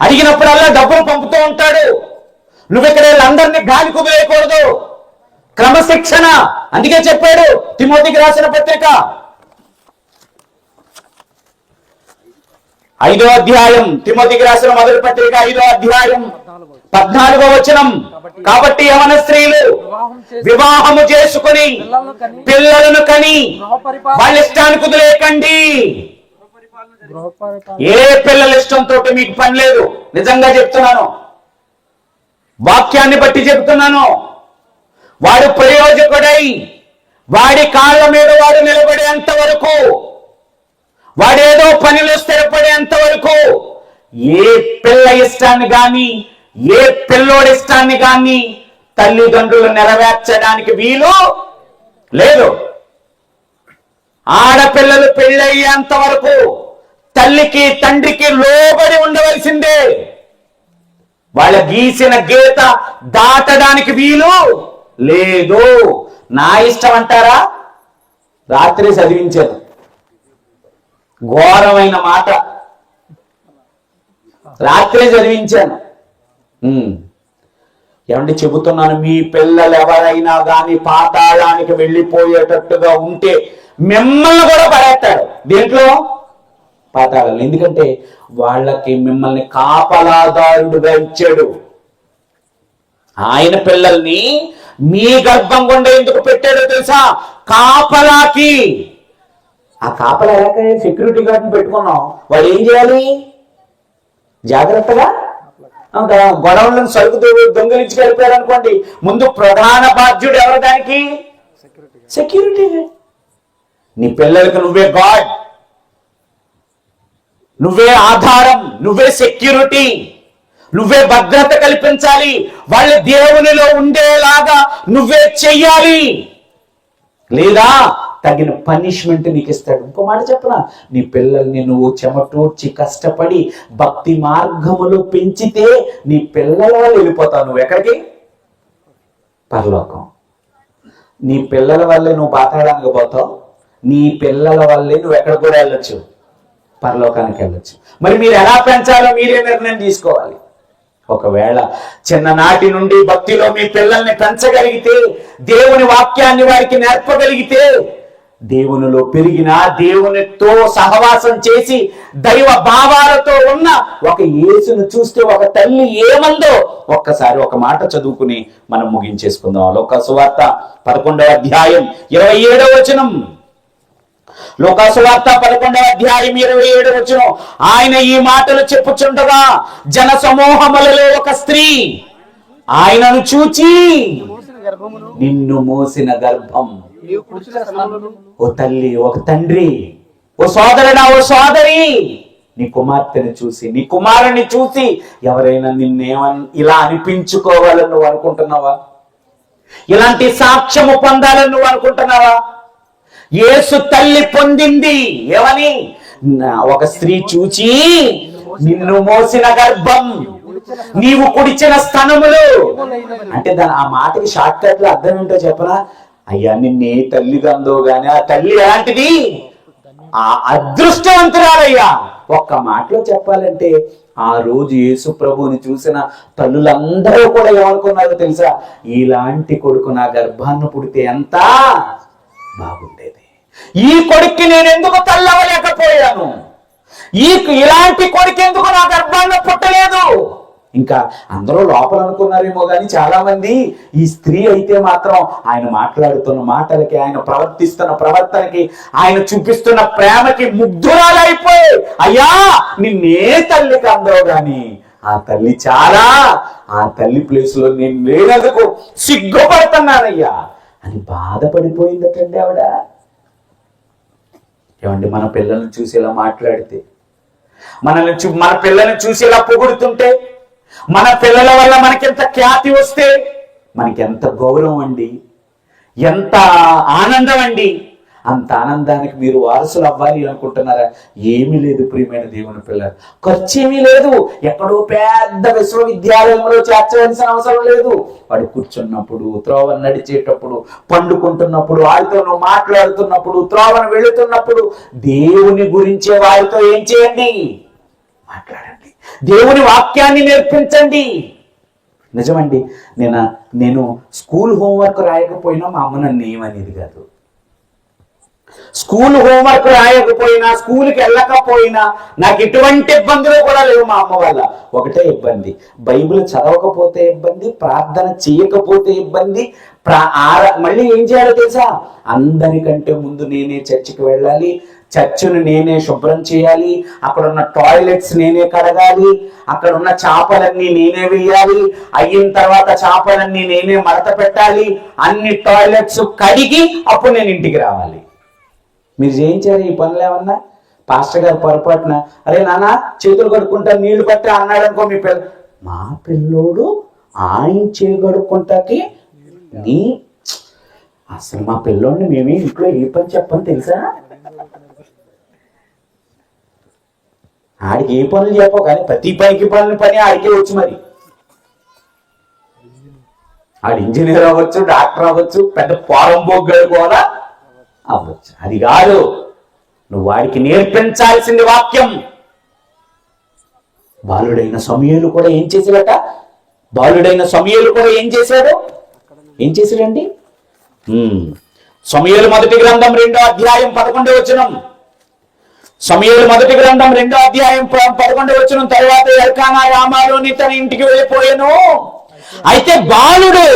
అడిగినప్పుడల్లా డబ్బులు పంపుతూ ఉంటాడు. నువ్వు ఇక్కడ వీళ్ళందరినీ గాలి కుదిరేయకూడదు. క్రమశిక్షణ. అందుకే చెప్పాడు తిమోతికి రాసిన పత్రిక 5వ అధ్యాయం, తిమోతికి రాసిన మొదటి పత్రిక 5వ అధ్యాయం 14వ వచనం. కాబట్టి యవన స్త్రీలు వివాహము చేసుకుని పిల్లలను కని వాళ్ళ ఇష్టాన్ని కుదిరేయకండి. ఏ పిల్లల ఇష్టంతో మీకు పని లేదు. నిజంగా చెప్తున్నాను, వాక్యాన్ని బట్టి చెప్తున్నాను. వాడు ప్రయోజకుడై వాడి కాళ్ళ మీద వాడు నిలబడేంత వరకు, వాడేదో పనిలో స్థిరపడేంత వరకు ఏ పిల్ల ఇష్టాన్ని గాని ఏ పిల్లోడి ఇష్టాన్ని గాని తల్లిదండ్రులు నెరవేర్చడానికి వీలు లేదు. ఆడపిల్లలు పెళ్ళయ్యేంత వరకు తల్లికి తండ్రికి లోబడి ఉండవలసిందే. వాళ్ళ గీసిన గీత దాటడానికి వీలు లేదు. నా ఇష్టం అంటారా? రాత్రి చదివించాను, ఘోరమైన మాట రాత్రి చదివించాను. ఏమంటే చెబుతున్నాను, మీ పిల్లలు ఎవరైనా కానీ పాతాళానికి వెళ్ళిపోయేటట్టుగా ఉంటే మిమ్మల్ని కూడా పడేస్తాడు. దేంట్లో? పాతాళాలు. ఎందుకంటే వాళ్ళకి మిమ్మల్ని కాపలాదారుడుగా ఇచ్చాడు. ఆయన పిల్లల్ని మీ గర్భం గుండా ఎందుకు పెట్టాడో తెలుసా? కాపలాకి. ఆ కాపలా సెక్యూరిటీ గార్డ్ని పెట్టుకున్నాం. వాడు ఏం చేయాలి? జాగ్రత్తగా గొడవలను సరుకు దొంగిలించి వెళ్ళిపోయారు అనుకోండి, ముందు ప్రధాన బాధ్యుడు ఎవరు దానికి? సెక్యూరిటీ. నీ పిల్లలకు నువ్వే గాడ్, నువ్వే ఆధారం, నువ్వే సెక్యూరిటీ, నువ్వే భద్రత కల్పించాలి. వాళ్ళు దేవునిలో ఉండేలాగా నువ్వే చెయ్యాలి, లేదా తగిన పనిష్మెంట్ నీకు ఇస్తాడు. ఇంకో మాట చెప్పనా, నీ పిల్లల్ని నువ్వు చెమటూర్చి కష్టపడి భక్తి మార్గములో పెంచితే నీ పిల్లల వల్ల వెళ్ళిపోతావు. నువ్వు ఎక్కడికి? పరలోకం. నీ పిల్లల వల్లే నువ్వు పాతాళానికి పోతావు. నీ పిల్లల వల్లే నువ్వు ఎక్కడ కూడా వెళ్ళొచ్చు? పరలోకానికి వెళ్ళొచ్చు. మరి మీరు ఎలా పెంచాలో మీరే నిర్ణయం తీసుకోవాలి. ఒకవేళ చిన్ననాటి నుండి భక్తిలో మీ పిల్లల్ని పెంచగలిగితే, దేవుని వాక్యాన్ని వారికి నేర్పగలిగితే, దేవునిలో పెరిగిన, దేవునితో సహవాసం చేసి దైవ భావాలతో ఉన్న ఒక యేసును చూస్తే ఒక తల్లి ఏమందో ఒక్కసారి ఒక మాట చదువుకుని మనం ముగించేసుకుందాం. లోకా సువార్త 11వ అధ్యాయం 27వ వచనం. లోకా సువార్త 11వ అధ్యాయం 27వ వచనం. ఆయన ఈ మాటలు చెప్పుచుండగా జన సమూహములలో ఒక స్త్రీ ఆయనను చూచి, నిన్ను మోసిన గర్భం. ఓ తల్లి, ఒక తండ్రి, ఓ సోదరుడా, ఓ సోదరి, నీ కుమార్తెని చూసి, నీ కుమారుని చూసి ఎవరైనా ఇలా అనిపించుకోవాలని నువ్వు అనుకుంటున్నావా? ఇలాంటి సాక్ష్యము పొందాలని నువ్వు అనుకుంటున్నావా? యేసు తల్లి పొందింది ఏమని? ఒక స్త్రీ చూచి, నిన్ను మోసిన గర్భం, నీవు కుడిచిన స్తనములు. అంటే ఆ మాటకి షార్ట్ కట్ లో అర్థం ఏంటో చెప్పనా? అయ్యా, నిన్నే తల్లిగా అందో గాని ఆ తల్లి ఎలాంటిది? ఆ అదృష్టవంతురాలయ్యా. ఒక్క మాటలో చెప్పాలంటే ఆ రోజు యేసు ప్రభువుని చూసిన తల్లులందరూ కూడా ఏమనుకున్నారో తెలుసా? ఇలాంటి కొడుకు నా గర్భాన్ని పుడితే ఎంత బాగుండేది. ఈ కొడుక్కి నేను ఎందుకు తల్లవలేకపోయాను? ఇలాంటి కొడుకు ఎందుకు నా గర్భాల్లో పుట్టలేదు? ఇంకా అందరూ లోపల అనుకున్నారేమో కానీ చాలా మంది ఈ స్త్రీ అయితే మాత్రం ఆయన మాట్లాడుతున్న మాటలకి, ఆయన ప్రవర్తిస్తున్న ప్రవర్తనకి, ఆయన చూపిస్తున్న ప్రేమకి ముగ్ధురాలైపోయి, అయ్యా నిన్నే తల్లికి అందరూ గాని ఆ తల్లి చాలా, ఆ తల్లి ప్లేస్ లో నేను లేనందుకు సిగ్గుపడుతున్నానయ్యా అని బాధపడిపోయిందటండి ఆవిడ. ఏమండి, మన పిల్లల్ని చూసి ఇలా మాట్లాడితే, మన పిల్లల్ని చూసి ఇలా పొగుడుతుంటే, మన పిల్లల వల్ల మనకెంత ఖ్యాతి వస్తే మనకెంత గౌరవం అండి, ఎంత ఆనందం అండి. అంత ఆనందానికి మీరు వారసులు అవ్వాలి అనుకుంటున్నారా? ఏమీ లేదు ప్రియమైన దేవుని పిల్లలు, ఖర్చేమీ లేదు. ఎక్కడో పెద్ద విశ్వవిద్యాలయంలో చేర్చవలసిన అవసరం లేదు. వాడు కూర్చున్నప్పుడు, త్రోవను నడిచేటప్పుడు, పండుకుంటున్నప్పుడు, వారితో మాట్లాడుతున్నప్పుడు, త్రోవను వెళుతున్నప్పుడు దేవుని గురించే వారితో ఏం చేయండి? మాట్లాడండి. దేవుని వాక్యాన్ని నేర్పించండి. నిజమండి. నేను స్కూల్ హోంవర్క్ రాయకపోయినా మా అమ్మ నన్ను ఏమనేది కాదు. స్కూల్ హోంవర్క్ రాయకపోయినా, స్కూల్కి వెళ్ళకపోయినా నాకు ఎటువంటి ఇబ్బందులు కూడా లేవు మా అమ్మ వల్ల. ఒకటే ఇబ్బంది, బైబిల్ చదవకపోతే ఇబ్బంది, ప్రార్థన చేయకపోతే ఇబ్బంది. మళ్ళీ ఏం చేయాలో తెలుసా? అందరికంటే ముందు నేనే చర్చికి వెళ్ళాలి, చర్చిని నేనే శుభ్రం చేయాలి, అక్కడ ఉన్న టాయిలెట్స్ నేనే కడగాలి, అక్కడ ఉన్న చేపలన్నీ నేనే వేయాలి, అయిన తర్వాత చేపలన్నీ నేనే మడత పెట్టాలి, అన్ని టాయిలెట్స్ కడిగి అప్పుడు నేను ఇంటికి రావాలి. మీరు చేయించారు ఈ పనులు ఏమన్నా? పాస్టర్ గారు పొరపాటున అరే నాన్న చేతులు కడుక్కుంటా నీళ్లు పట్టా అన్నాడు అనుకో, మీ మా పిల్లోడు ఆయన చేయగడుక్కుంటాకి అసలు మా పిల్లోడిని మేమే ఇంట్లో ఏ పని చెప్పని తెలుసా? ఆడికి ఏ పనులు చెప్పవు, కానీ ప్రతి పని ఆడికే వచ్చు. మరి ఆడు ఇంజనీర్ అవ్వచ్చు, డాక్టర్ అవ్వచ్చు, పెద్ద పోరంబోగ్గాడు కూడా అవ్వచ్చు. అది కాదు, నువ్వు వాడికి నేర్పించాల్సింది వాక్యం. బాలుడైన సమూయేలు కూడా ఏం చేశాడట? ఏం చేశాడండి? సమూయేలు మొదటి గ్రంథం 2వ అధ్యాయం 11వ వచనం. సమూయేలు మొదటి గ్రంథం 2వ అధ్యాయం 11వ వచనం. తర్వాత ఎల్కానా రామాలోని తన ఇంటికి వెళ్ళిపోయాను. అయితే బాలుడు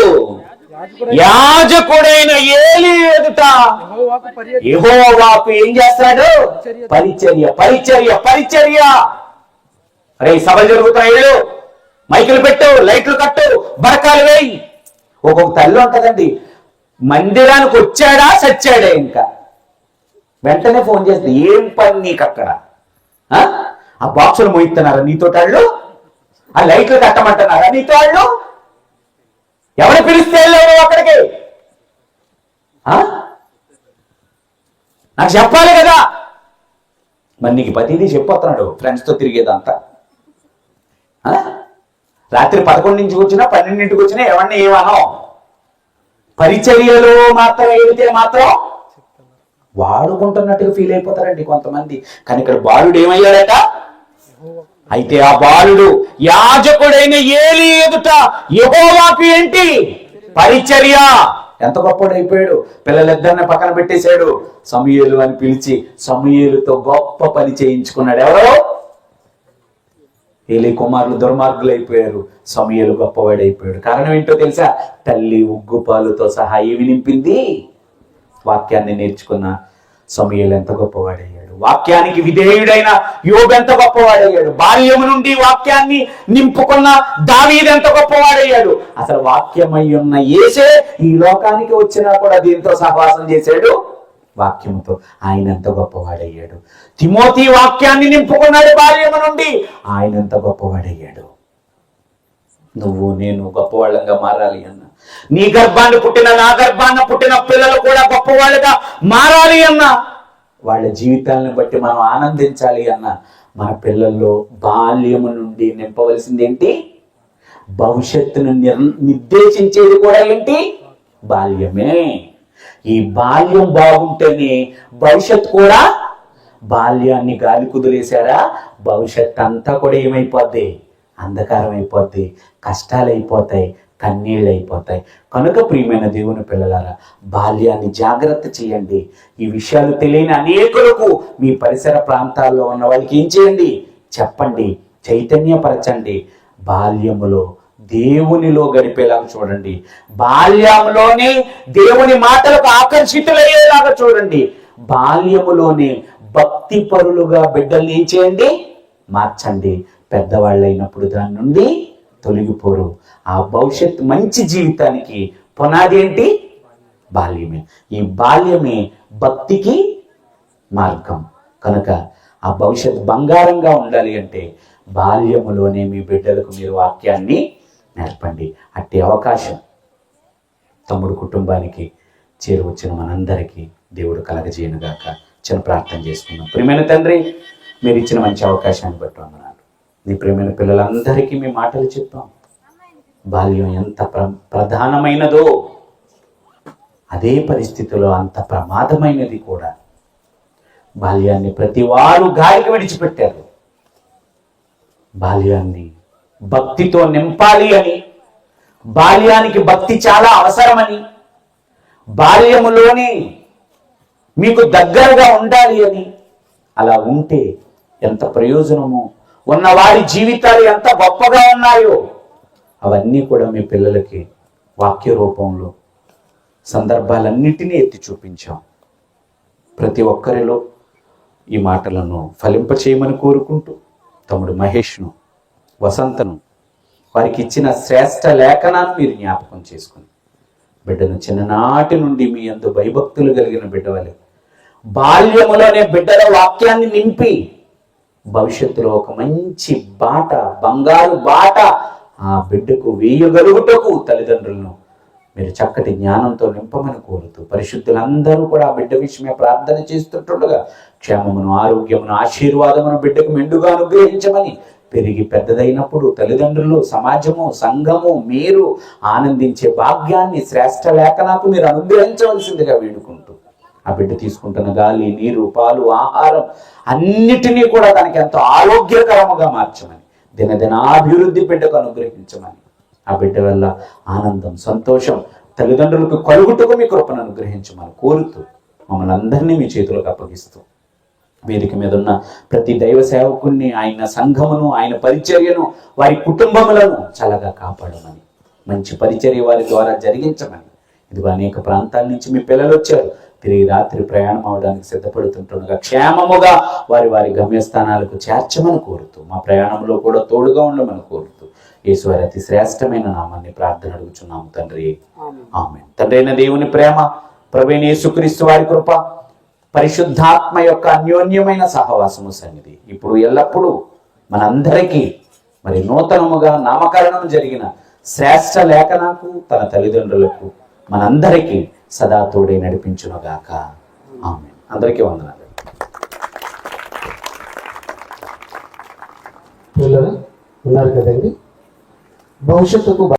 యాజకుడైన ఏలీ ఎదుట యెహోవాకు ఏం చేస్తాడు? పరిచర్య. అరే సభ జరుగుతాయి, మైకులు పెట్టు, లైట్లు కట్టు, బరకాలు వేయి. ఒక్కొక్క తల్లి ఉంటదండి, మందిరానికి వచ్చాడా చచ్చాడా ఇంకా వెంటనే ఫోన్ చేస్తే ఏం పని నీకు అక్కడ? ఆ బాక్సులు మోయిస్తున్నారా నీతో వాళ్ళు? ఆ లైట్లు కట్టమంటున్నారా నీతో వాళ్ళు? ఎవరు పిలిస్తే వెళ్ళావు అక్కడికి? నాకు చెప్పాలి కదా. మరి నీకు ప్రతిదీ చెప్పొస్తున్నాడు ఫ్రెండ్స్తో తిరిగేదంతా. రాత్రి 11 నుంచి వచ్చినా 12ంటికి వచ్చినా ఎవరిని ఏమనో. పరిచర్యలో మాత్రం వెళితే మాత్రం వాడుకుంటున్నట్టుగా ఫీల్ అయిపోతారండి కొంతమంది. కానీ ఇక్కడ బాలుడు ఏమయ్యాడట? అయితే ఆ బాలుడు యాజకుడైన ఏలీ ఎదుట యెహోవాకు ఏంటి? పరిచర్య. ఎంత గొప్పడు అయిపోయాడు. పిల్లలిద్దరిని పక్కన పెట్టేశాడు, సమూయేలు అని పిలిచి సమూయేలుతో గొప్ప పని చేయించుకున్నాడు. ఎవరో ఏలీ కుమారులు దుర్మార్గులు అయిపోయారు, సమూయేలు గొప్పవాడైపోయాడు. కారణం ఏంటో తెలుసా? తల్లి ఉగ్గుపాలుతో సహా ఏమి నింపింది? వాక్యాన్ని నేర్చుకున్న సమూయేలు ఎంత గొప్పవాడయ్యాడు. వాక్యానికి విధేయుడైన యోబు ఎంత గొప్పవాడయ్యాడు. బాల్యము నుండి వాక్యాన్ని నింపుకున్న దావీదు ఎంత గొప్పవాడయ్యాడు. అసలు వాక్యమై ఉన్న యేసే ఈ లోకానికి వచ్చినా కూడా దీంతో సహవాసం చేశాడు, వాక్యముతో. ఆయన ఎంత గొప్పవాడయ్యాడు. తిమోతి వాక్యాన్ని నింపుకున్నాడు బాల్యము నుండి, ఆయన ఎంత గొప్పవాడయ్యాడు. నువ్వు నేను గొప్పవాళ్ళంగా మారాలి అన్న, నీ గర్భాన్ని పుట్టిన నా గర్భాన్ని పుట్టిన పిల్లలు కూడా గొప్పవాళ్ళుగా మారాలి అన్న, వాళ్ళ జీవితాలను బట్టి మనం ఆనందించాలి అన్న, మన పిల్లల్లో బాల్యము నుండి నింపవలసింది ఏంటి? భవిష్యత్తును నిర్దేశించేది కూడా ఏంటి? బాల్యమే. ఈ బాల్యం బాగుంటేనే భవిష్యత్తు కూడా. బాల్యాన్ని గాలి కుదిలేశారా, భవిష్యత్తు అంతా కూడా ఏమైపోద్ది? అంధకారం అయిపోద్ది, కష్టాలు అయిపోతాయి, కన్నీళ్ళు అయిపోతాయి. కనుక ప్రియమైన దేవుని పిల్లలారా, బాల్యాన్ని జాగ్రత్త చేయండి. ఈ విషయాలు తెలియని అనేకులకు మీ పరిసర ప్రాంతాల్లో ఉన్న వాళ్ళకి ఏం చేయండి? చెప్పండి, చైతన్యపరచండి. బాల్యములో దేవునిలో గడిపేలాగా చూడండి. బాల్యంలోనే దేవుని మాటలకు ఆకర్షితులయ్యేలాగా చూడండి. బాల్యములోనే భక్తి పరులుగా బిడ్డల్ని ఏం చేయండి? మార్చండి. పెద్దవాళ్ళు అయినప్పుడు దాని నుండి తొలగిపోరు. ఆ భవిష్యత్ మంచి జీవితానికి పునాది ఏంటి? బాల్యమే. ఈ బాల్యమే భక్తికి మార్గం. కనుక ఆ భవిష్యత్ బంగారంగా ఉండాలి అంటే బాల్యములోనే మీ బిడ్డలకు మీరు వాక్యాన్ని నేర్పండి. అట్టి అవకాశం తమ్ముడు కుటుంబానికి చేరువచ్చిన మనందరికీ దేవుడు కలగజేయనుగాక. చిన్న ప్రార్థన చేసుకున్నాం. ప్రియమైన తండ్రి, మీరు ఇచ్చిన మంచి అవకాశాన్ని బట్టి వందనాలు. నీ ప్రియమైన పిల్లలందరికీ మీ మాటలు చెప్పాం. బాల్యం ఎంత ప్రధానమైనదో అదే పరిస్థితిలో అంత ప్రమాదమైనది కూడా. బాల్యాన్ని ప్రతి వారు గాలికి విడిచిపెట్టారు. బాల్యాన్ని భక్తితో నింపాలి అని బాల్యానికి భక్తి చాలా అవసరమని, బాల్యములోనే మీకు దగ్గరగా ఉండాలి అని, అలా ఉంటే ఎంత ప్రయోజనమో, ఉన్నవారి జీవితాలు ఎంత గొప్పగా ఉన్నాయో అవన్నీ కూడా మీ పిల్లలకి వాక్య రూపంలో సందర్భాలన్నిటినీ ఎత్తి చూపించాం. ప్రతి ఒక్కరిలో ఈ మాటలను ఫలింపచేయమని కోరుకుంటూ తమ్ముడు మహేష్ను, వసంతను, వారికి ఇచ్చిన శ్రేష్ఠ లేఖనాన్ని మీరు జ్ఞాపకం చేసుకుని బిడ్డను చిన్ననాటి నుండి మీ యందు భయభక్తులు కలిగిన బిడ్డవలే బాల్యములోనే బిడ్డల వాక్యాన్ని నింపి భవిష్యత్తులో ఒక మంచి బాట, బంగారు బాట ఆ బిడ్డకు వేయగలుగుటకు తల్లిదండ్రులను మీరు చక్కటి జ్ఞానంతో నింపమని కోరుతూ పరిశుద్ధులందరూ కూడా ఆ బిడ్డ విషయమే ప్రార్థన చేస్తుంటుండగా క్షేమమును, ఆరోగ్యమును, ఆశీర్వాదమును బిడ్డకు మెండుగా అనుగ్రహించమని, పెరిగి పెద్దదైనప్పుడు తల్లిదండ్రులు, సమాజము, సంఘము, మీరు ఆనందించే భాగ్యాన్ని శ్రేష్ఠ లేఖనాకు మీరు అనుగ్రహించవలసిందిగా వేడుకుంటూ ఆ బిడ్డ తీసుకుంటున్న గాలి, నీరు, పాలు, ఆహారం అన్నిటినీ కూడా దానికి ఎంతో ఆరోగ్యకరముగా మార్చమని, దినదినాభివృద్ధి బిడ్డకు అనుగ్రహించమని, ఆ బిడ్డ వల్ల ఆనందం, సంతోషం తల్లిదండ్రులకు కలుగుటకు మీ కృపను అనుగ్రహించమని కోరుతూ మమ్మల్ని అందరినీ మీ చేతులకు అప్పగిస్తూ వేదిక మీద ఉన్న ప్రతి దైవ సేవకుణ్ణి, ఆయన సంఘమును, ఆయన పరిచర్యను, వారి కుటుంబములను చల్లగా కాపాడమని, మంచి పరిచర్య వారి ద్వారా జరిగించమని, ఇదిగో అనేక ప్రాంతాల నుంచి మీ పిల్లలు వచ్చారు, తిరిగి రాత్రి ప్రయాణం అవడానికి సిద్ధపడుతుంటుండగా క్షేమముగా వారి వారి గమ్యస్థానాలకు చేర్చమని కోరుతూ మా ప్రయాణంలో కూడా తోడుగా ఉండమని కోరుతూ యేసు వారి అతి శ్రేష్టమైన నామాన్ని ప్రార్థన అడుగుచున్నాము తండ్రి, ఆమేన్. తండ్రి అయిన దేవుని ప్రేమ, ప్రభువైన యేసుక్రీస్తు వారి కృప, పరిశుద్ధాత్మ యొక్క అన్యోన్యమైన సహవాసము సన్నిధి ఇప్పుడు ఎల్లప్పుడూ మనందరికీ మరి నూతనముగా నామకరణం జరిగిన శ్రేష్ఠ లేఖనాకు, తన తల్లిదండ్రులకు, మనందరికీ సదా తోడే నడిపించునుగాక. ఆమేన్. అందరికీ వందనాలు. పిల్లలు ఉన్నారు కదండి, భవిష్యత్తుకు